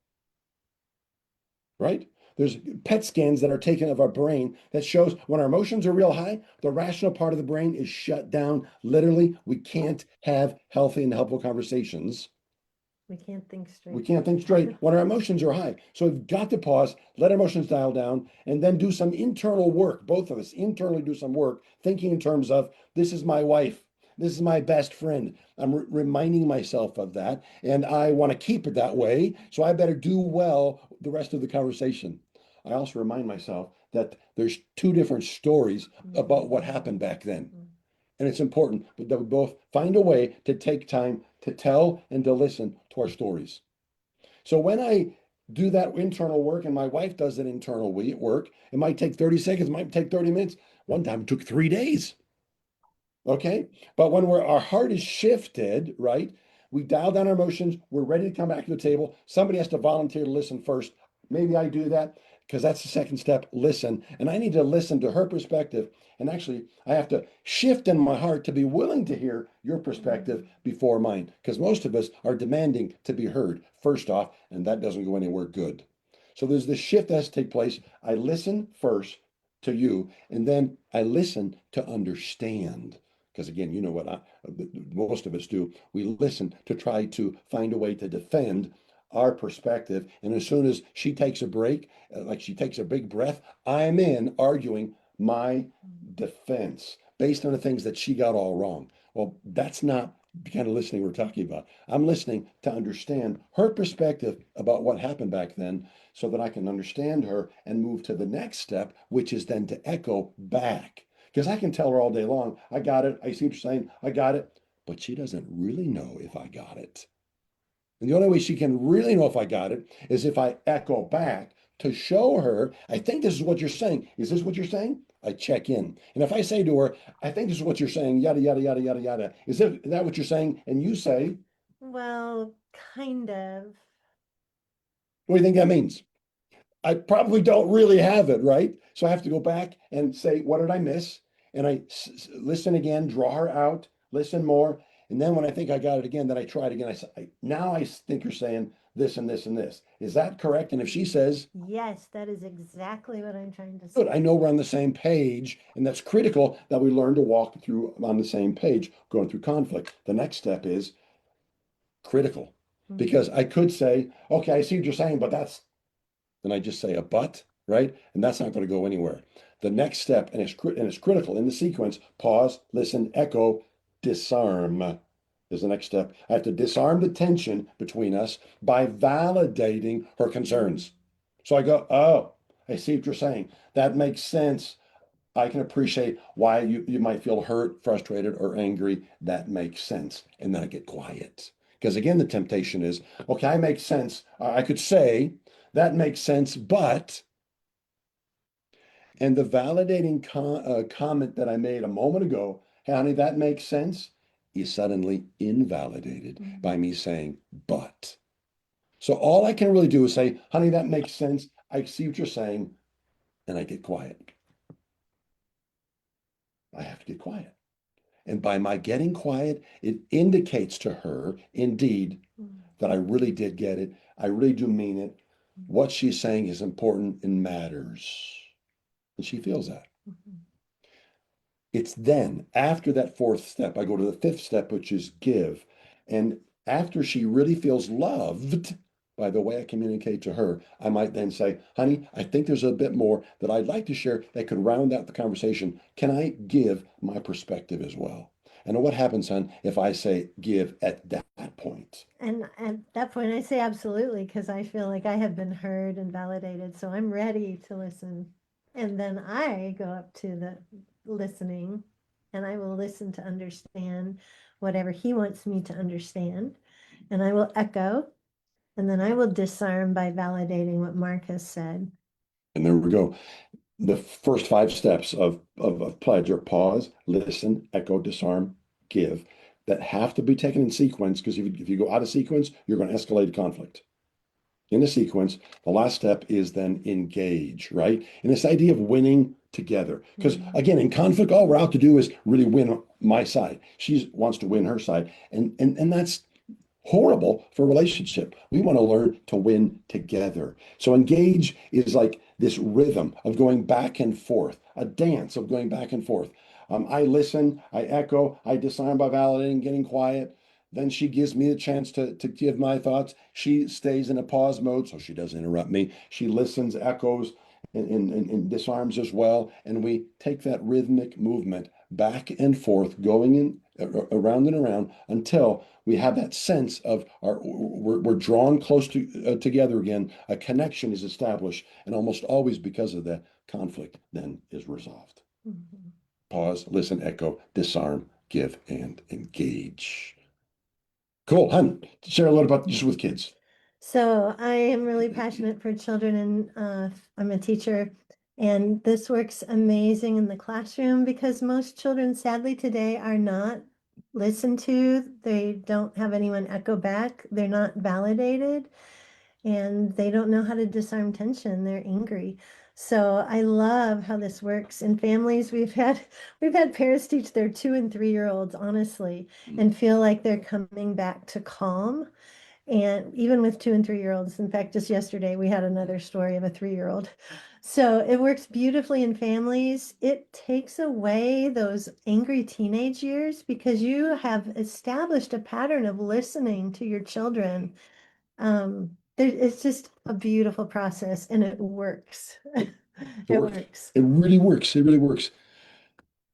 right? There's PET scans that are taken of our brain that shows when our emotions are real high, the rational part of the brain is shut down. Literally, we can't have healthy and helpful conversations. We can't think straight. We can't think straight when our emotions are high. So we've got to pause, let our emotions dial down, and then do some internal work. Both of us internally do some work, thinking in terms of, this is my wife. This is my best friend. I'm reminding myself of that, and I want to keep it that way. So I better do well the rest of the conversation. I also remind myself that there's two different stories about what happened back then. And it's important that we both find a way to take time to tell and to listen to our stories. So when I do that internal work and my wife does that internal work, it might take 30 seconds, it might take 30 minutes. One time it took 3 days. Okay. But when our heart is shifted, right? We dial down our emotions. We're ready to come back to the table. Somebody has to volunteer to listen first. Maybe I do that because that's the second step. Listen. And I need to listen to her perspective. And actually, I have to shift in my heart to be willing to hear your perspective before mine. Because most of us are demanding to be heard first off, and that doesn't go anywhere good. So there's this shift that has to take place. I listen first to you, and then I listen to understand. Because again, you know what most of us do. We listen to try to find a way to defend our perspective. And as soon as she takes a break, like she takes a big breath, I'm in arguing my defense based on the things that she got all wrong. Well, that's not the kind of listening we're talking about. I'm listening to understand her perspective about what happened back then so that I can understand her and move to the next step, which is then to echo back. Because I can tell her all day long, I got it. I see what you're saying. I got it. But she doesn't really know if I got it. And the only way she can really know if I got it is if I echo back to show her, I think this is what you're saying. Is this what you're saying? I check in. And if I say to her, I think this is what you're saying, yada, yada, yada, yada, yada. Is that what you're saying? And you say, Well, kind of. what do you think that means? I probably don't really have it, right? So I have to go back and say, what did I miss? And I listen again, draw her out, listen more. And then when I think I got it again, then I try it again. I say, now I think you're saying this and this and this. Is that correct? And if she says, Yes, that is exactly what I'm trying to good, say. I know we're on the same page. And that's critical that we learn to walk through on the same page, going through conflict. The next step is critical because I could say, okay, I see what you're saying, but that's, then I just say a but, right? And that's not going to go anywhere. The next step, and it's critical in the sequence, pause, listen, echo, disarm is the next step. I have to disarm the tension between us by validating her concerns. So I go, oh, I see what you're saying. That makes sense. I can appreciate why you might feel hurt, frustrated, or angry. That makes sense. And then I get quiet. Because again, the temptation is, okay, I make sense. I could say, that makes sense, but, and the validating comment that I made a moment ago, hey, honey, that makes sense, is suddenly invalidated by me saying, but. So all I can really do is say, honey, that makes sense. I see what you're saying. And I get quiet. I have to get quiet. And by my getting quiet, it indicates to her, indeed, that I really did get it. I really do mean it. What she's saying is important and matters. And she feels that. It's then, after that fourth step, I go to the fifth step, which is give. And after she really feels loved by the way I communicate to her, I might then say, honey, I think there's a bit more that I'd like to share that could round out the conversation. Can I give my perspective as well? And what happens, hon, if I say give at that point? And at that point, I say absolutely, because I feel like I have been heard and validated. So I'm ready to listen. And then I go up to the listening and I will listen to understand whatever he wants me to understand. And I will echo. And then I will disarm by validating what Mark has said. And there we go. The first 5 steps of pledge are pause, listen, echo, disarm, give, that have to be taken in sequence, because if you go out of sequence, you're going to escalate conflict. In the sequence, the last step is then engage, right? And this idea of winning together. Because again, in conflict, all we're out to do is really win my side. She wants to win her side. And that's horrible for a relationship. We want to learn to win together. So engage is like this rhythm of going back and forth, a dance of going back and forth. I listen, I echo, I disarm by validating, getting quiet. Then she gives me a chance to give my thoughts. She stays in a pause mode, so she doesn't interrupt me. She listens, echoes, and disarms as well. And we take that rhythmic movement back and forth, going in around and around until we have that sense of we're drawn close to together again. A connection is established, and almost always because of that, conflict then is resolved. Mhm. Pause, listen, echo, disarm, give, and engage. Cool, hun. Share a little about just with kids. So I am really passionate for children, and I'm a teacher, and this works amazing in the classroom because most children, sadly, today are not listened to. They don't have anyone echo back. They're not validated, and they don't know how to disarm tension. They're angry. So I love how this works in families. We've had parents teach their 2 and 3-year-olds honestly, and feel like they're coming back to calm. And even with 2 and 3-year-olds, in fact, just yesterday we had another story of a 3-year-old. So it works beautifully in families. It takes away those angry teenage years because you have established a pattern of listening to your children. It's just a beautiful process, and it works. It works. It really works. It really works.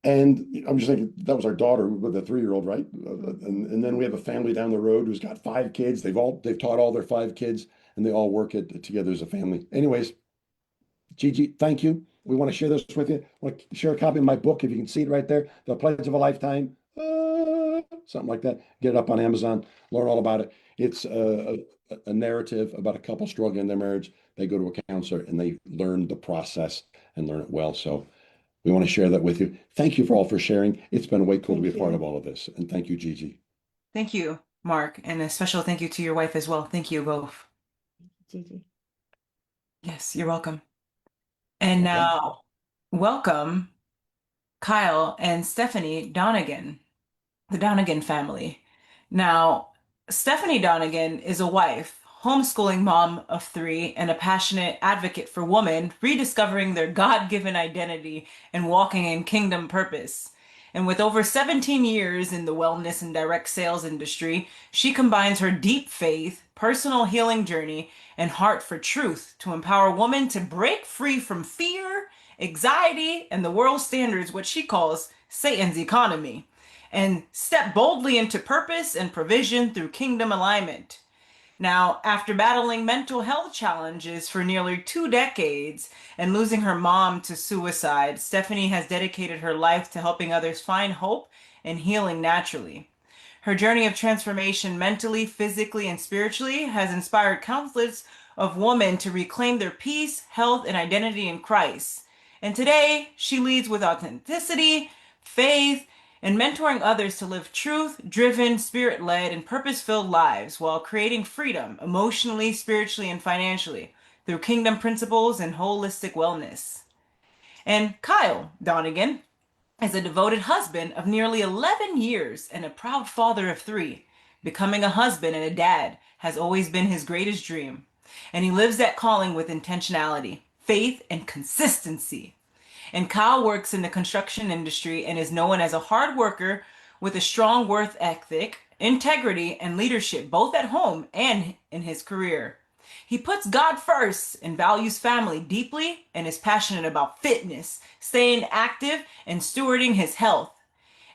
And I'm just thinking that was our daughter with a 3-year-old, right? And then we have a family down the road who's got 5 kids. They've taught all their 5 kids, and they all work it together as a family. Anyways, Gigi, thank you. We want to share this with you. I want to share a copy of my book if you can see it right there, The Pledge of a Lifetime, something like that. Get it up on Amazon. Learn all about it. It's a narrative about a couple struggling in their marriage. They go to a counselor and they learn the process and learn it well. So we want to share that with you. Thank you for sharing. It's been way cool to be a part of all of this. And thank you, Gigi. Thank you, Mark, and a special thank you to your wife as well. Thank you both. Gigi. Yes, you're welcome. And now, welcome Kyle and Stephanie Donegan, the Donegan family. Now, Stephanie Donegan is a wife, homeschooling mom of 3, and a passionate advocate for women rediscovering their God-given identity and walking in kingdom purpose. And with over 17 years in the wellness and direct sales industry, she combines her deep faith, personal healing journey, and heart for truth to empower women to break free from fear, anxiety, and the world standards, what she calls Satan's economy, and step boldly into purpose and provision through kingdom alignment. Now, after battling mental health challenges for nearly 2 decades and losing her mom to suicide, Stephanie has dedicated her life to helping others find hope and healing naturally. Her journey of transformation mentally, physically, and spiritually has inspired countless of women to reclaim their peace, health, and identity in Christ. And today, she leads with authenticity, faith, and mentoring others to live truth-driven, spirit-led, and purpose-filled lives while creating freedom emotionally, spiritually, and financially through kingdom principles and holistic wellness. And Kyle Donegan is a devoted husband of nearly 11 years and a proud father of 3. Becoming a husband and a dad has always been his greatest dream, and he lives that calling with intentionality, faith, and consistency. And Kyle works in the construction industry and is known as a hard worker with a strong work ethic, integrity, and leadership, both at home and in his career. He puts God first and values family deeply and is passionate about fitness, staying active, and stewarding his health.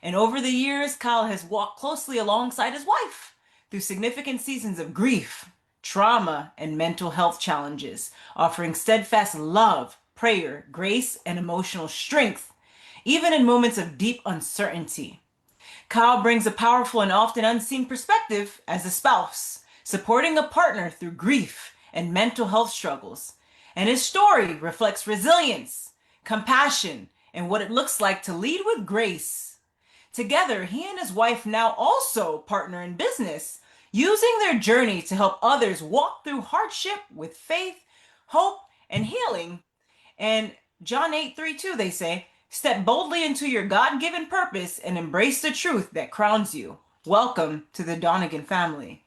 And over the years, Kyle has walked closely alongside his wife through significant seasons of grief, trauma, and mental health challenges, offering steadfast love, prayer, grace, and emotional strength, even in moments of deep uncertainty. Kyle brings a powerful and often unseen perspective as a spouse, supporting a partner through grief and mental health struggles. And his story reflects resilience, compassion, and what it looks like to lead with grace. Together, he and his wife now also partner in business, using their journey to help others walk through hardship with faith, hope, and healing. And John 8:32, they say, step boldly into your God-given purpose and embrace the truth that crowns you. Welcome to the Donegan family.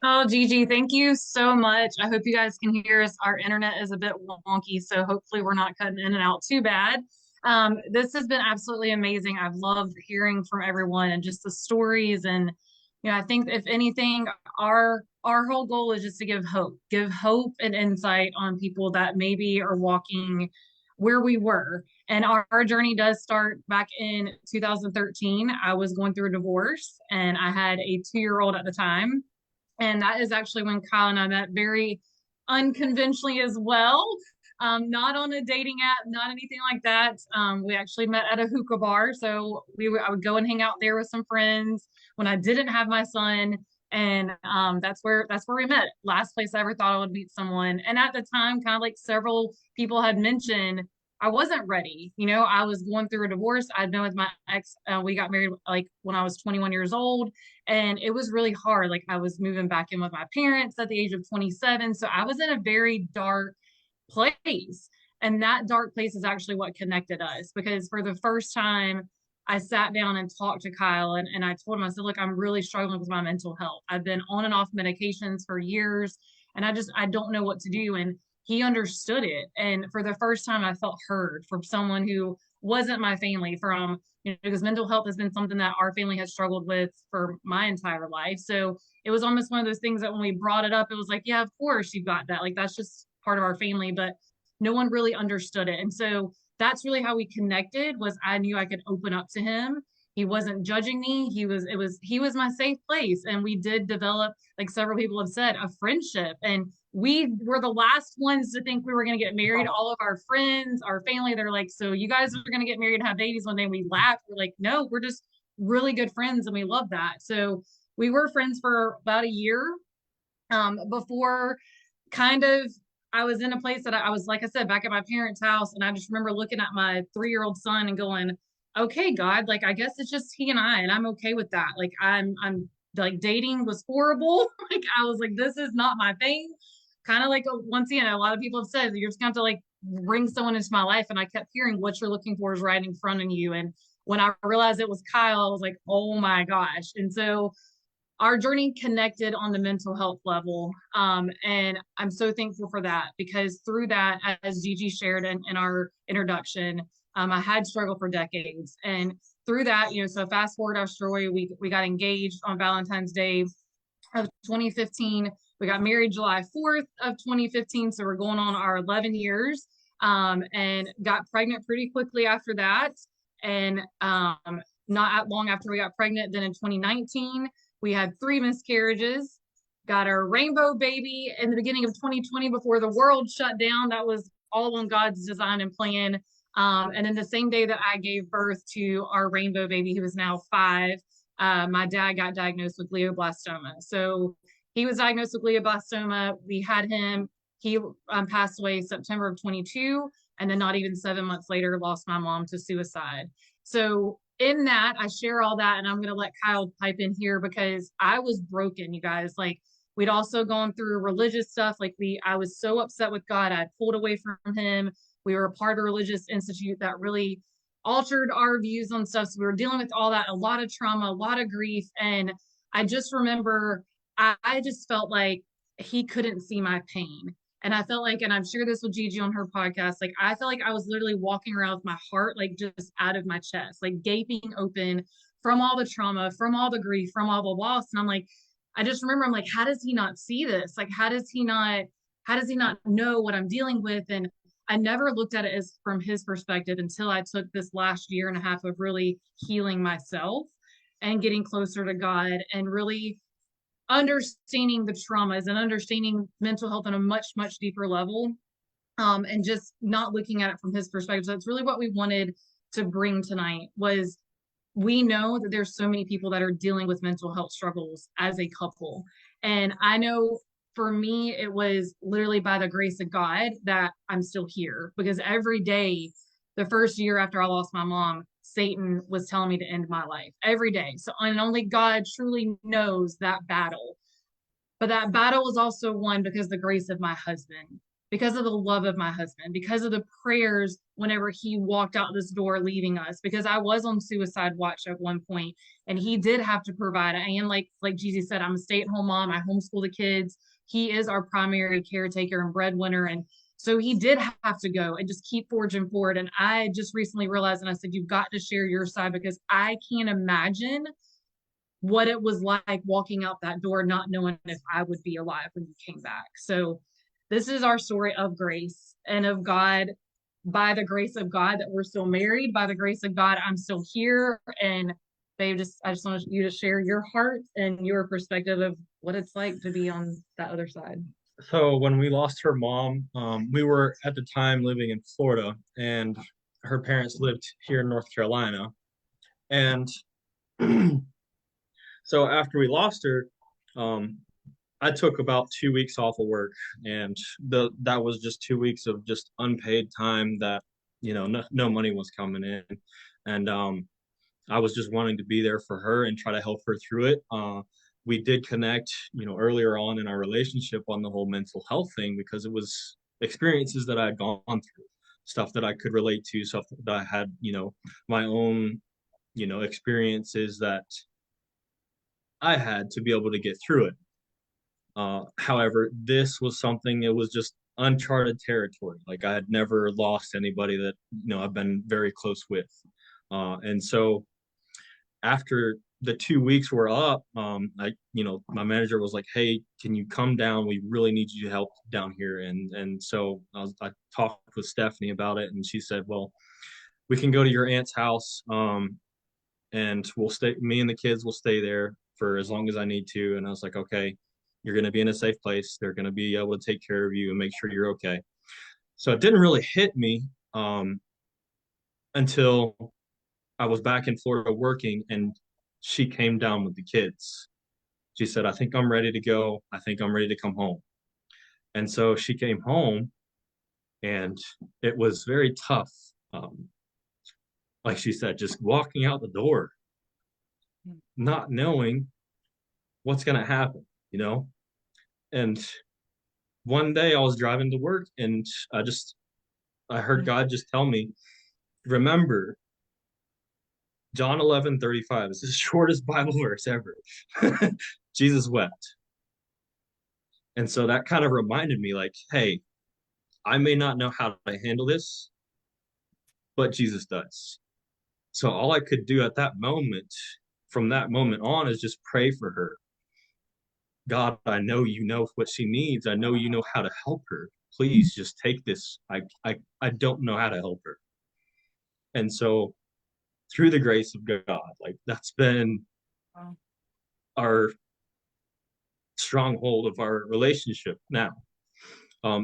Oh, Gigi, thank you so much. I hope you guys can hear us. Our internet is a bit wonky, so hopefully we're not cutting in and out too bad. This has been absolutely amazing. I've loved hearing from everyone and just the stories. And, I think if anything, our our whole goal is just to give hope and insight on people that maybe are walking where we were. And our journey does start back in 2013. I was going through a divorce and I had a 2-year-old at the time. And that is actually when Kyle and I met, very unconventionally as well. Not on a dating app, not anything like that. We actually met at a hookah bar. So I would go and hang out there with some friends when I didn't have my son. And that's where we met. Last place I ever thought I would meet someone. And at the time, kind of like several people had mentioned, I wasn't ready. You know, I was going through a divorce. I'd been with my ex. We got married like when I was 21 years old. And it was really hard. Like I was moving back in with my parents at the age of 27. So I was in a very dark place. And that dark place is actually what connected us, because for the first time, I sat down and talked to Kyle and I told him, I said, look, I'm really struggling with my mental health. I've been on and off medications for years and I don't know what to do. And he understood it. And for the first time, I felt heard from someone who wasn't my family, from, you know, because mental health has been something that our family has struggled with for my entire life. So it was almost one of those things that when we brought it up, it was like, yeah, of course you've got that. Like, that's just part of our family, but no one really understood it. And so that's really how we connected. Was I knew I could open up to him. He wasn't judging me. He was my safe place. And we did develop, like several people have said, a friendship. And we were the last ones to think we were going to get married. All of our friends, our family, they're like, so you guys are going to get married and have babies one day. We laughed. We're like, no, we're just really good friends. And we love that. So we were friends for about a year before kind of I was in a place that I was, like I said, back at my parents' house. And I just remember looking at my 3-year-old son and going, okay, God, like, I guess it's just he and I'm okay with that. Like, I'm like, dating was horrible. Like, I was like, this is not my thing. Kind of like, once again, a lot of people have said, you're just going to like bring someone into my life. And I kept hearing what you're looking for is right in front of you. And when I realized it was Kyle, I was like, oh my gosh. And so our journey connected on the mental health level. And I'm so thankful for that, because through that, as Gigi shared in our introduction, I had struggled for decades. And through that, you know, so fast forward our story, we got engaged on Valentine's Day of 2015. We got married July 4th of 2015. So we're going on our 11 years, and got pregnant pretty quickly after that. And not long after we got pregnant, then in 2019, we had 3 miscarriages, got our rainbow baby in the beginning of 2020 before the world shut down. That was all on God's design and plan. And then the same day that I gave birth to our rainbow baby, who is now 5, my dad got diagnosed with glioblastoma. So he was diagnosed with glioblastoma. We had him. He passed away September of 22. And then not even 7 months later, lost my mom to suicide. So in that, I share all that, and I'm going to let Kyle pipe in here, because I was broken, you guys. Like, we'd also gone through religious stuff. Like, I was so upset with God. I pulled away from him. We were a part of a religious institute that really altered our views on stuff. So we were dealing with all that, a lot of trauma, a lot of grief. And I just remember, I just felt like he couldn't see my pain. And I felt like, and I've shared this with Gigi on her podcast, like, I felt like I was literally walking around with my heart, like, just out of my chest, like gaping open from all the trauma, from all the grief, from all the loss. And I'm like, I just remember, I'm like, how does he not see this? Like, how does he not know what I'm dealing with? And I never looked at it as from his perspective until I took this last year and a half of really healing myself and getting closer to God and really understanding the traumas and understanding mental health on a much, much deeper level, and just not looking at it from his perspective. So that's really what we wanted to bring tonight. Was we know that there's so many people that are dealing with mental health struggles as a couple. And I know for me, it was literally by the grace of God that I'm still here, because every day, the first year after I lost my mom, Satan was telling me to end my life every day. So, and only God truly knows that battle. But that battle was also won because of the grace of my husband, because of the love of my husband, because of the prayers whenever he walked out this door leaving us, because I was on suicide watch at one point and he did have to provide. And like Gigi said, I'm a stay-at-home mom. I homeschool the kids. He is our primary caretaker and breadwinner. And so he did have to go and just keep forging forward. And I just recently realized, and I said, you've got to share your side, because I can't imagine what it was like walking out that door, not knowing if I would be alive when you came back. So this is our story of grace and of God. By the grace of God that we're still married, by the grace of God, I'm still here. And babe, I just want you to share your heart and your perspective of what it's like to be on that other side. So when we lost her mom, we were at the time living in Florida, and her parents lived here in North Carolina. And so after we lost her, I took about 2 weeks off of work, and that was just 2 weeks of just unpaid time that, no money was coming in. And I was just wanting to be there for her and try to help her through it. We did connect, earlier on in our relationship on the whole mental health thing, because it was experiences that I had gone through, stuff that I could relate to, stuff that I had, my own, experiences that I had to be able to get through it. However, this was something, it was just uncharted territory. Like, I had never lost anybody that, I've been very close with. And so after the 2 weeks were up, my manager was like, "Hey, can you come down? We really need you to help down here." And so I talked with Stephanie about it, and she said, "Well, we can go to your aunt's house, and we'll stay. Me and the kids will stay there for as long as I need to." And I was like, "Okay, you're going to be in a safe place. They're going to be able to take care of you and make sure you're okay." So it didn't really hit me until I was back in Florida working, and she came down with the kids. She said, "I think I'm ready to go. I think I'm ready to come home." And so she came home, and it was very tough. Like she said, just walking out the door, not knowing what's going to happen, And one day I was driving to work, and I heard God just tell me, "Remember, John 11:35 is the shortest Bible verse ever." Jesus wept. And so that kind of reminded me, like, hey, I may not know how to handle this, but Jesus does. So all I could do at that moment, from that moment on, is just pray for her. God, I know you know what she needs. I know you know how to help her. Please just take this. I don't know how to help her. And so through the grace of God, like, that's been our stronghold of our relationship now.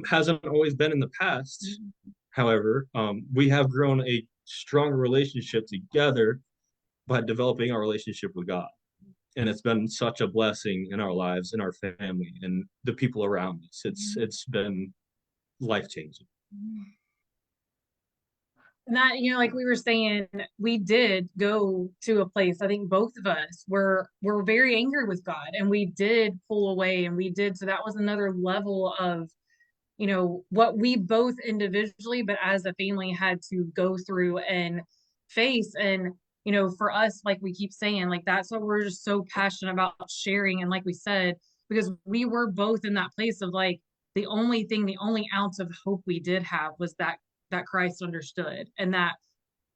Hasn't always been in the past. However, we have grown a stronger relationship together by developing our relationship with God. And it's been such a blessing in our lives, in our family, and the people around us. It's been life-changing. And that, like we were saying, we did go to a place, I think both of us were very angry with God, and we did pull away, and so that was another level of, what we both individually, but as a family, had to go through and face. And, for us, like we keep saying, like, that's what we're just so passionate about sharing. And like we said, because we were both in that place of, like, the only ounce of hope we did have was that Christ understood, and that,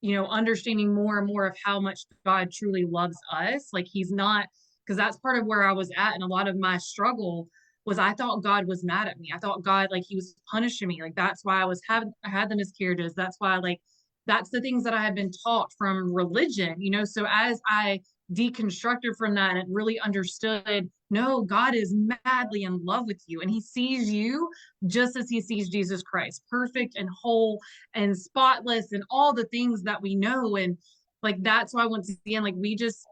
understanding more and more of how much God truly loves us. Like, he's not, because that's part of where I was at. And a lot of my struggle was, I thought God was mad at me. I thought God, like, he was punishing me. Like, that's why I had the miscarriages. That's why, like, that's the things that I had been taught from religion, So as I deconstructed from that and really understood, no, God is madly in love with you, and he sees you just as he sees Jesus Christ, perfect and whole and spotless and all the things that we know. And, like, that's why, once again, like, we just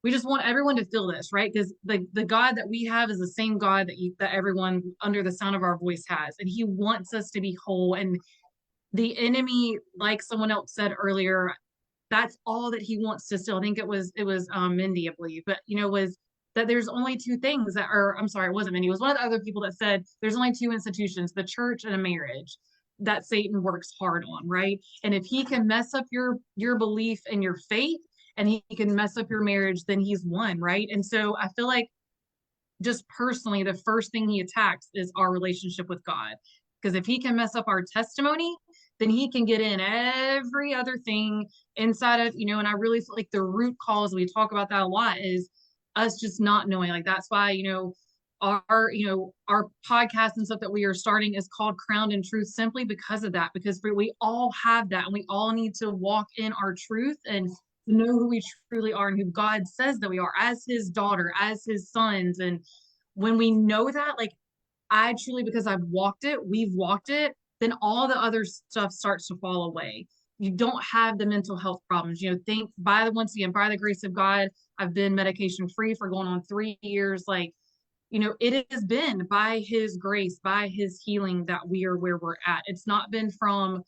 want everyone to feel this, right? Because the God that we have is the same God that everyone under the sound of our voice has, and he wants us to be whole. And the enemy, like someone else said earlier, that's all that he wants to steal. I think it was Mindy, I believe, but was that there's only two things that are, I'm sorry, it wasn't Mindy, it was one of the other people that said there's only two institutions, the church and a marriage, that Satan works hard on, right? And if he can mess up your belief and your faith, and he can mess up your marriage, then he's won, right? And so I feel like, just personally, the first thing he attacks is our relationship with God. Because if he can mess up our testimony, then he can get in every other thing inside of, and I really feel like the root cause, we talk about that a lot, is us just not knowing. Like that's why, our podcast and stuff that we are starting is called Crowned in Truth, simply because of that, because we all have that and we all need to walk in our truth and know who we truly are and who God says that we are as his daughter, as his sons. And when we know that, like I truly, because we've walked it, then all the other stuff starts to fall away. You don't have the mental health problems. Once again, by the grace of God, I've been medication free for going on 3 years. Like, it has been by his grace, by his healing that we are where we're at. It's not been from,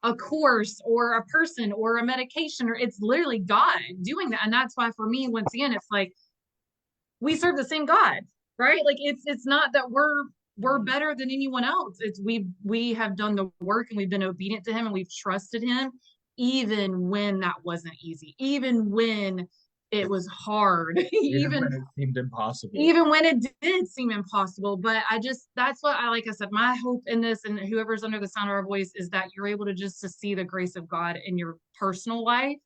a course or a person or a medication, or it's literally God doing that. And that's why for me, once again, it's like, we serve the same God, right? Like it's not that we're better than anyone else. It's we have done the work and we've been obedient to him and we've trusted him, even when that wasn't easy, even when it was hard, Even when it seemed impossible. even when it did seem impossible. But that's what like I said, my hope in this, and whoever's under the sound of our voice, is that you're able to see the grace of God in your personal life,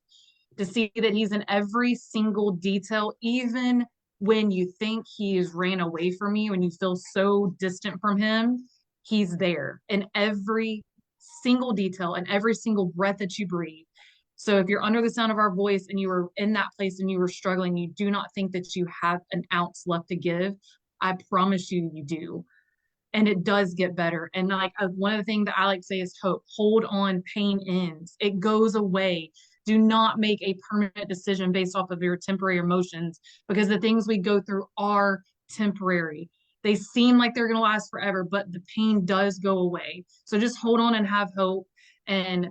to see that he's in every single detail, even when you think he's ran away from you and you feel so distant from him, he's there in every single detail and every single breath that you breathe. So if you're under the sound of our voice and you were in that place and you were struggling, you do not think that you have an ounce left to give, I promise you, you do. And it does get better. And like one of the things that I like to say is hope. Hold on, pain ends. It goes away. Do not make a permanent decision based off of your temporary emotions, because the things we go through are temporary. They seem like they're going to last forever, but the pain does go away. So just hold on and have hope. And,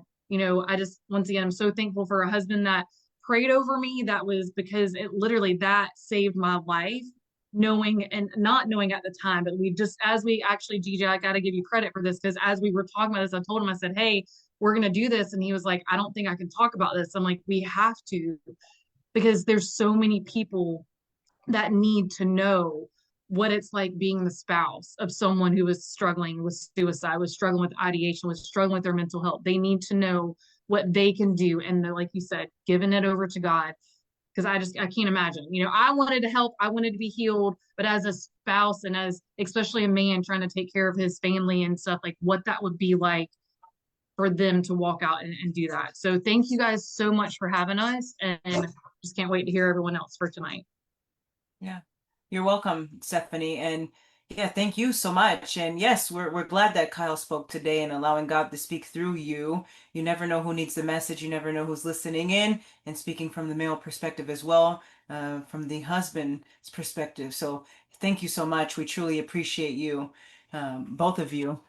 once again, I'm so thankful for a husband that prayed over me. That was because it literally, that saved my life. Knowing and not knowing at the time, but Gigi, I got to give you credit for this, because as we were talking about this, I told him, I said, hey, we're going to do this. And he was like, I don't think I can talk about this. I'm like, we have to, because there's so many people that need to know what it's like being the spouse of someone who was struggling with suicide, was struggling with ideation, was struggling with their mental health. They need to know what they can do. And like you said, giving it over to God, because I can't imagine. I wanted to help, I wanted to be healed, but as a spouse and as especially a man trying to take care of his family and stuff, like what that would be like for them to walk out and do that. So thank you guys so much for having us, and just can't wait to hear everyone else for tonight. Yeah, you're welcome, Stephanie. And yeah, thank you so much. And yes, we're glad that Kyle spoke today and allowing God to speak through you. You never know who needs the message. You never know who's listening in, and speaking from the male perspective as well, from the husband's perspective. So thank you so much. We truly appreciate you, both of you.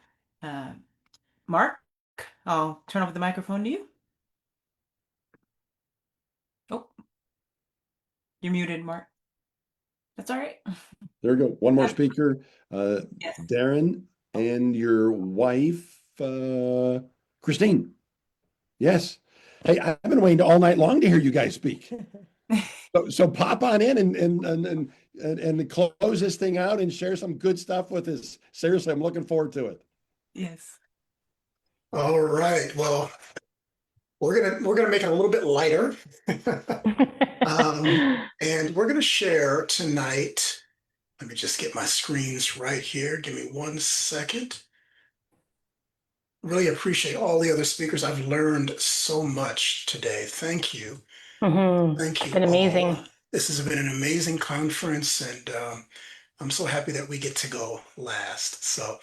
Mark, I'll turn over the microphone to you. Oh, you're muted, Mark. That's all right. There we go. One more speaker. Darren and your wife, Christine. Yes. Hey, I've been waiting all night long to hear you guys speak. So pop on in and close this thing out and share some good stuff with us. Seriously, I'm looking forward to it. Yes. All right. Well, we're gonna make it a little bit lighter. And we're gonna share tonight. Let me just get my screens right here. Give me 1 second. Really appreciate all the other speakers. I've learned so much today. Thank you. Thank you. It's been amazing. All. This has been an amazing conference, and I'm so happy that we get to go last. So,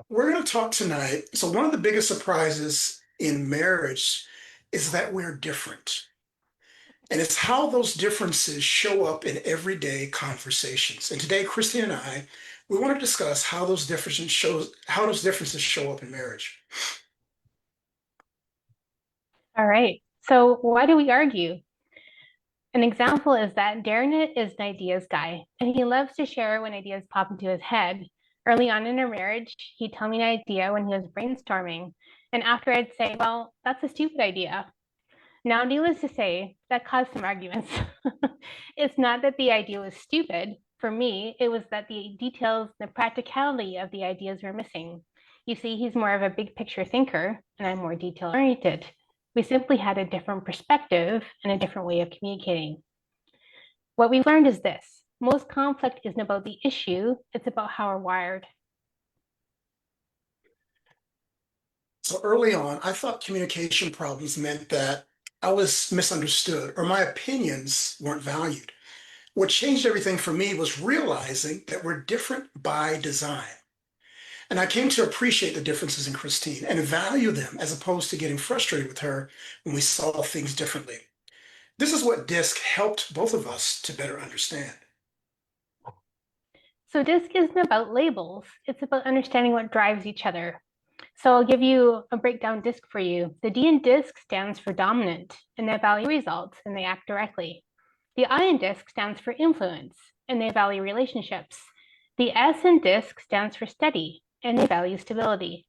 we're going to talk tonight. So one of the biggest surprises in marriage is that we're different. And it's how those differences show up in everyday conversations. And today, Christine and I, we want to discuss how those differences show up in marriage. All right. So why do we argue? An example is that Darren is an ideas guy, and he loves to share when ideas pop into his head. Early on in our marriage, he'd tell me an idea when he was brainstorming, and after I'd say, well, that's a stupid idea. Now, needless to say, that caused some arguments. It's not that the idea was stupid. For me, it was that the details, the practicality of the ideas were missing. You see, he's more of a big picture thinker, and I'm more detail oriented. We simply had a different perspective and a different way of communicating. What we learned is this: most conflict isn't about the issue, it's about how we're wired. So early on, I thought communication problems meant that I was misunderstood or my opinions weren't valued. What changed everything for me was realizing that we're different by design. And I came to appreciate the differences in Christine and value them as opposed to getting frustrated with her when we saw things differently. This is what DISC helped both of us to better understand. So DISC isn't about labels, it's about understanding what drives each other. So I'll give you a breakdown DISC for you. The D in DISC stands for dominant, and they value results and they act directly. The I in DISC stands for influence, and they value relationships. The S in DISC stands for steady, and they value stability.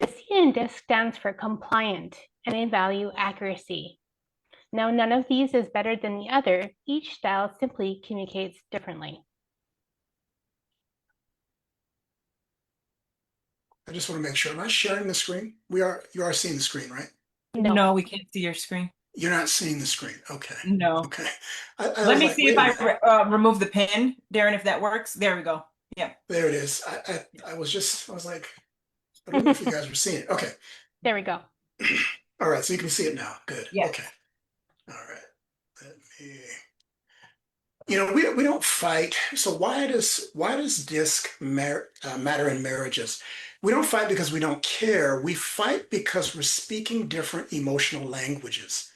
The C in DISC stands for compliant, and they value accuracy. Now, none of these is better than the other. Each style simply communicates differently. I just want to make sure, am I sharing the screen? You are seeing the screen, right? No, we can't see your screen. You're not seeing the screen. Okay. No. Okay. Let me see if I remove the pin, Darren, if that works. There we go. Yeah. There it is. I was like, I don't know if you guys were seeing it. Okay. There we go. All right. So you can see it now. Good. Yes. Okay. All right. Let me, we don't fight. So why does DISC matter in marriages? We don't fight because we don't care. We fight because we're speaking different emotional languages.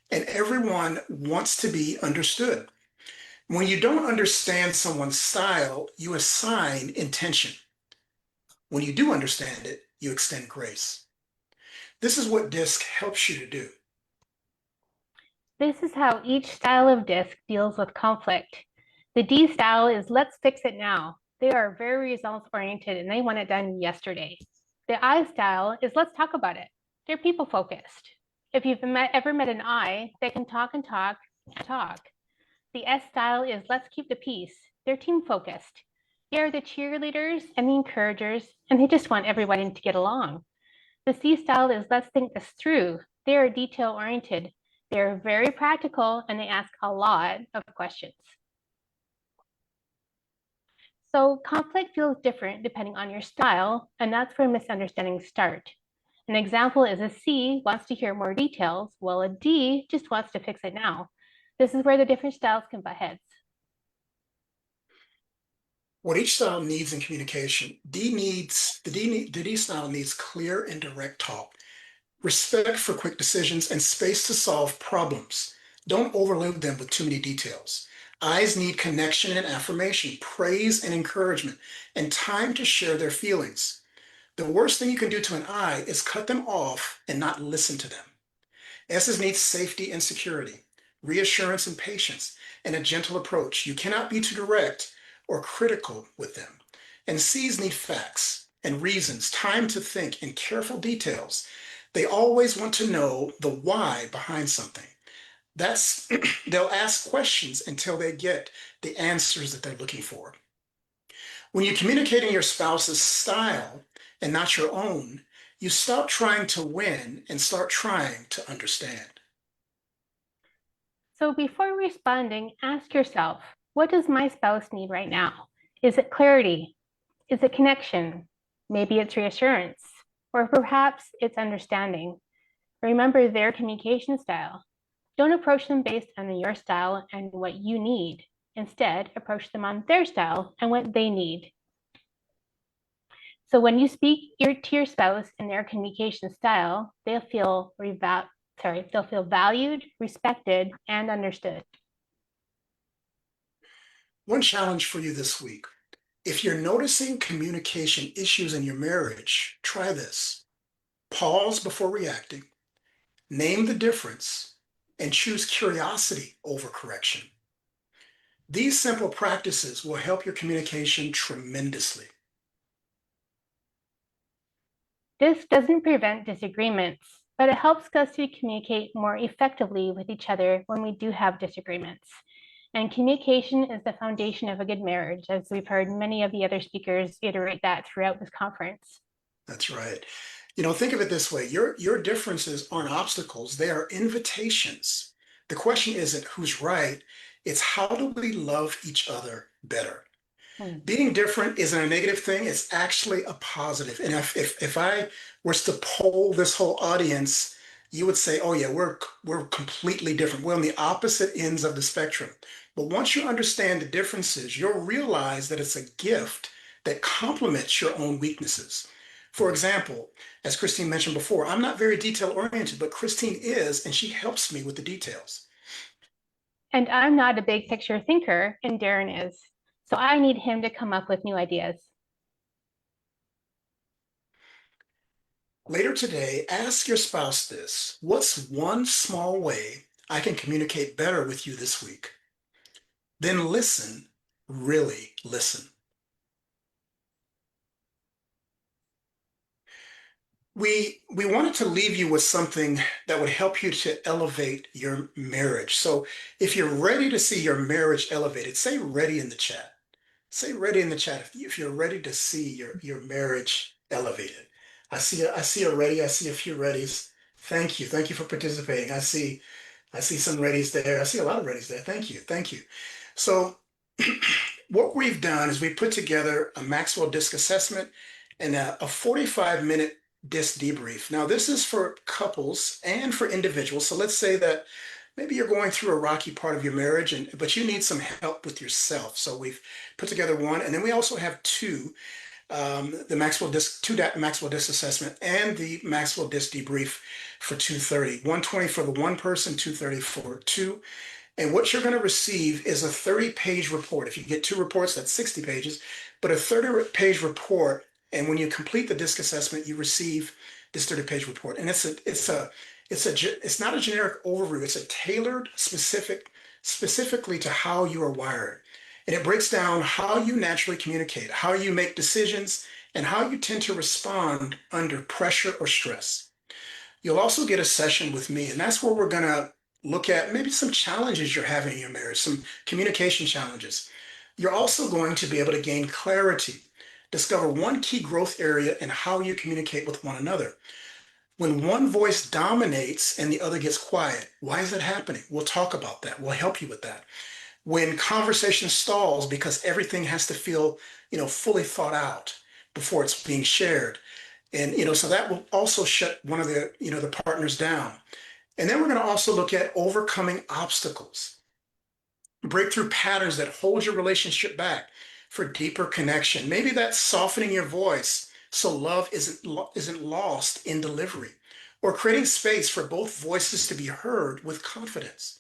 And everyone wants to be understood. When you don't understand someone's style, you assign intention. When you do understand it, you extend grace. This is what DISC helps you to do. This is how each style of DISC deals with conflict. The D style is let's fix it now. They are very results oriented and they want it done yesterday. The I style is let's talk about it. They're people focused. If you've ever met an I, they can talk and talk and talk. The S style is let's keep the peace. They're team focused. They are the cheerleaders and the encouragers, and they just want everybody to get along. The C style is let's think this through. They are detail oriented. They're very practical and they ask a lot of questions. So conflict feels different depending on your style, and that's where misunderstandings start. An example is a C wants to hear more details, while a D just wants to fix it now. This is where the different styles can butt heads. What each style needs in communication, the D style needs clear and direct talk, respect for quick decisions, and space to solve problems. Don't overload them with too many details. Eyes need connection and affirmation, praise and encouragement, and time to share their feelings. The worst thing you can do to an eye is cut them off and not listen to them. S's need safety and security, reassurance and patience, and a gentle approach. You cannot be too direct or critical with them. And C's need facts and reasons, time to think, and careful details. They always want to know the why behind something. They'll ask questions until they get the answers that they're looking for. When you communicate in your spouse's style and not your own, you stop trying to win and start trying to understand. So before responding, ask yourself, what does my spouse need right now? Is it clarity? Is it connection? Maybe it's reassurance, or perhaps it's understanding. Remember their communication style. Don't approach them based on your style and what you need. Instead, approach them on their style and what they need. So when you speak to your spouse in their communication style, they'll feel valued, respected, and understood. One challenge for you this week. If you're noticing communication issues in your marriage, try this. Pause before reacting, name the difference, and choose curiosity over correction. These simple practices will help your communication tremendously. This doesn't prevent disagreements, but it helps us to communicate more effectively with each other when we do have disagreements. And communication is the foundation of a good marriage, as we've heard many of the other speakers iterate that throughout this conference. That's right. Think of it this way. Your differences aren't obstacles, they are invitations. The question isn't who's right, it's how do we love each other better? Being different isn't a negative thing, it's actually a positive. And if I was to poll this whole audience, you would say, oh yeah, we're completely different. We're on the opposite ends of the spectrum. But once you understand the differences, you'll realize that it's a gift that complements your own weaknesses. For example, as Christine mentioned before, I'm not very detail oriented, but Christine is, and she helps me with the details. And I'm not a big picture thinker, and Darren is. So I need him to come up with new ideas. Later today, ask your spouse this: what's one small way I can communicate better with you this week? Then listen, really listen. We wanted to leave you with something that would help you to elevate your marriage. So if you're ready to see your marriage elevated, say ready in the chat. Say ready in the chat if you're ready to see your marriage elevated. I see a ready, I see a few readies. Thank you. Thank you for participating. I see some readies there. I see a lot of readies there. Thank you. Thank you. So what we've done is we put together a Maxwell DISC assessment and a 45-minute DISC debrief. Now, this is for couples and for individuals. So let's say that maybe you're going through a rocky part of your marriage, but you need some help with yourself. So we've put together one, and then we also have two, the Maxwell DISC, Maxwell DISC assessment and the Maxwell DISC debrief for 230. 120 for the one person, 230 for two. And what you're going to receive is a 30-page report. If you get two reports, that's 60 pages, but a 30-page report. And when you complete the DISC assessment, you receive this 30-page report. And it's not a generic overview. It's a tailored, specifically to how you are wired. And it breaks down how you naturally communicate, how you make decisions, and how you tend to respond under pressure or stress. You'll also get a session with me, and that's where we're going to look at maybe some challenges you're having in your marriage, some communication challenges. You're also going to be able to gain clarity, discover one key growth area in how you communicate with one another. When one voice dominates and the other gets quiet, why is that happening? We'll talk about that. We'll help you with that. When conversation stalls because everything has to feel, fully thought out before it's being shared. And, so that will also shut one of the partners down. And then we're going to also look at overcoming obstacles, breakthrough patterns that hold your relationship back for deeper connection. Maybe that's softening your voice so love isn't lost in delivery, or creating space for both voices to be heard with confidence.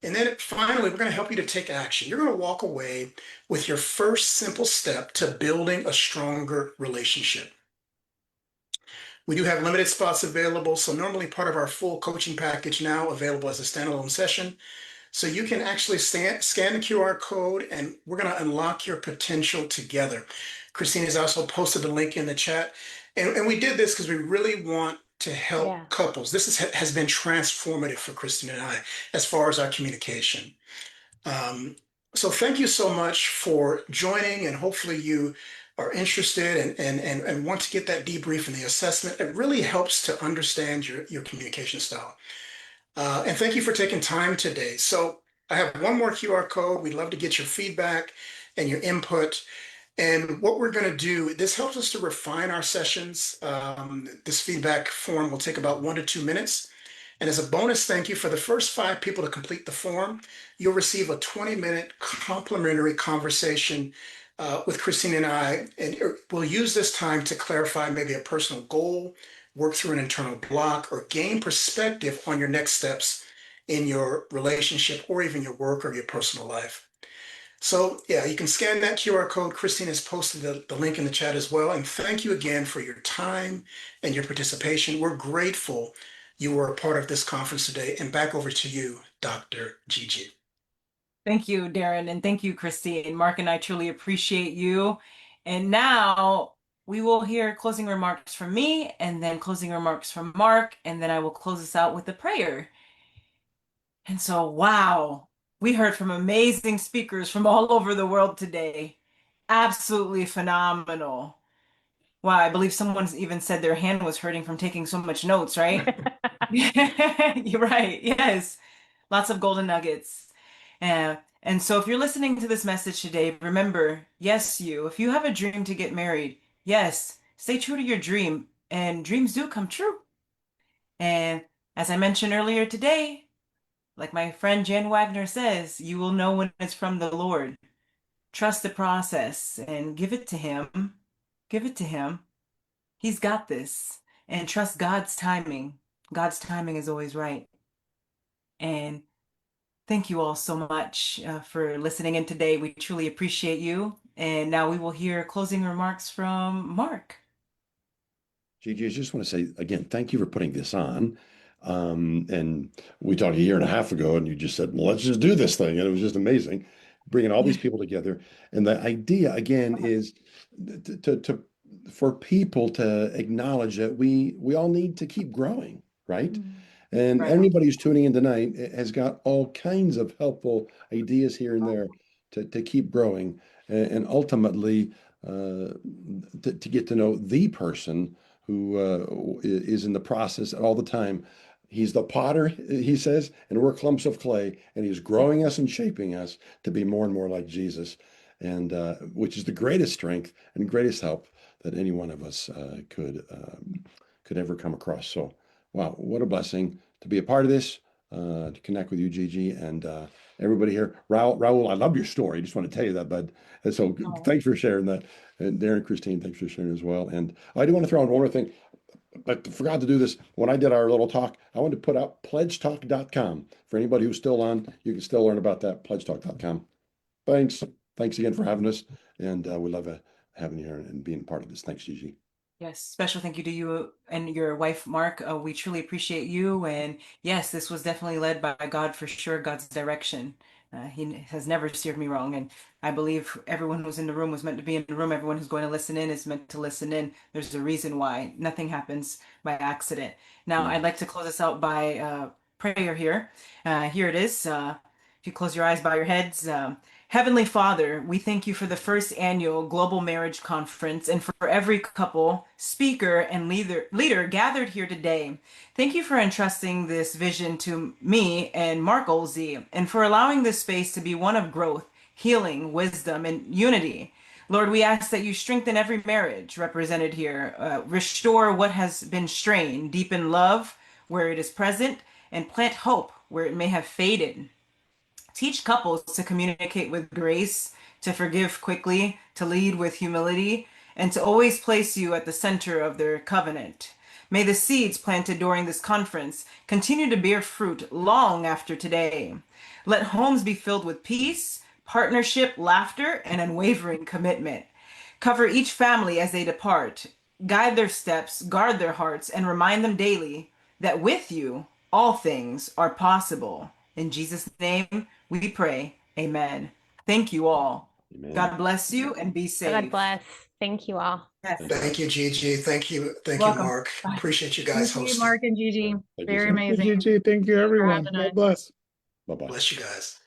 And then finally, we're going to help you to take action. You're going to walk away with your first simple step to building a stronger relationship. We do have limited spots available, so normally part of our full coaching package now available as a standalone session. So you can actually scan the QR code, and we're going to unlock your potential together. Christine has also posted the link in the chat. And we did this because we really want to help couples. This has been transformative for Christine and I as far as our communication. So thank you so much for joining, and hopefully you are interested and want to get that debrief and the assessment. It really helps to understand your communication style. And thank you for taking time today. So I have one more QR code. We'd love to get your feedback and your input. And what we're going to do, this helps us to refine our sessions. This feedback form will take about 1 to 2 minutes. And as a bonus thank you for the first 5 people to complete the form, you'll receive a 20-minute complimentary conversation with Christine and I. And we'll use this time to clarify maybe a personal goal, work through an internal block, or gain perspective on your next steps in your relationship or even your work or your personal life. So yeah, you can scan that QR code. Christine has posted the link in the chat as well. And thank you again for your time and your participation. We're grateful you were a part of this conference today. And back over to you, Dr. Gigi. Thank you, Darren, and thank you, Christine. Mark and I truly appreciate you. And now we will hear closing remarks from me, and then closing remarks from Mark, and then I will close us out with a prayer. And so, wow, we heard from amazing speakers from all over the world today. Absolutely phenomenal. Wow, I believe someone's even said their hand was hurting from taking so much notes, right? You're right. Yes. Lots of golden nuggets. And so if you're listening to this message today, remember, yes, you, if you have a dream to get married, yes, stay true to your dream, and dreams do come true. And as I mentioned earlier today, like my friend Jan Wagner says, you will know when it's from the Lord. Trust the process and give it to Him. Give it to Him. He's got this. And trust God's timing. God's timing is always right. And thank you all so much for listening in today. We truly appreciate you. And now we will hear closing remarks from Mark. Gigi, I just want to say again, thank you for putting this on. And we talked a year and a half ago, and you just said, well, let's just do this thing. And it was just amazing, bringing all these people together. And the idea, again, is for people to acknowledge that we all need to keep growing, right? And Right. anybody who's tuning in tonight has got all kinds of helpful ideas here and there to keep growing and ultimately to get to know the person who is in the process all the time. He's the potter, he says, and we're clumps of clay, and he's growing us and shaping us to be more and more like Jesus, and which is the greatest strength and greatest help that any one of us could ever come across. So, wow, what a blessing to be a part of this, to connect with you, Gigi, and everybody here. Raul, I love your story. I just want to tell you that, bud. And so thanks for sharing that. And Darren, Christine, thanks for sharing as well. And I do want to throw in one more thing. I forgot to do this when I did our little talk. I wanted to put out pledgetalk.com for anybody who's still on. You can still learn about that, pledgetalk.com. Thanks. Thanks again for having us. And we love having you here and being part of this. Thanks, Gigi. Yes, special thank you to you and your wife, Mark. We truly appreciate you. And yes, this was definitely led by God for sure, God's direction. He has never steered me wrong. And I believe everyone who's in the room was meant to be in the room. Everyone who's going to listen in is meant to listen in. There's a reason why. Nothing happens by accident. Now, I'd like to close us out by prayer here. Here it is. If you close your eyes, bow your heads. Heavenly Father, we thank you for the first annual Global Marriage Conference and for every couple, speaker, and leader gathered here today. Thank you for entrusting this vision to me and Mark Oelze, and for allowing this space to be one of growth, healing, wisdom, and unity. Lord, we ask that you strengthen every marriage represented here, restore what has been strained, deepen love where it is present, and plant hope where it may have faded. Teach couples to communicate with grace, to forgive quickly, to lead with humility, and to always place you at the center of their covenant. May the seeds planted during this conference continue to bear fruit long after today. Let homes be filled with peace, partnership, laughter, and unwavering commitment. Cover each family as they depart. Guide their steps, guard their hearts, and remind them daily that with you, all things are possible. In Jesus' name, we pray. Amen. Thank you all. Amen. God bless you and be safe. God bless. Thank you all. Yes. Thank you, Gigi. Thank you. Thank you, Welcome. Mark. Bye. Appreciate you guys Thank you, hosting. Mark and Gigi. Thank you, Very sir. amazing. Gigi, thank you, Thanks for everyone. having God us. bless. Bye-bye. Bless you guys.